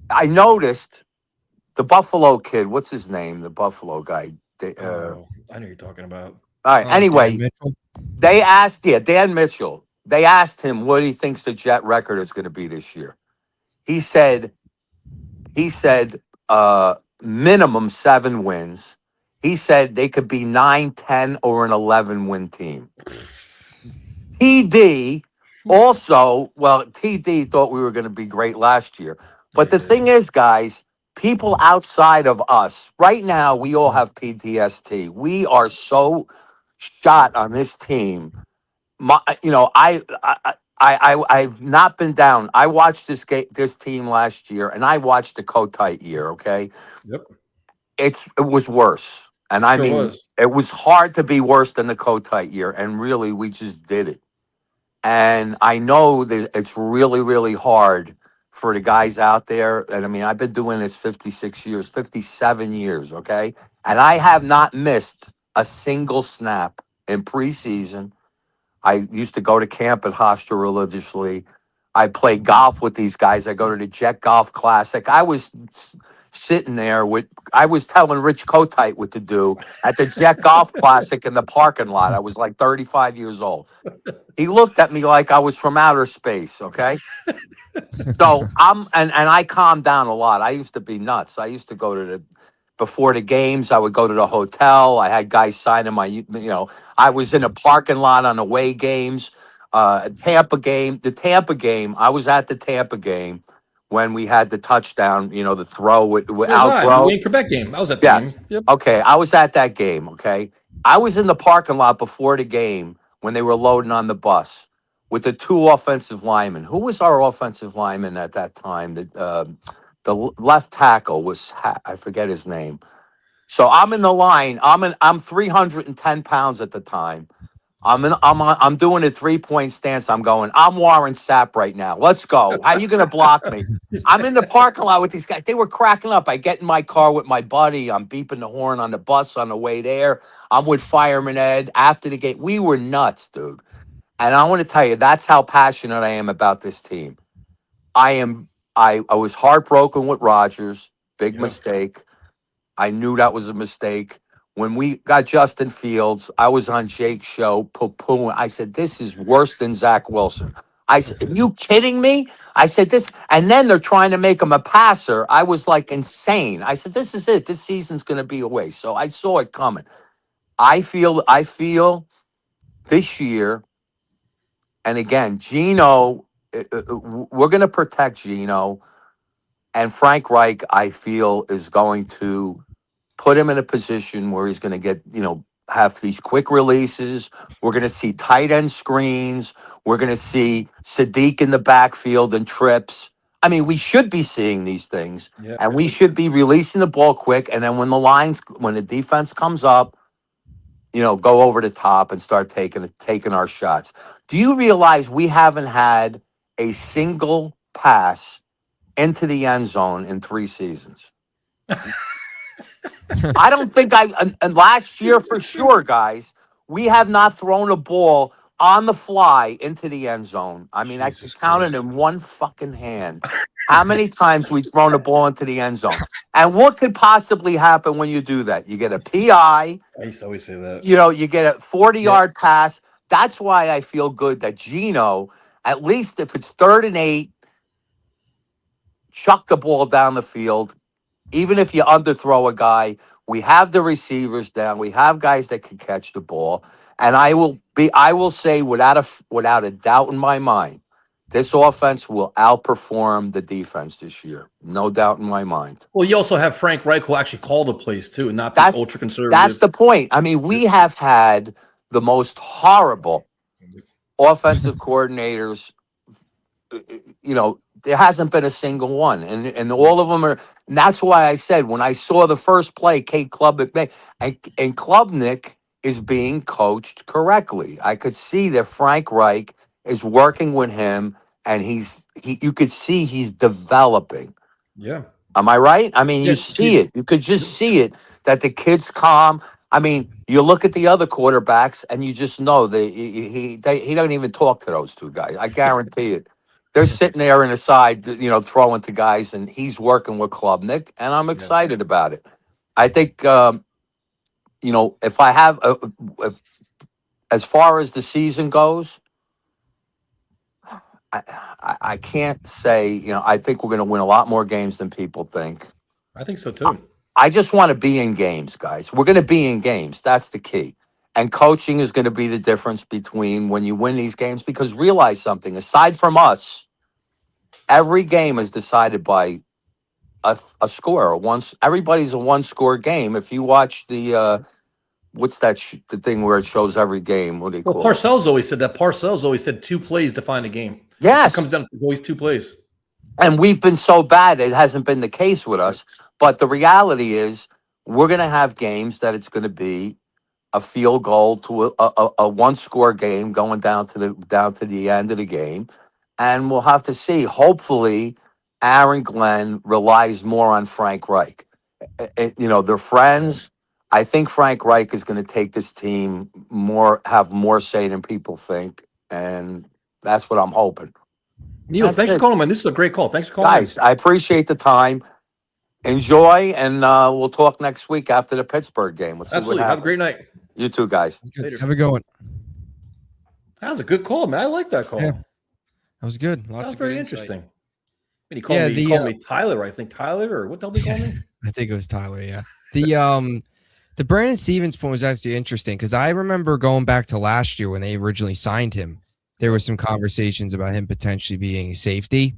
I noticed the Buffalo kid. What's his name? The Buffalo guy. Oh, I know who you're talking about. All right. Dan Anyway, Mitchell. they asked, Dan Mitchell. They asked him what he thinks the Jet record is going to be this year. He said, minimum 7 wins. He said they could be 9, 10, or an 11-win team. TD also, well, TD thought we were going to be great last year. But the Yeah. thing is, guys, people outside of us, right now, we all have PTSD. We are so shot on this team. I've not been down. I watched this team last year, and I watched the Kotite year. Okay, Yep. it was worse, and I Sure mean, was. it was hard to be worse than the Kotite year, and really, we just did it. And I know that it's really, really hard for the guys out there. And I mean, I've been doing this 56 years, 57 years, okay? And I have not missed a single snap in preseason. I used to go to camp at Hofstra religiously. I play golf with these guys. I go to the Jet Golf Classic. I was sitting there I was telling Rich Kotite what to do at the Jet Golf Classic in the parking lot. I was like 35 years old. He looked at me like I was from outer space, okay? So and I calmed down a lot. I used to be nuts. I used to go to before the games, I would go to the hotel. I had guys signing I was in a parking lot on away games. The Tampa game, I was at the Tampa game when we had the touchdown, the throw with So was Al I. The Groh. Wayne Quebec game. I was at the game. Yes. Yep. Okay. I was at that game. Okay. I was in the parking lot before the game when they were loading on the bus with the 2 offensive linemen. Who was our offensive lineman at that time? The left tackle was, I forget his name. So I'm in the line. I'm 310 pounds at the time. I'm doing a 3-point stance. I'm going, I'm Warren Sapp right now. Let's go. How you gonna block me? I'm in the parking lot with these guys. They were cracking up. I get in my car with my buddy. I'm beeping the horn on the bus on the way there. I'm with Fireman Ed after the game. We were nuts, dude. And I want to tell you, that's how passionate I am about this team. I was heartbroken with Rodgers. Big Yep. mistake. I knew that was a mistake. When we got Justin Fields, I was on Jake's show, poo-poo. I said, this is worse than Zach Wilson. I said, are you kidding me? I said this, and then they're trying to make him a passer. I was like insane. I said, this is it. This season's going to be a waste. So I saw it coming. I feel this year, and again, Geno, we're going to protect Geno, and Frank Reich, I feel, is going to put him in a position where he's going to get, have these quick releases. We're going to see tight end screens. We're going to see Sadiq in the backfield and trips. I mean, we should be seeing these things, Yep. and we should be releasing the ball quick. And then when the defense comes up, go over the top and start taking our shots. Do you realize we haven't had a single pass into the end zone in 3 seasons? I don't think and last year for sure, guys, we have not thrown a ball on the fly into the end zone. I mean, I could Jesus count it Christ. in one fucking hand how many times we've thrown a ball into the end zone. And what could possibly happen when you do that? You get a PI, I used to always say that. you get a 40-yard pass. That's why I feel good that Geno, at least if it's 3rd and 8, chuck the ball down the field. Even if you underthrow a guy, we have the receivers down. We have guys that can catch the ball. And I will say without a doubt in my mind, this offense will outperform the defense this year. No doubt in my mind. Well, you also have Frank Reich who actually call the plays too, and not the That's ultra conservative. that's the point. I mean, we have had the most horrible offensive coordinators. There hasn't been a single one, and all of them are. And that's why I said when I saw the first play, Kate Klubnik made, and Klubnik is being coached correctly. I could see that Frank Reich is working with him, and you could see he's developing. Yeah. Am I right? I mean, you Yes, see it. You could just see it that the kid's calm. I mean, you look at the other quarterbacks, and you just know he doesn't even talk to those two guys. I guarantee it. They're sitting there in the side, throwing to guys, and he's working with Klubnik, and I'm excited about it. I think, if I have, if, as far as the season goes, I can't say, I think we're going to win a lot more games than people think. I think so too. I just want to be in games, guys. We're going to be in games. That's the key. And coaching is going to be the difference between when you win these games, because realize something, aside from us, every game is decided by a score. Everybody's a one-score game. If you watch the what's that the thing where it shows every game? What do they call it? Parcells always said that. Parcells always said 2 plays define a game. Yes. It comes down to always 2 plays. And we've been so bad, it hasn't been the case with us. But the reality is, we're going to have games that it's going to be a field goal to a one-score game going down to the end of the game, and we'll have to see. Hopefully, Aaron Glenn relies more on Frank Reich. They're friends. I think Frank Reich is going to take this team have more say than people think, and that's what I'm hoping. Neil, thanks for calling, man. This is a great call. Thanks for calling, guys. I appreciate the time. Enjoy, and we'll talk next week after the Pittsburgh game. Let's see what happens. Have a great night. You too, guys. Later. Have a good one. That was a good call, man. I like that call. Yeah. That was good. Lots of very interesting. He called me Tyler. I think Tyler, or what the hell did he call me? I think it was Tyler. Yeah. The Brandon Stevens point was actually interesting because I remember going back to last year when they originally signed him. There were some conversations about him potentially being a safety.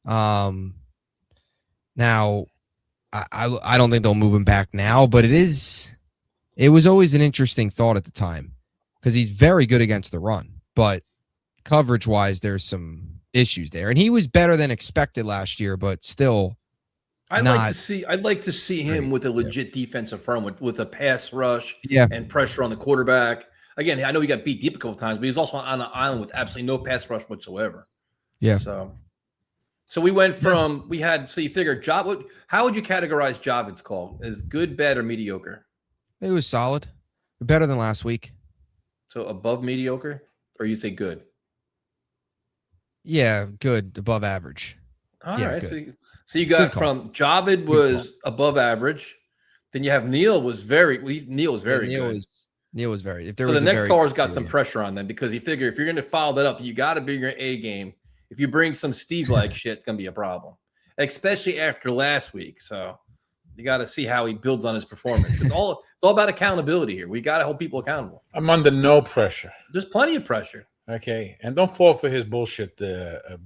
Now, I don't think they'll move him back now, but it was always an interesting thought at the time because he's very good against the run, but coverage-wise, there's some issues there. And he was better than expected last year, but still. I'd like to see him with a legit defensive front with a pass rush and pressure on the quarterback. Again, I know he got beat deep a couple of times, but he's also on an island with absolutely no pass rush whatsoever. Yeah. So we went from so you figure how would you categorize Javid's call? As good, bad, or mediocre? It was solid. Better than last week. So above mediocre, or you say good? Yeah, good, above average. All right. So you got from Javid was above average. Then you have Neil was very good. Neil was very. So the next caller's got some pressure on them because you figure if you're going to follow that up, you got to be your A game. If you bring some Steve-like shit, it's going to be a problem, especially after last week. So you got to see how he builds on his performance. It's all about accountability here. We got to hold people accountable. I'm under no pressure. There's plenty of pressure. Okay, and don't fall for his bullshit,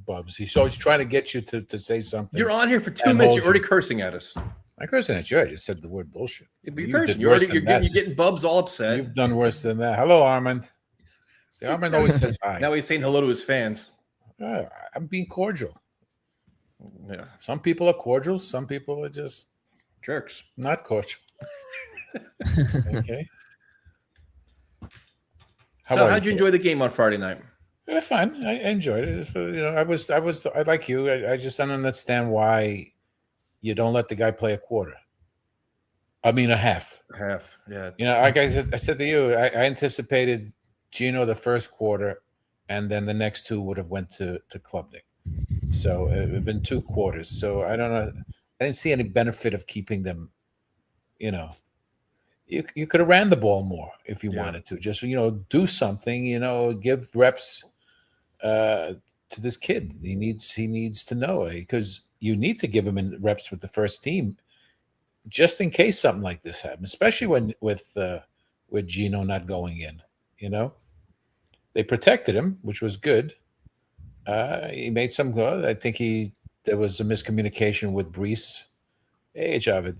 Bubs. He's always trying to get you to say something. You're on here for 2 minutes. You're already cursing at us. I'm cursing at you. I just said the word bullshit. You're getting Bubs all upset. You've done worse than that. Hello, Armand. See, Armand always says hi. Now he's saying hello to his fans. I'm being cordial. Yeah. Some people are cordial. Some people are just jerks. Not cordial. Okay. How'd you enjoy the game on Friday night? Yeah, fine. I enjoyed it. I like you. I just don't understand why you don't let the guy play a quarter. I mean, a half. Yeah. Like I said to you, I anticipated Gino the first quarter, and then the next 2 would have went to Klubnik. So it would have been 2 quarters. So I don't know. I didn't see any benefit of keeping them, You could have ran the ball more if you wanted to. Just, do something, give reps to this kid. He needs to know, because you need to give him reps with the first team just in case something like this happens, especially with Gino not going in, They protected him, which was good. He made some good. I think there was a miscommunication with Brees. Hey, Javid,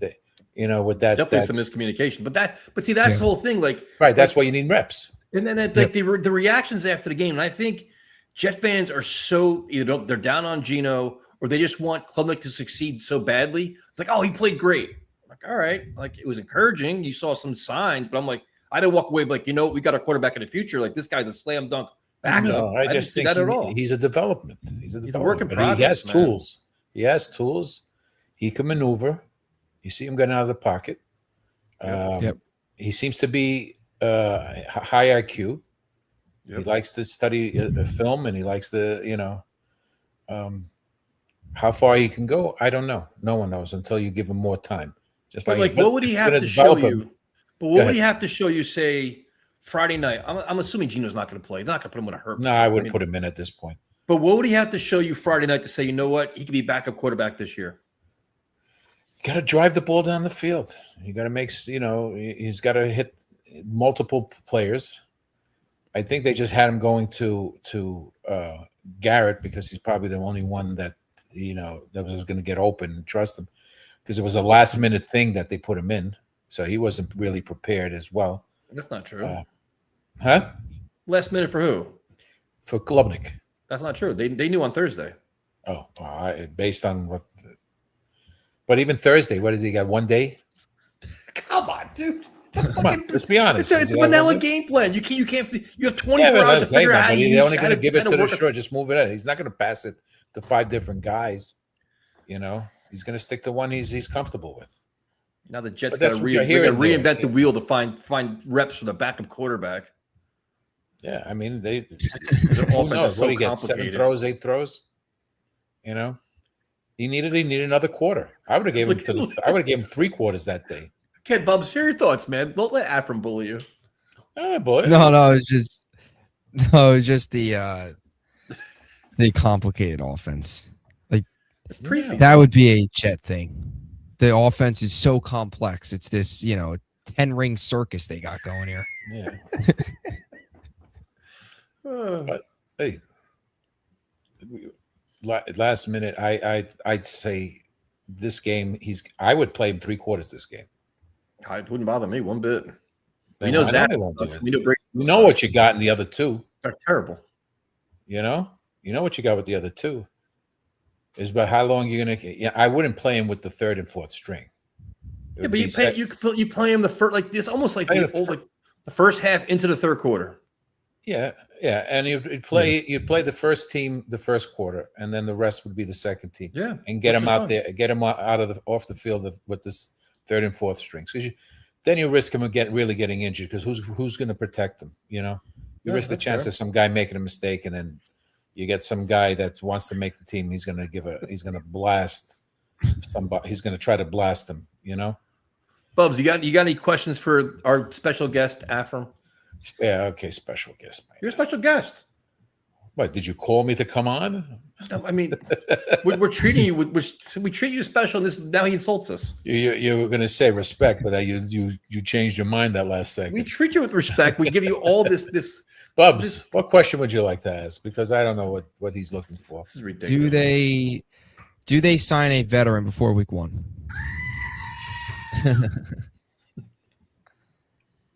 with that, definitely some miscommunication. But see, that's the whole thing. Right, that's why you need reps. And then the reactions after the game. And I think Jet fans are so either they're down on Gino or they just want Klubnik to succeed so badly. Like, oh, he played great. I'm like, all right, it was encouraging. You saw some signs, but I'm like, I didn't walk away. Like, we got a quarterback in the future. Like, this guy's a slam dunk backup. No, I just think that at all. He's a development. He's a work in progress. He has tools. He has tools. He can maneuver. You see him getting out of the pocket. Yep. he seems to be high IQ. He likes to study a film, and he likes to, how far he can go. I don't know. No one knows until you give him more time. Just But like, what would he if have you're to gonna show develop him- you? But what would he have to show you? Say Friday night. I'm assuming Gino's not going to play. They're not going to put him with a hurt. No, I wouldn't put him in at this point. But what would he have to show you Friday night to say, you know what, he could be backup quarterback this year? Got to drive the ball down the field. You got to make, he's got to hit multiple players. I think they just had him going to Garrett because he's probably the only one that that was going to get open and trust him, because it was a last minute thing that they put him in, so he wasn't really prepared as well. That's not true. Huh? Last minute for who? For Klubnik. That's not true. They knew on Thursday. Oh, based on what? But even Thursday, what has he got? 1 day? Come on, dude. Come on, let's be honest. It's a vanilla game plan. You have 24 hours to figure out how to use. They're only going to give it to the work short. Just move it out. He's not going to pass it to 5 different guys. He's going to stick to one he's comfortable with. Now the Jets got to reinvent the wheel to find reps for the backup quarterback. Yeah, I mean Their who offense knows? is so What do you get? 7 complicated. throws, 8 throws. He needed another quarter. I would have gave him 3 quarters that day. Okay, Bubs, share your thoughts, man. Don't let Afram bully you. Oh boy. No, it's just the complicated offense. Like Preseason. that would be a Jet thing. The offense is so complex. It's this, 10-ring circus they got going here. Yeah. But hey, last minute, I'd say this game. I would play him 3 quarters this game. It wouldn't bother me one bit. Then We know why Zach. they won't do it? We know Brady. You know what you got in the other 2. They're terrible. You know what you got with the other 2. Is about how long you're gonna. Yeah, I wouldn't play him with the 3rd and 4th string. Yeah, but you play him the first, like this, almost like the first half into the 3rd quarter. Yeah, and you'd play the first team the first quarter, and then the rest would be the second team. Yeah, and get them out there, get them off the field with this 3rd and 4th strings. Because then you risk him really getting injured. Because who's going to protect them? You risk the chance of some guy making a mistake, and then you get some guy that wants to make the team. He's going to blast somebody. He's going to try to blast them. Bubs, you got any questions for our special guest, Afram? Yeah, okay, special guest. Man. You're a special guest. What, did you call me to come on? I mean, we're treating you. We treat you special. And now he insults us. You were going to say respect, but you changed your mind that last second. We treat you with respect. We give you all this. Bubs, what question would you like to ask? Because I don't know what he's looking for. This is ridiculous. Do they sign a veteran before week 1?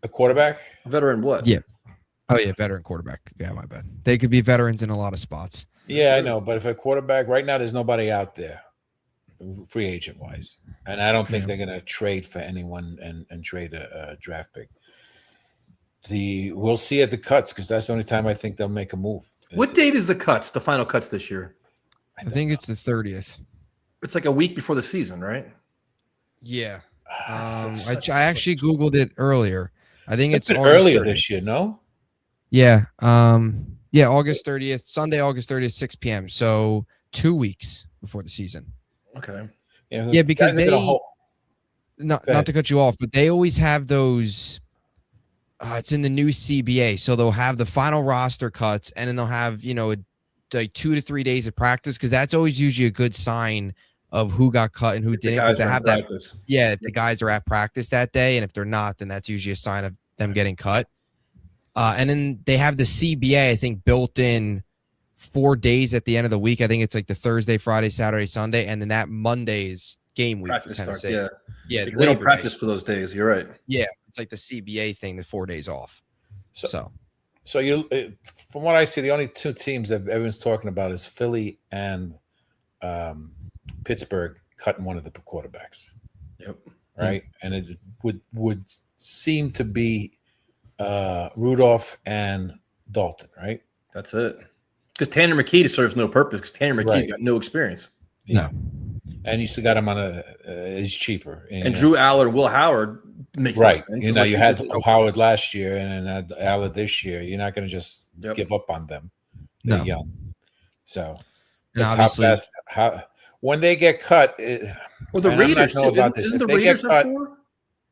A quarterback? Veteran what? Yeah. Oh yeah, veteran quarterback. Yeah, my bad. They could be veterans in a lot of spots. Yeah, I know, but if a quarterback right now, there's nobody out there, free agent wise, and I don't think they're going to trade for anyone and trade a draft pick. We'll see at the cuts, because that's the only time I think they'll make a move. What date is the final cuts this year? I think it's the 30th. It's like a week before the season, right? Yeah. I actually Googled it earlier. I think it's earlier 30th. this year, no? Yeah. August 30th, Sunday, August 30th, 6 p.m. So 2 weeks before the season. Okay. Yeah, because not to cut you off, but they always have those. It's in the new CBA, so they'll have the final roster cuts, and then they'll have like 2 to 3 days of practice, because that's always usually a good sign of who got cut and who didn't. Because they have that. Yeah, if the guys are at practice that day, and if they're not, then that's usually a sign of them getting cut. And then they have the CBA, I think, built in 4 days at the end of the week. I think it's like the Thursday, Friday, Saturday, Sunday, and then that Monday's game week for Tennessee. Yeah, they don't practice for those days. You're right. Yeah, it's like the CBA thing, the 4 days off. So you, from what I see, the only 2 teams that everyone's talking about is Philly and Pittsburgh cutting one of the quarterbacks. Yep. Right, and it would seem to be Rudolph and Dalton, right? That's it. Because Tanner McKee serves no purpose, because Tanner McKee's got no experience. Yeah. No. And you still got him on he's cheaper. And Drew Aller and Will Howard, makes Right. no sense. You know, Unless you had just- Howard last year and then Allard this year. You're not going to just Yep. give up on them. They're No. young. So And it's obviously, when they get cut. Well, the and I'm not Raiders sure too. about this. Isn't If the they get Raiders have cut, 4?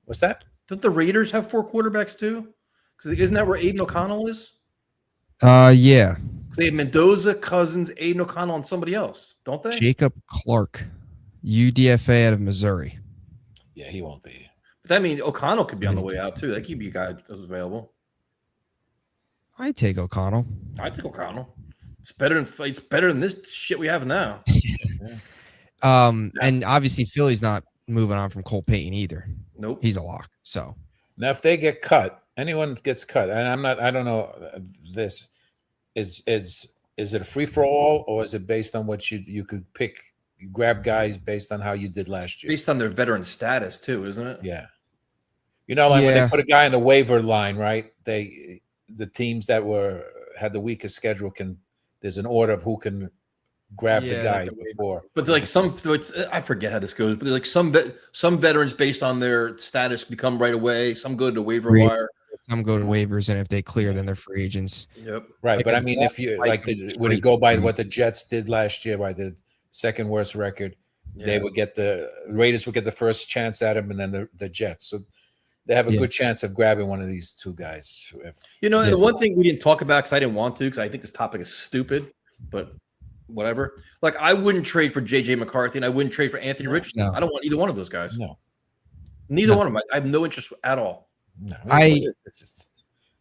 what's that? Don't the Raiders have 4 quarterbacks too? Because isn't that where Aiden O'Connell is? yeah, Because they have Mendoza, Cousins, Aiden O'Connell, and somebody else, don't they? Jacob Clark, UDFA out of Missouri. Yeah, he won't be. But that means O'Connell could be on the way out too. That could be a guy that's available. I take O'Connell. I think O'Connell. It's better than this shit we have now. And obviously Philly's not moving on from Cole Payton either. Nope. He's a lock. So Now, if they get cut, anyone gets cut, and I don't know this. Is it a free for all, or is it based on what you could pick? You grab guys based on how you did last year. Based on their veteran status too, isn't it? Yeah. You know, like when Yeah. they put a guy in the waiver line, right? The teams that had the weakest schedule there's an order of who can grab the Yeah, guy like the waiver. before. But like I forget how this goes. But like some veterans based on their status become right away. Some go to waiver Right. wire. some go to waivers, and if they clear, then they're free agents. Yep. Right, Like but a I mean, if you like like, a would it straight go by team. what the Jets did last year, by the second worst record? They Yeah. would get the Raiders would get the first chance at him, and then the Jets. So they have a Yeah. good chance of grabbing one of these two guys. You know, Yeah. the one thing we didn't talk about because I didn't want to, because I think this topic is stupid, but whatever. Like, I wouldn't trade for JJ McCarthy, and I wouldn't trade for Anthony Richardson. No. I don't want either one of those guys. No, Neither No. one of them. I have no interest at all. no,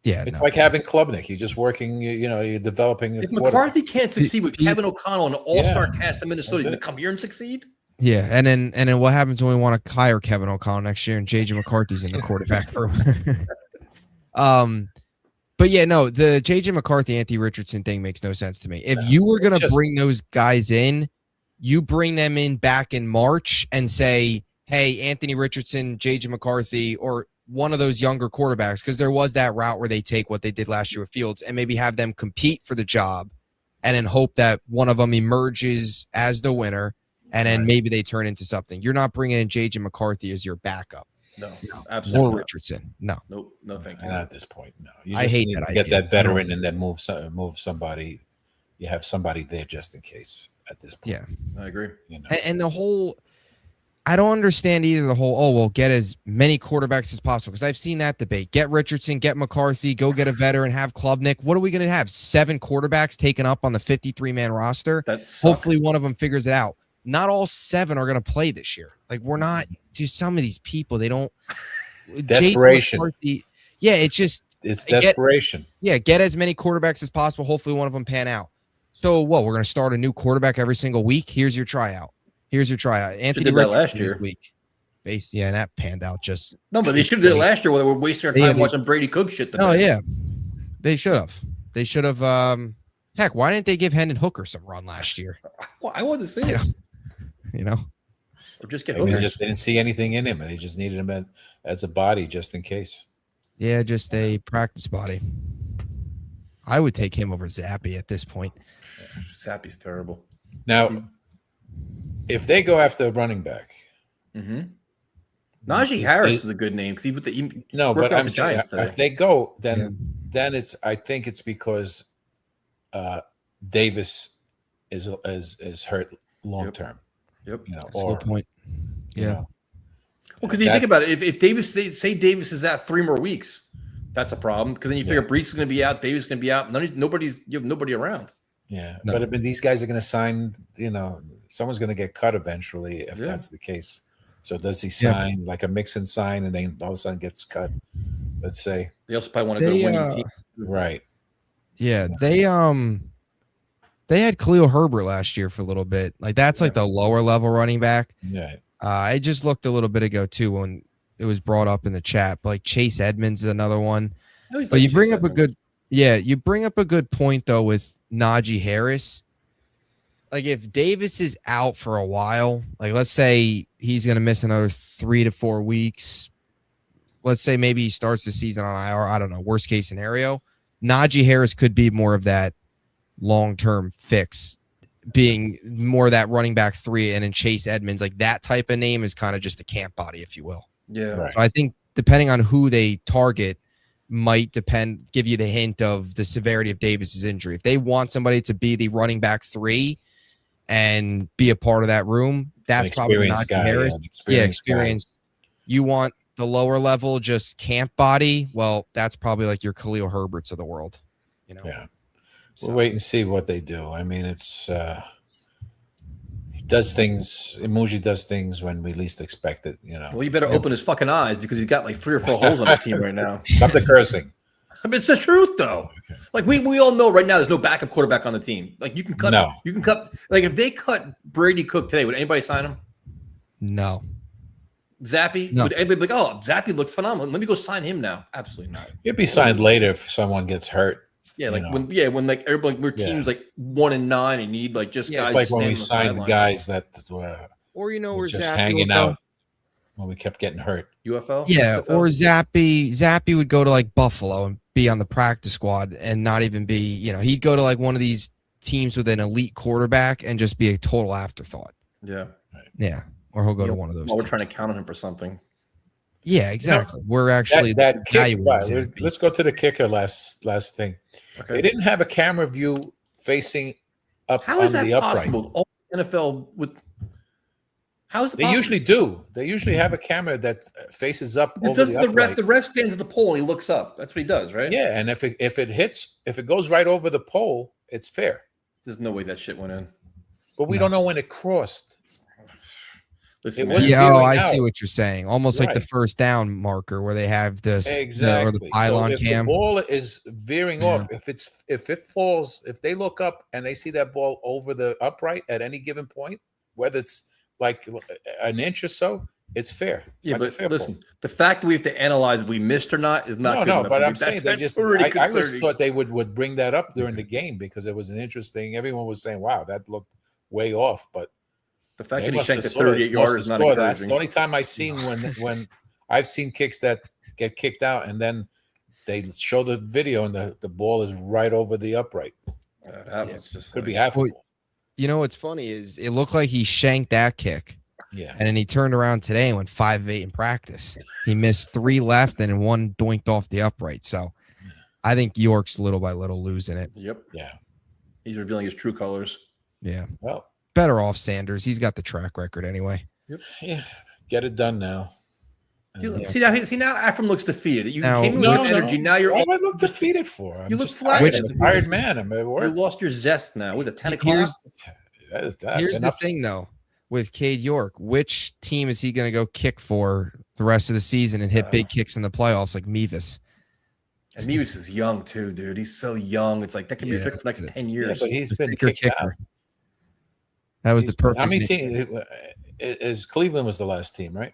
Yeah, it's no. like having Klubnik. You're just working. You're developing. If a quarterback. McCarthy can't succeed with He- Kevin O'Connell and an all-star Yeah. cast in Minnesota, he's That's going it. to come here and succeed? Yeah, and then what happens when we want to hire Kevin O'Connell next year and JJ McCarthy's in the quarterback room? But yeah, no, the JJ McCarthy, Anthony Richardson thing makes no sense to me. If No, you were gonna just- bring those guys in, you bring them in back in March and say, hey, Anthony Richardson, JJ McCarthy, or one of those younger quarterbacks, because there was that route where they take what they did last year with Fields and maybe have them compete for the job and then hope that one of them emerges as the winner. And then maybe they turn into something. You're not bringing in JJ McCarthy as your backup No, or absolutely not. Richardson. No. Nope, no thank you. Not at this point. No, you I just hate need that to get idea. that veteran and then move somebody. You have somebody there just in case at this point. Yeah. I agree. You know. And the whole, I don't understand either the whole, oh, well, get as many quarterbacks as possible. Because I've seen that debate. Get Richardson, get McCarthy, go get a veteran, have Klubnik. What are we going to have? 7 quarterbacks taken up on the 53-man roster? That's Hopefully one of them figures it out. Not all 7 are going to play this year. Like, we're not, to some of these people, they don't. Desperation. Yeah, it's just, It's get- desperation. yeah, get as many quarterbacks as possible. Hopefully one of them pan out. So what? We're going to start a new quarterback every single week. Here's your tryout. Anthony did that Richardson last this year. week. Yeah, and that panned out just. No, but they should have did it last year while they were wasting our Yeah, time they- watching Brady Cook shit. Oh yeah, they should have. They should have. Heck, why didn't they give Hendon Hooker some run last year? Well, I wanted to see it. You know. Or just get Maybe Hooker. just didn't see anything in him, and they just needed him as a body just in case. Yeah, just a practice body. I would take him over Zappy at this point. Sappy's terrible. Now, if they go after a running back, Mm-hmm. Najee Harris is a good name because he no, worked but out I'm the saying Giants today. if they go, then Yeah. then it's. I think it's because Davis is hurt long term. Yep. You know, That's a or good point. you Yeah. know, Well, because you think about it, if Davis say Davis is out 3 more weeks, that's a problem. Because then you figure Brees is going to be out, Davis is going to be out. You have nobody around. yeah. No. But I mean, these guys are going to sign. You know, someone's going to get cut eventually if Yeah. that's the case. So does he sign like a mix and sign, and then all of a sudden gets cut? Let's say, They also probably want to go to They, winning team. right? Yeah, they had Khalil Herbert last year for a little bit. Like that's like the lower level running back. Yeah. I just looked a little bit ago too when it was brought up in the chat. But like Chase Edmonds is another one. No, he's But like you bring Chase up a Edmonds. you bring up a good point though with Najee Harris. Like if Davis is out for a while, like let's say he's going to miss another 3 to 4 weeks. Let's say maybe he starts the season on IR. I don't know. Worst case scenario, Najee Harris could be more of that long-term fix, being more that running back 3, and then Chase Edmonds, like that type of name is kind of just the camp body, if you will. Yeah. Right. So I think depending on who they target, might give you the hint of the severity of Davis's injury. If they want somebody to be the running back 3 and be a part of that room, that's probably not Harris. Yeah, experience. You want the lower level, just camp body. Well, that's probably like your Khalil Herberts of the world. Yeah. We'll wait and see what they do. I mean, it's he does things. Imuji does things when we least expect it. Well, you better open his fucking eyes because he's got like 3 or 4 holes on his team right now. Stop the cursing. I mean, it's the truth, though. Okay. Like we all know right now, there's no backup quarterback on the team. Like you can cut. No. You can cut. Like if they cut Brady Cook today, would anybody sign him? No. Zappy? No. Would anybody be like, oh, Zappy looks phenomenal. Let me go sign him now. Absolutely not. He'll be signed later if someone gets hurt. Yeah, like when like everybody, we're teams like 1-9 and need like just guys. It's like when we signed the guys that were were just Zappy hanging out when we kept getting hurt. UFL? Yeah, UFL? or Zappy would go to like Buffalo and be on the practice squad and not even be, he'd go to like one of these teams with an elite quarterback and just be a total afterthought. Yeah. Yeah. Or he'll go to one of those. Well, we're trying to count on him for something. Yeah, exactly. We're actually that kick, let's go to the kicker last thing. Okay. They didn't have a camera view facing up How is on that the possible? upright. All NFL with how is it They possible? usually do. They usually have a camera that faces up over the upright. The ref stands at the pole and he looks up. That's what he does, right? Yeah, and if it goes right over the pole, it's fair. There's no way that shit went in. But we don't know when it crossed. Listen, I see what you're saying. Almost like the first down marker where they have this exactly or the pylon if cam. The ball is veering off. If it falls, if they look up and they see that ball over the upright at any given point, whether it's like an inch or so, it's fair. It's but listen, the fact that we have to analyze if we missed or not is not good enough. But I'm saying they just. I just thought they would bring that up during the game because it was an interesting. Everyone was saying, "Wow, that looked way off," but. The fact that he shanked a 38-yarder is not encouraging. That's the only time I've seen when I've seen kicks that get kicked out and then they show the video and the ball is right over the upright. Could be half. Well, what's funny is it looked like he shanked that kick. Yeah. And then he turned around today and went 5 of 8 in practice. He missed 3 left and 1 doinked off the upright. So I think York's little by little losing it. Yep. Yeah. He's revealing his true colors. Yeah. Well. Better off Sanders. He's got the track record anyway. Yep. Yeah. Get it done now. See now Ephraim looks defeated. You came with energy. Now you're all I look defeated for. I'm you look tired. I'm a tired man. I'm at work. You lost your zest now. Was it 10 o'clock? Here's the thing though, with Cade York, which team is he gonna go kick for the rest of the season and hit big kicks in the playoffs like Mevis? And Mevis is young too, dude. He's so young. It's like that can be a pick for the next 10 years. Yeah, but he's been kicked out. That was the perfect. How many teams? Cleveland was the last team, right?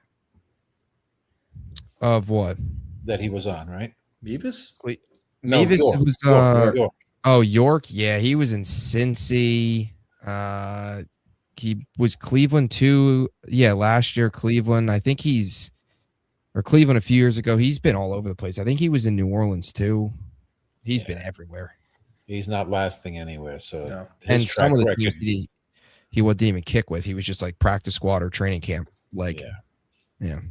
Of what? That he was on, right? Mevis? No, Mevis York. was. York. Oh, York. Yeah, he was in Cincy. He was Cleveland too. Yeah, last year Cleveland. I think Cleveland a few years ago. He's been all over the place. I think he was in New Orleans too. He's been everywhere. He's not lasting anywhere. So, no. And some of the teams he wouldn't even kick with. He was just like practice squad or training camp. Like, yeah.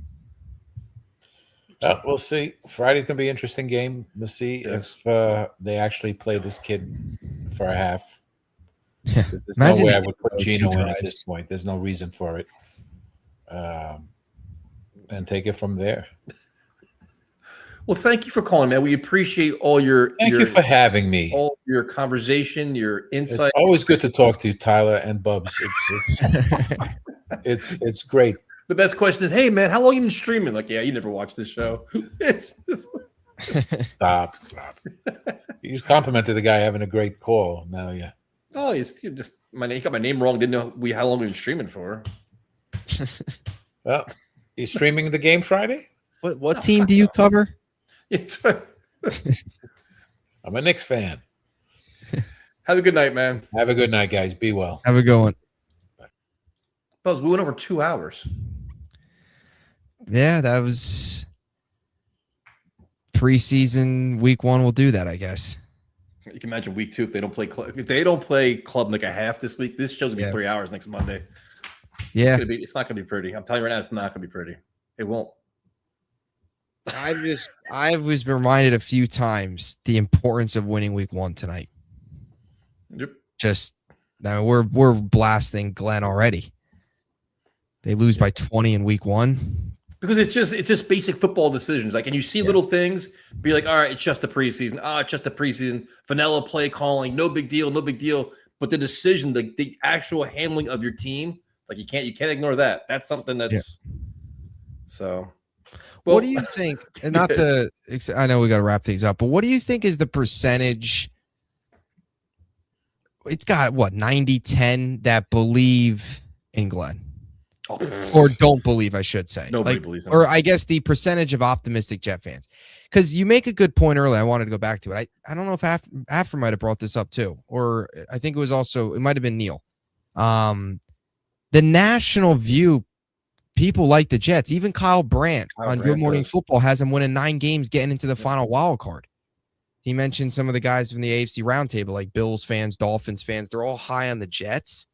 We'll see. Friday's gonna be an interesting game. We'll see if they actually play this kid for a half. Yeah. There's no way I would put Gino in at this point. There's no reason for it. And take it from there. Well, thank you for calling, man. We appreciate all your. Thank you for having me. All your conversation, your insight. It's always good to talk to you, Tyler and Bubs. It's great. The best question is, hey man, how long you been streaming? Like, yeah, you never watched this show. Stop. You just complimented the guy having a great call. Now, yeah. Oh, you just he got my name wrong. Didn't know how long we've been streaming for. Well, he's streaming the game Friday. What team do you cover? It's right. I'm a Knicks fan. Have a good night, man. Have a good night, guys. Be well. Have a good one. Buzz, we went over 2 hours. Yeah, that was preseason. Week 1 will do that, I guess. You can imagine week 2 if they don't play club like a half this week. This show's gonna be 3 hours next Monday. Yeah, it's not gonna be pretty. I'm telling you right now, it's not gonna be pretty. It won't. I was reminded a few times the importance of winning week 1 tonight. Yep. Just now we're blasting Glenn already. They lose by 20 in week 1. Because it's just basic football decisions. Like, and you see little things, be like, all right, it's just the preseason. It's just the preseason. Vanilla play calling, no big deal, no big deal. But the decision, the actual handling of your team, like you can't ignore that. That's something that's so. Well, What do you think? And not to, I know we got to wrap things up, but what do you think is the percentage? It's got what 90-10 that believe in Glenn. Or don't believe, I should say. Nobody believes him. Or I guess the percentage of optimistic Jet fans. Because you make a good point earlier. I wanted to go back to it. I don't know if Affer might have brought this up too. Or I think it might have been Neil. The national view, people like the Jets. Even Kyle Brandt on Good Morning Football has them winning 9 games getting into the final wild card. He mentioned some of the guys from the AFC roundtable, like Bills fans, Dolphins fans. They're all high on the Jets.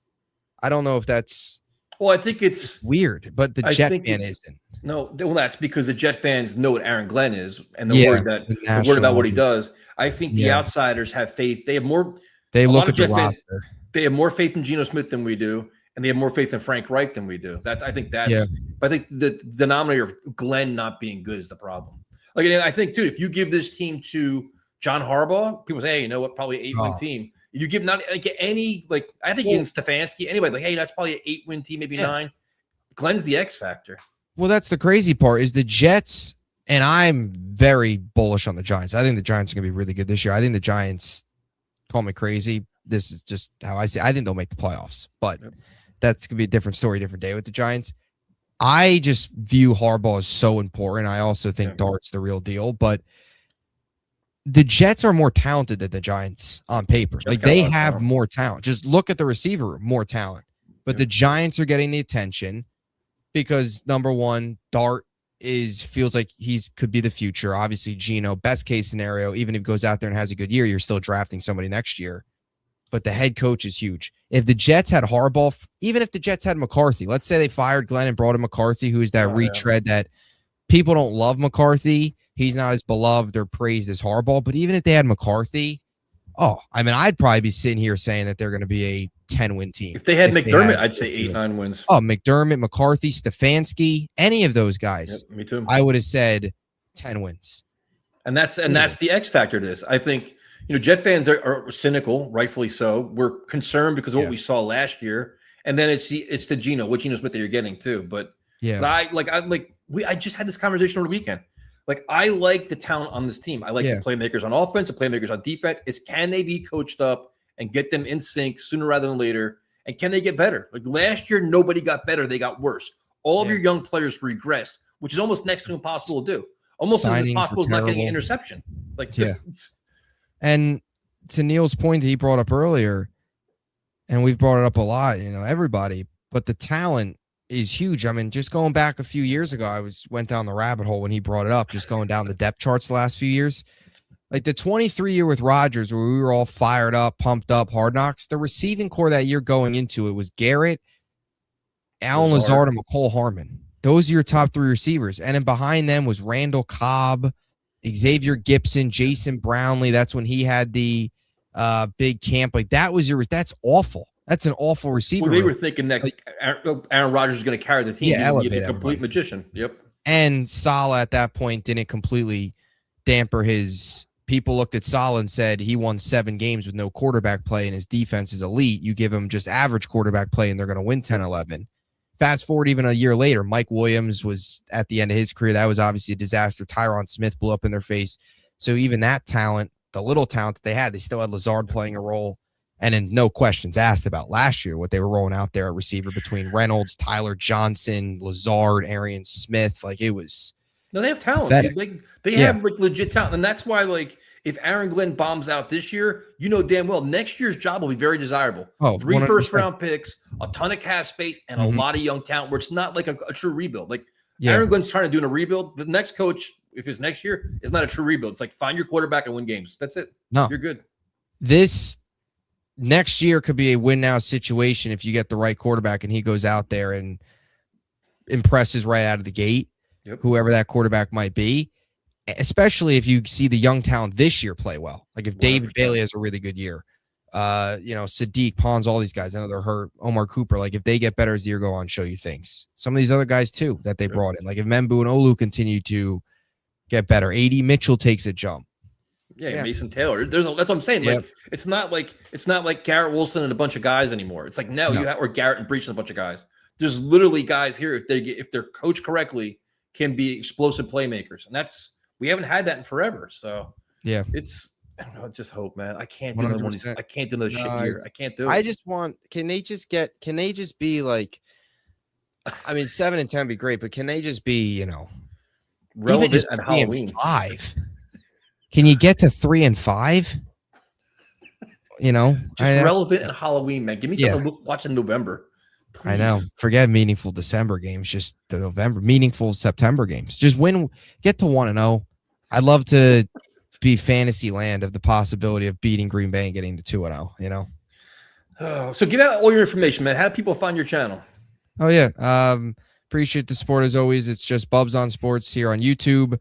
I don't know if that's... Well, I think it's weird, but the Jet fan isn't. No, well, that's because the Jet fans know what Aaron Glenn is, and the word about what he does. I think the outsiders have faith. They have more. They look at the roster. They have more faith in Geno Smith than we do, and they have more faith in Frank Reich than we do. I think that's. Yeah. But I think the denominator of Glenn not being good is the problem. Like, I think, dude, if you give this team to John Harbaugh, people say, hey, you know what? Probably an 8-win team. You give not like any like I think in Stefanski, anybody like, hey, that's probably an 8-win team, maybe 9. Glenn's the X factor. Well, that's the crazy part is the Jets, and I'm very bullish on the Giants. I think the Giants are gonna be really good this year. I think the Giants, call me crazy. This is just how I see it. I think they'll make the playoffs, but that's gonna be a different story, different day with the Giants. I just view Harbaugh as so important. I also think Dart's the real deal, but the Jets are more talented than the Giants on paper. Like they have more talent. Just look at the receiver room, more talent. But the Giants are getting the attention because number one, Dart feels like could be the future. Obviously, Geno, best case scenario, even if he goes out there and has a good year, you're still drafting somebody next year. But the head coach is huge. If the Jets had Harbaugh, even if the Jets had McCarthy, let's say they fired Glenn and brought in McCarthy, who is that retread that people don't love McCarthy. He's not as beloved or praised as Harbaugh, but even if they had McCarthy, I'd probably be sitting here saying that they're going to be a 10-win team. If they had McDermott, I'd say 8-9 wins. Oh, McDermott, McCarthy, Stefanski, any of those guys. Yep, me too. I would have said 10 wins. And that's the X factor to this. I think, Jet fans are cynical, rightfully so. We're concerned because of what we saw last year. And then it's the Geno, what Geno Smith that you're getting too. But I just had this conversation over the weekend. Like, I like the talent on this team. I like the playmakers on offense, the playmakers on defense. Can they be coached up and get them in sync sooner rather than later? And can they get better? Like last year, nobody got better. They got worse. All of your young players regressed, which is almost next to impossible to do. Almost as impossible as not getting an interception. And to Neil's point that he brought up earlier, and we've brought it up a lot, everybody, but the talent is huge. I mean, just going back a few years ago, I went down the rabbit hole when he brought it up, just going down the depth charts the last few years. Like the 23 year with Rodgers, where we were all fired up, pumped up, Hard Knocks, the receiving core that year going into it was Garrett, Allen Lazard, and McCole Harmon. Those are your top 3 receivers. And then behind them was Randall Cobb, Xavier Gibson, Jason Brownlee. That's when he had the big camp. Like that's awful. That's an awful receiver. Well, they were thinking that Aaron Rodgers is going to carry the team. Yeah, he's a complete magician. Yep. And Saleh at that point didn't completely damper his. People looked at Saleh and said he won 7 games with no quarterback play and his defense is elite. You give him just average quarterback play and they're going to win 10-11. Fast forward even a year later, Mike Williams was at the end of his career. That was obviously a disaster. Tyron Smith blew up in their face. So even that talent, the little talent that they had, they still had Lazard playing a role. And then no questions asked about last year, what they were rolling out there at receiver between Reynolds, Tyler Johnson, Lazard, Arian Smith. Like it was. No, they have talent. They have like legit talent. And that's why, like, if Aaron Glenn bombs out this year, damn well next year's job will be very desirable. 3 first-round picks, a ton of cap space, and a lot of young talent where it's not like a true rebuild. Like Aaron Glenn's trying to do a rebuild. The next coach, if it's next year, is not a true rebuild. It's like find your quarterback and win games. That's it. No, you're good. This next year could be a win now situation if you get the right quarterback and he goes out there and impresses right out of the gate, whoever that quarterback might be. especially if you see the young talent this year play well. Like if David 100%. Bailey has a really good year, Sadiq Pons, all these guys, I know they're hurt. Omar Cooper, like if they get better as the year go on, show you things. Some of these other guys too that they brought in, like if Membu and Olu continue to get better, AD Mitchell takes a jump. Yeah, Mason Taylor. That's what I'm saying. Like it's not like Garrett Wilson and a bunch of guys anymore. It's like or Garrett and Breach and a bunch of guys. There's literally guys here if they're coached correctly can be explosive playmakers, and we haven't had that in forever. So yeah, I don't know. Just hope, man. I can't do another one of these. I can't do another shit here. I can't do it. I just want. Can they just be like? I mean, 7 and 10 would be great, but can they just be relevant at Halloween? 5. Can you get to 3 and 5? Just relevant at Halloween, man. Give me something to watch in November. Please. I know. Forget meaningful December games. Just the November, meaningful September games. Just get to 1-0. I'd love to be fantasy land of the possibility of beating Green Bay and getting to 2-0. Oh, so give out all your information, man. How do people find your channel? Oh yeah. Appreciate the support as always. It's just Bubs on Sports here on YouTube.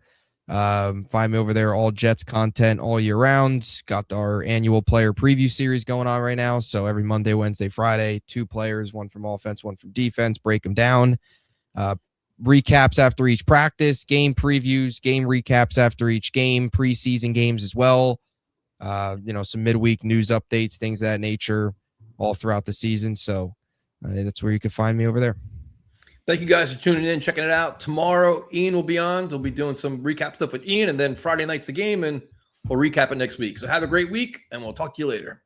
Find me over there, all Jets content all year round. Got our annual player preview series going on right now. So every Monday, Wednesday, Friday, 2 players, one from offense, one from defense, break them down. Recaps after each practice, game previews, game recaps after each game, preseason games as well. Some midweek news updates, things of that nature all throughout the season. So that's where you can find me over there. Thank you guys for tuning in, checking it out. Tomorrow, Ian will be on. We'll be doing some recap stuff with Ian, and then Friday night's the game, and we'll recap it next week. So have a great week, and we'll talk to you later.